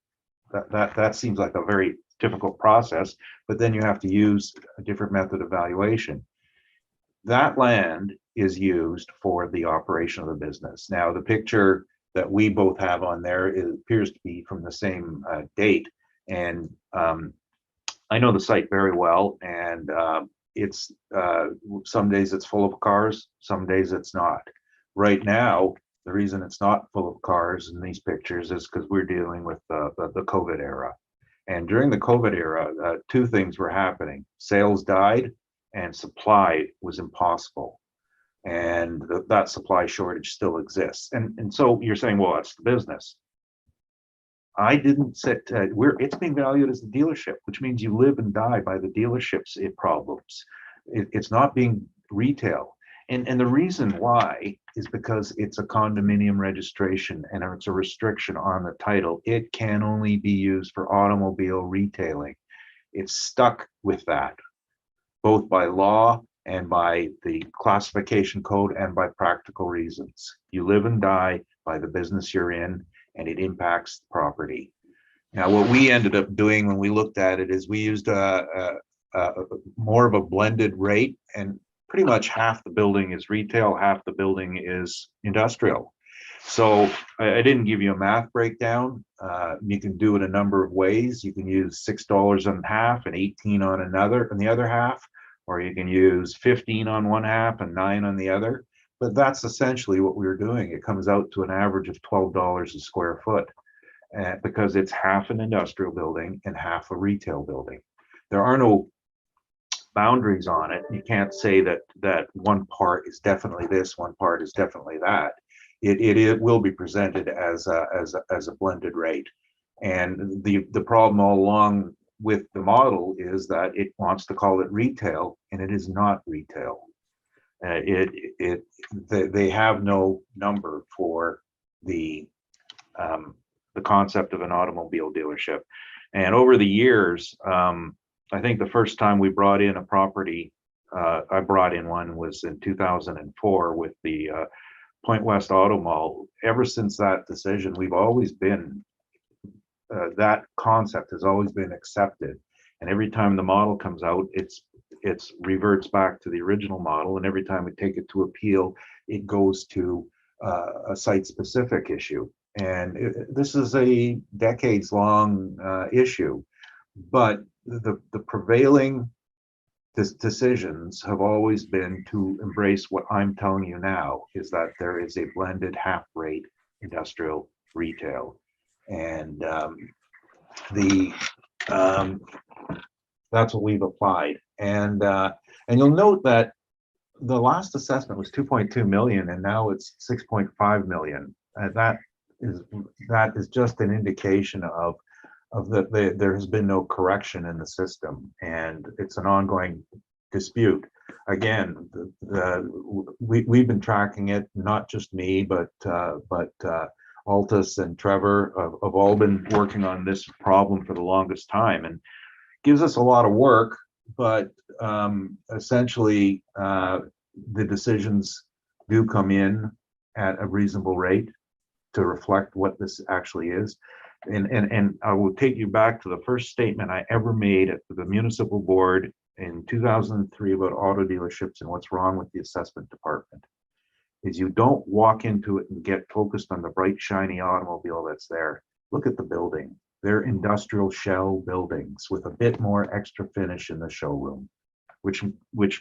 that seems like a very difficult process, but then you have to use a different method of valuation. That land is used for the operation of the business. Now, the picture that we both have on there, it appears to be from the same date. And I know the site very well, and it's some days it's full of cars, some days it's not. Right now, the reason it's not full of cars in these pictures is because we're dealing with the COVID era. And during the COVID era, 2 things were happening. Sales died and supply was impossible. And that supply shortage still exists. And so you're saying, well, that's the business. I didn't sit, it's being valued as the dealership, which means you live and die by the dealership's problems. It's not being retail. And the reason why is because it's a condominium registration and it's a restriction on the title. It can only be used for automobile retailing. It's stuck with that, both by law and by the classification code and by practical reasons. You live and die by the business you're in, and it impacts the property. Now, what we ended up doing when we looked at it is we used more of a blended rate, and pretty much half the building is retail, half the building is industrial. So I didn't give you a math breakdown. You can do it a number of ways. You can use $6 on half and 18 on the other half, or you can use 15 on one half and 9 on the other. But that's essentially what we were doing. It comes out to an average of $12 a square foot, because it's half an industrial building and half a retail building. There are no boundaries on it. You can't say that one part is definitely this, one part is definitely that. It will be presented as a blended rate. And the problem all along with the model is that it wants to call it retail, and it is not retail. They have no number for the concept of an automobile dealership. And over the years, I think the first time we brought in a property, I brought in one was in 2004 with the Point West Auto Mall. Ever since that decision, we've always been, that concept has always been accepted. And every time the model comes out, it's reverts back to the original model, and every time we take it to appeal, it goes to a site-specific issue. And this is a decades-long issue, but the prevailing decisions have always been to embrace what I'm telling you now, is that there is a blended half-rate industrial retail. And that's what we've applied. And you'll note that the last assessment was 2.2 million, and now it's 6.5 million. That is just an indication of there has been no correction in the system, and it's an ongoing dispute. Again, we've been tracking it, not just me, but Altus and Trevor have all been working on this problem for the longest time, and gives us a lot of work, but essentially the decisions do come in at a reasonable rate to reflect what this actually is. And I will take you back to the first statement I ever made at the municipal board in 2003 about auto dealerships and what's wrong with the assessment department. Is you don't walk into it and get focused on the bright, shiny automobile that's there. Look at the building. They're industrial shell buildings with a bit more extra finish in the showroom, which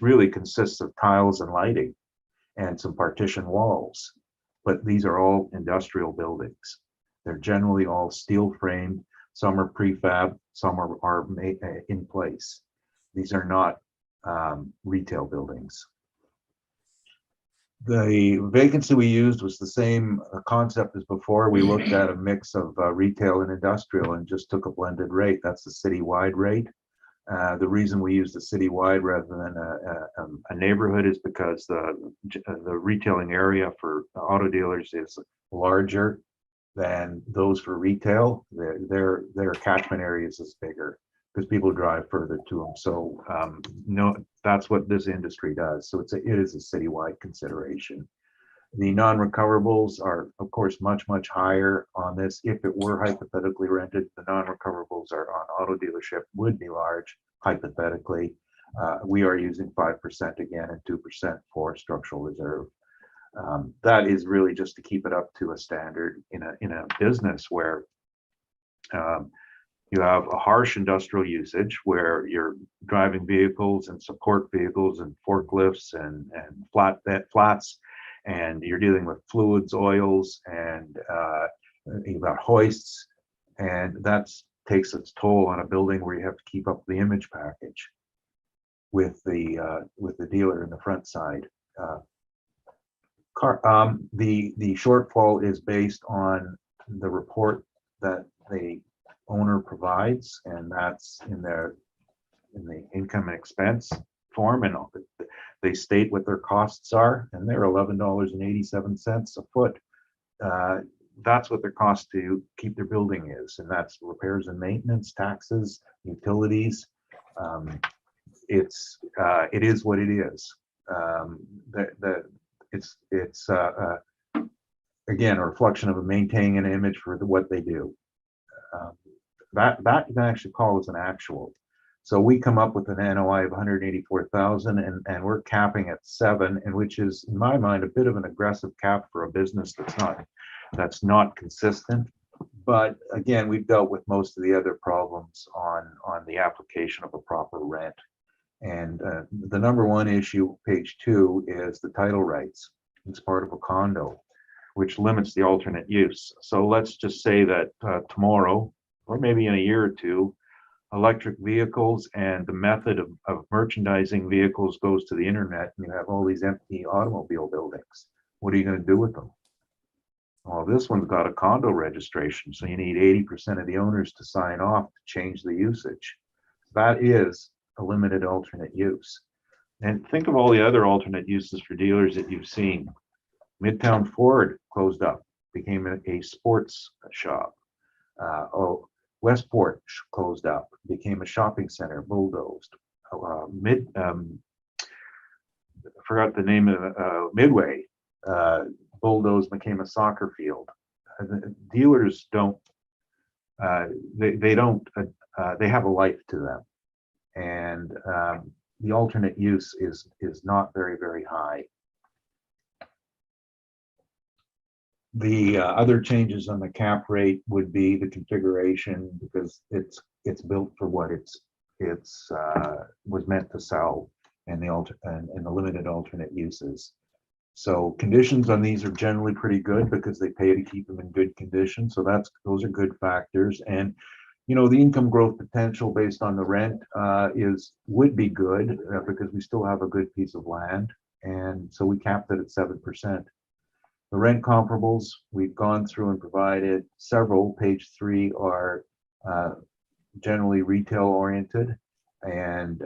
really consists of tiles and lighting and some partition walls. But these are all industrial buildings. They're generally all steel framed. Some are prefab, some are made in place. These are not retail buildings. The vacancy we used was the same concept as before. We looked at a mix of retail and industrial and just took a blended rate. That's the citywide rate. The reason we use the citywide rather than a neighborhood is because the retailing area for auto dealers is larger than those for retail. Their catchment areas is bigger because people drive further to them. So no, that's what this industry does. So it is a citywide consideration. The non-recoverables are, of course, much higher on this. If it were hypothetically rented, the non-recoverables are on auto dealership would be large, hypothetically. We are using 5% again and 2% for structural reserve. That is really just to keep it up to a standard in a business where you have a harsh industrial usage where you're driving vehicles and support vehicles and forklifts and flats, and you're dealing with fluids, oils, and you've got hoists, and that takes its toll on a building where you have to keep up the image package with the dealer in the front side. The shortfall is based on the report that the owner provides, and that's in the income and expense form, and they state what their costs are, and they're $11.87 a foot. That's what their cost to keep their building is, and that's repairs and maintenance, taxes, utilities. It is what it is. It's again a reflection of maintaining an image for what they do. That you can actually call as an actual. So we come up with an NOI of 184,000, and we're capping at 7, and which is, in my mind, a bit of an aggressive cap for a business that's not consistent. But again, we've dealt with most of the other problems on the application of a proper rent. And the number one issue, page 2, is the title rights. It's part of a condo, which limits the alternate use. So let's just say that tomorrow, or maybe in a year or two, electric vehicles and the method of merchandising vehicles goes to the internet, and you have all these empty automobile buildings. What are you going to do with them? Well, this one's got a condo registration, so you need 80% of the owners to sign off to change the usage. That is a limited alternate use. And think of all the other alternate uses for dealers that you've seen. Midtown Ford closed up, became a sports shop. Westport closed up, became a shopping center, bulldozed. I forgot the name of Midway, bulldozed, became a soccer field. Dealers don't, they have a life to them. And the alternate use is not very, very high. The other changes on the cap rate would be the configuration, because it's built for what it's was meant to sell, and the limited alternate uses. So conditions on these are generally pretty good because they pay to keep them in good condition. So those are good factors. And you know, the income growth potential based on the rent would be good because we still have a good piece of land, and so we capped it at 7%. The rent comparables, we've gone through and provided several. Page 3 are generally retail oriented, and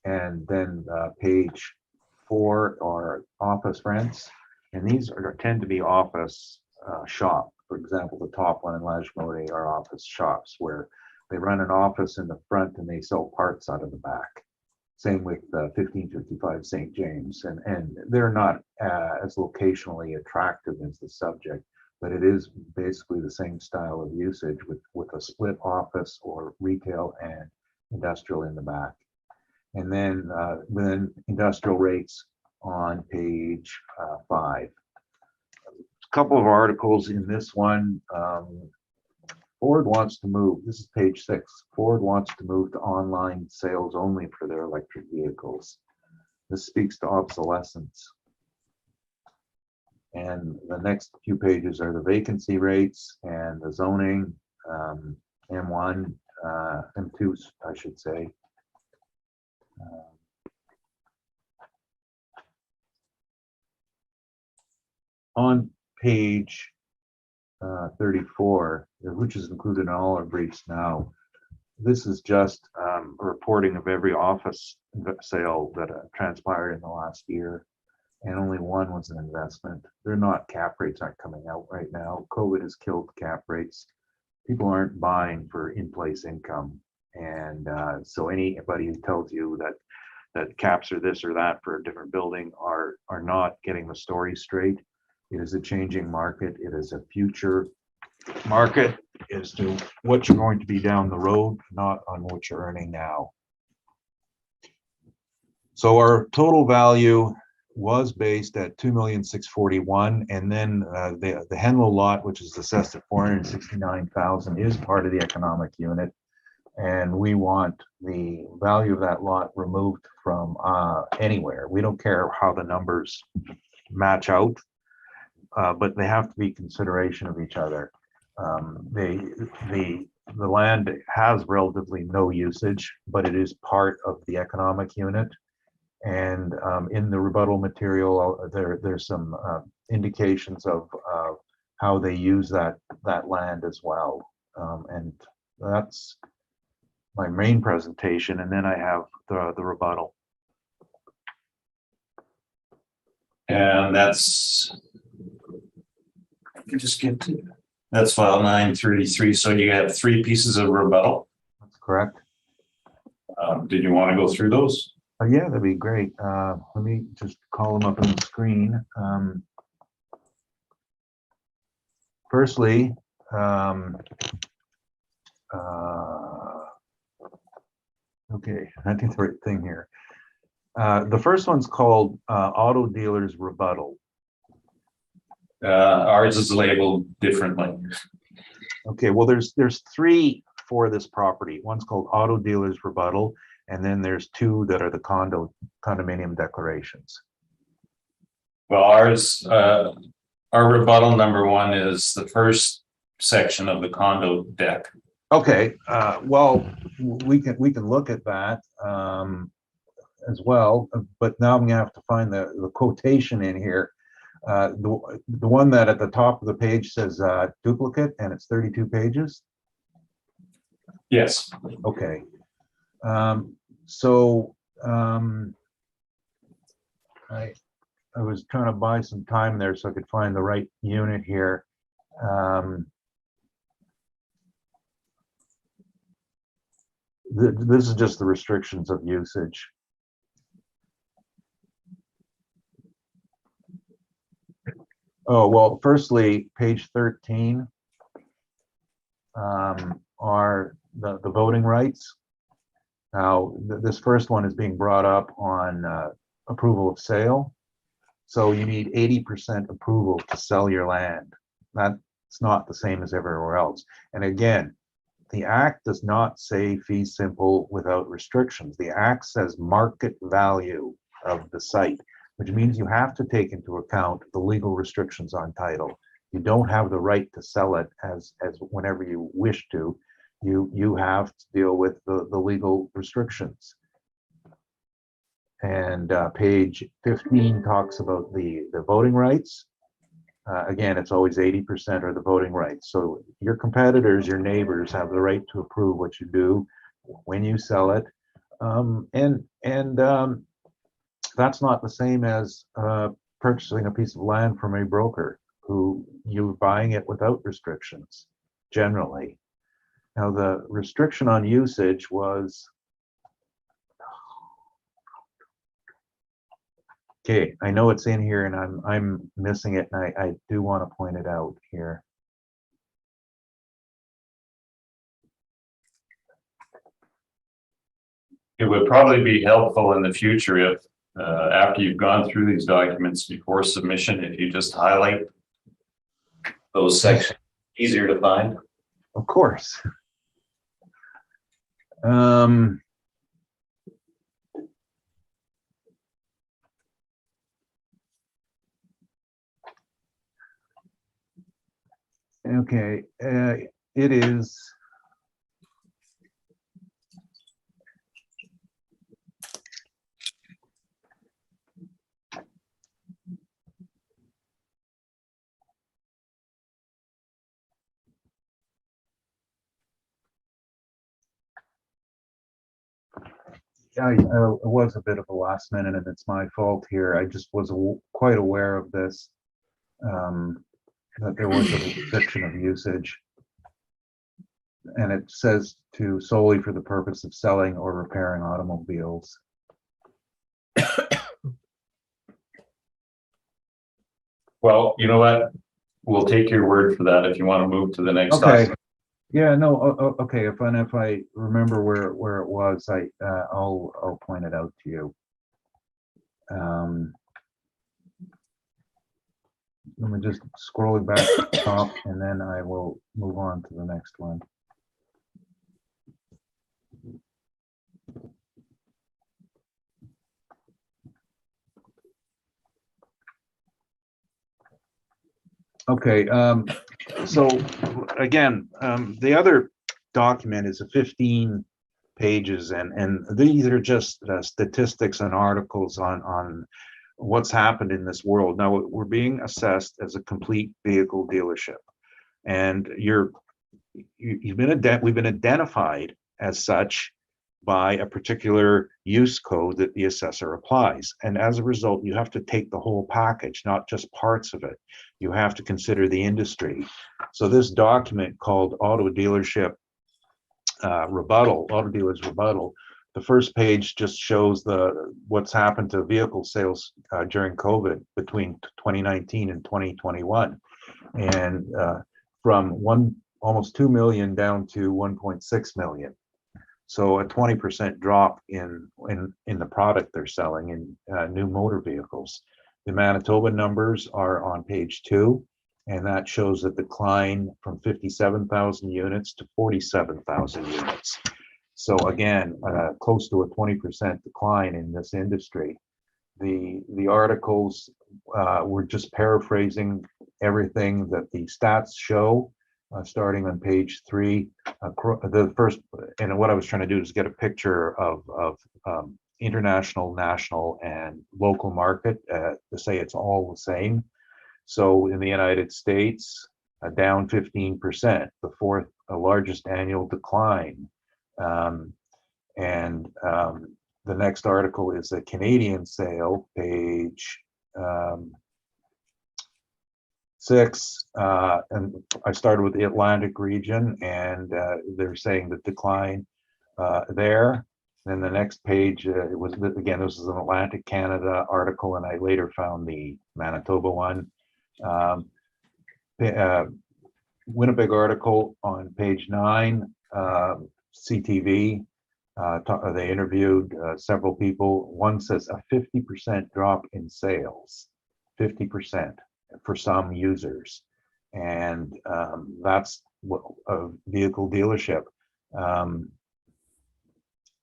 then page 4 are office rents, and these tend to be office shop. For example, the top one in Lajmode are office shops where they run an office in the front and they sell parts out of the back. Same with 1555 St. James, and they're not as locationally attractive as the subject, but it is basically the same style of usage with a split office or retail and industrial in the back. And then industrial rates on page 5. A couple of articles in this one. Ford wants to move, this is page 6, Ford wants to move to online sales only for their electric vehicles. This speaks to obsolescence. And the next few pages are the vacancy rates and the zoning, M1, M2, I should say. On page 34, which is included in all our briefs now, this is just a reporting of every office sale that transpired in the last year, and only one was an investment. They're not, cap rates aren't coming out right now. COVID has killed cap rates. People aren't buying for in-place income, and so anybody who tells you that caps are this or that for a different building are not getting the story straight. It is a changing market. It is a future market as to what you're going to be down the road, not on what you're earning now. So our total value was based at $2,641,000, and then the Henlow lot, which is assessed at $469,000, is part of the economic unit, and we want the value of that lot removed from anywhere. We don't care how the numbers match out. But they have to be consideration of each other. The land has relatively no usage, but it is part of the economic unit. And in the rebuttal material, there's some indications of how they use that land as well. And that's my main presentation. And then I have the rebuttal. And that's, you just get to, that's file 933. So you have 3 pieces of rebuttal. That's correct. Did you want to go through those? Yeah, that'd be great. Let me just call them up on the screen. Firstly, okay, I think the right thing here. The first one's called Auto Dealers Rebuttal. Ours is labeled differently. Okay, well, there's 3 for this property. One's called Auto Dealers Rebuttal, and then there's 2 that are the condominium declarations. Well, ours, our rebuttal number 1 is the first section of the condo deck. Okay, well, we can look at that as well, but now I'm gonna have to find the quotation in here. The one that at the top of the page says duplicate, and it's 32 pages. Yes. Okay. I was trying to buy some time there so I could find the right unit here. This is just the restrictions of usage. Oh, well, firstly, page 13 are the voting rights. Now, this first one is being brought up on approval of sale. So you need 80% approval to sell your land. That's not the same as everywhere else. And again, the Act does not say fee simple without restrictions. The Act says market value of the site, which means you have to take into account the legal restrictions on title. You don't have the right to sell it as whenever you wish to. You have to deal with the legal restrictions. And page 15 talks about the voting rights. Again, it's always 80% are the voting rights. So your competitors, your neighbors have the right to approve what you do when you sell it. That's not the same as purchasing a piece of land from a broker who you're buying it without restrictions, generally. Now, the restriction on usage was, okay, I know it's in here and I'm missing it, and I do want to point it out here. It would probably be helpful in the future if, after you've gone through these documents before submission, if you just highlight those sections, easier to find. Of course. Okay, it is. It was a bit of a last minute, and it's my fault here. I just was quite aware of this, that there was a restriction of usage. And it says to solely for the purpose of selling or repairing automobiles. Well, you know what? We'll take your word for that if you want to move to the next. Okay. document. Yeah, no, okay, if I remember where it was, I'll point it out to you. Let me just scroll back to the top, and then I will move on to the next one. Okay, so again, the other document is a 15 pages, and these are just statistics and articles on what's happened in this world. Now, we're being assessed as a complete vehicle dealership, and we've been identified as such by a particular use code that the assessor applies. And as a result, you have to take the whole package, not just parts of it. You have to consider the industry. So this document called Auto Dealers Rebuttal, the first page just shows what's happened to vehicle sales during COVID between 2019 and 2021. And from almost 2 million down to 1.6 million. So a 20% drop in the product they're selling in new motor vehicles. The Manitoba numbers are on page 2, and that shows a decline from 57,000 units to 47,000 units. So again, close to a 20% decline in this industry. The articles were just paraphrasing everything that the stats show. Starting on page 3, the first, and what I was trying to do is get a picture of international, national, and local market to say it's all the same. So in the United States, down 15%, the fourth largest annual decline. The next article is a Canadian sale, page 6, and I started with the Atlantic region, and they're saying the decline there. Then the next page, it was, again, this is an Atlantic Canada article, and I later found the Manitoba one. Winnipeg article on page 9, CTV, They interviewed several people. One says a 50% drop in sales, 50% for some users. And that's what a vehicle dealership.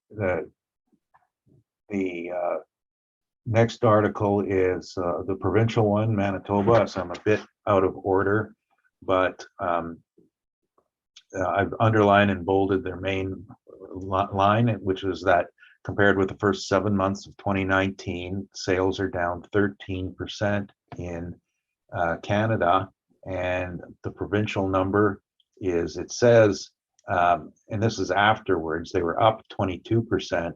The next article is the provincial one, Manitoba. So I'm a bit out of order, but I've underlined and bolded their main line, which was that compared with the first 7 months of 2019, sales are down 13% in Canada. And the provincial number is, it says, and this is afterwards, they were up 22%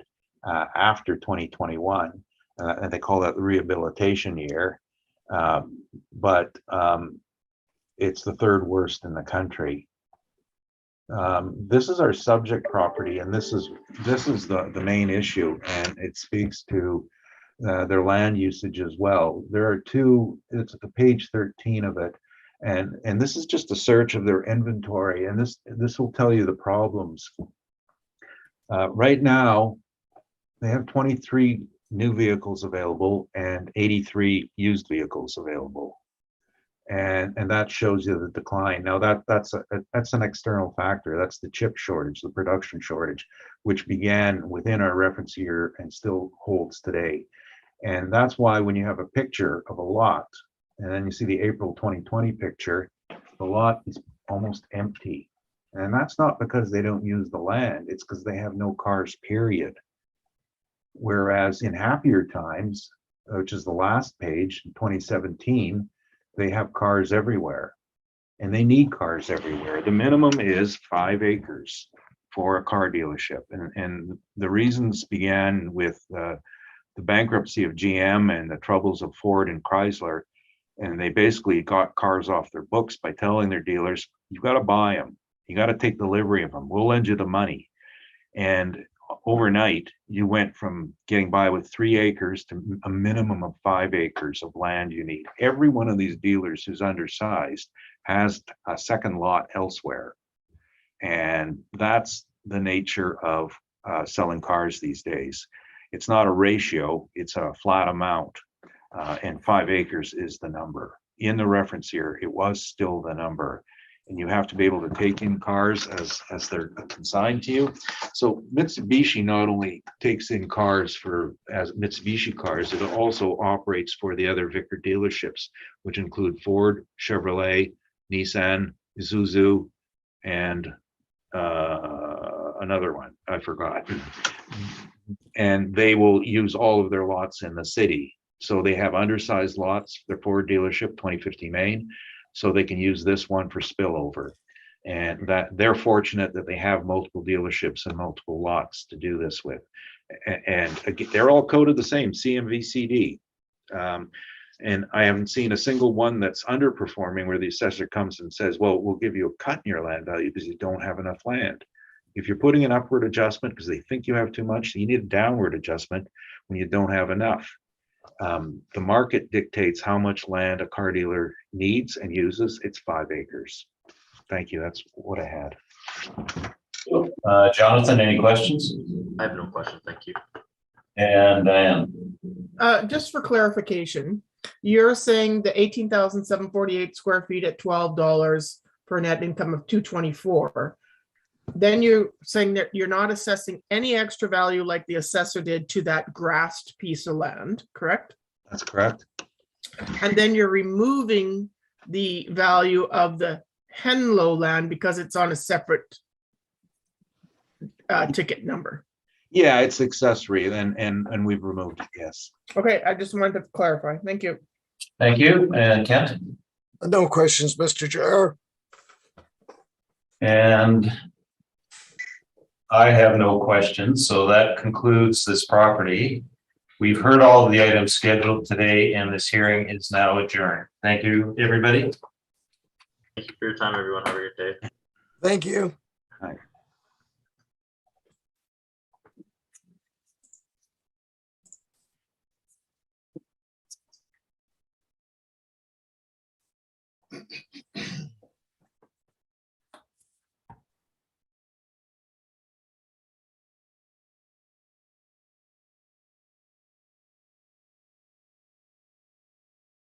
after 2021, and they call that the rehabilitation year. But it's the third worst in the country. This is our subject property, and this is the main issue, and it speaks to their land usage as well. There are two, it's page 13 of it, and this is just a search of their inventory, and this will tell you the problems. Right now, they have 23 new vehicles available and 83 used vehicles available. And that shows you the decline. Now that's an external factor. That's the chip shortage, the production shortage, which began within our reference year and still holds today. And that's why when you have a picture of a lot, and then you see the April 2020 picture, the lot is almost empty. And that's not because they don't use the land, it's because they have no cars, period. Whereas in happier times, which is the last page, in 2017, they have cars everywhere, and they need cars everywhere. The minimum is 5 acres for a car dealership. And the reasons began with the bankruptcy of GM and the troubles of Ford and Chrysler. And they basically got cars off their books by telling their dealers, you've got to buy them. You got to take delivery of them. We'll lend you the money. And overnight, you went from getting by with 3 acres to a minimum of 5 acres of land you need. Every one of these dealers who's undersized has a second lot elsewhere. And that's the nature of selling cars these days. It's not a ratio, it's a flat amount. And 5 acres is the number. In the reference here, it was still the number. And you have to be able to take in cars as they're consigned to you. So Mitsubishi not only takes in cars as Mitsubishi cars, it also operates for the other Vickers dealerships, which include Ford, Chevrolet, Nissan, Isuzu, and another one, I forgot. And they will use all of their lots in the city. So they have undersized lots, their Ford dealership, 2050 Main. So they can use this one for spillover, and that they're fortunate that they have multiple dealerships and multiple lots to do this with. And they're all coded the same, CMVCD. And I haven't seen a single one that's underperforming where the assessor comes and says, well, we'll give you a cut in your land value because you don't have enough land. If you're putting an upward adjustment because they think you have too much, you need a downward adjustment when you don't have enough. The market dictates how much land a car dealer needs and uses. It's 5 acres. Thank you. That's what I had. Jonathan, any questions? I have no question. Thank you. And Diane? Just for clarification, you're saying the 18,748 square feet at $12 for net income of $224. Then you're saying that you're not assessing any extra value like the assessor did to that grassed piece of land, correct? That's correct. And then you're removing the value of the Henlow land because it's on a separate ticket number. Yeah, it's accessory, and we've removed it. Yes. Okay, I just wanted to clarify. Thank you. Thank you. And Kent? No questions, Mr. Chair. And I have no questions, so that concludes this property. We've heard all of the items scheduled today, and this hearing is now adjourned. Thank you, everybody. Thank you for your time, everyone. Have a great day. Thank you. Hi.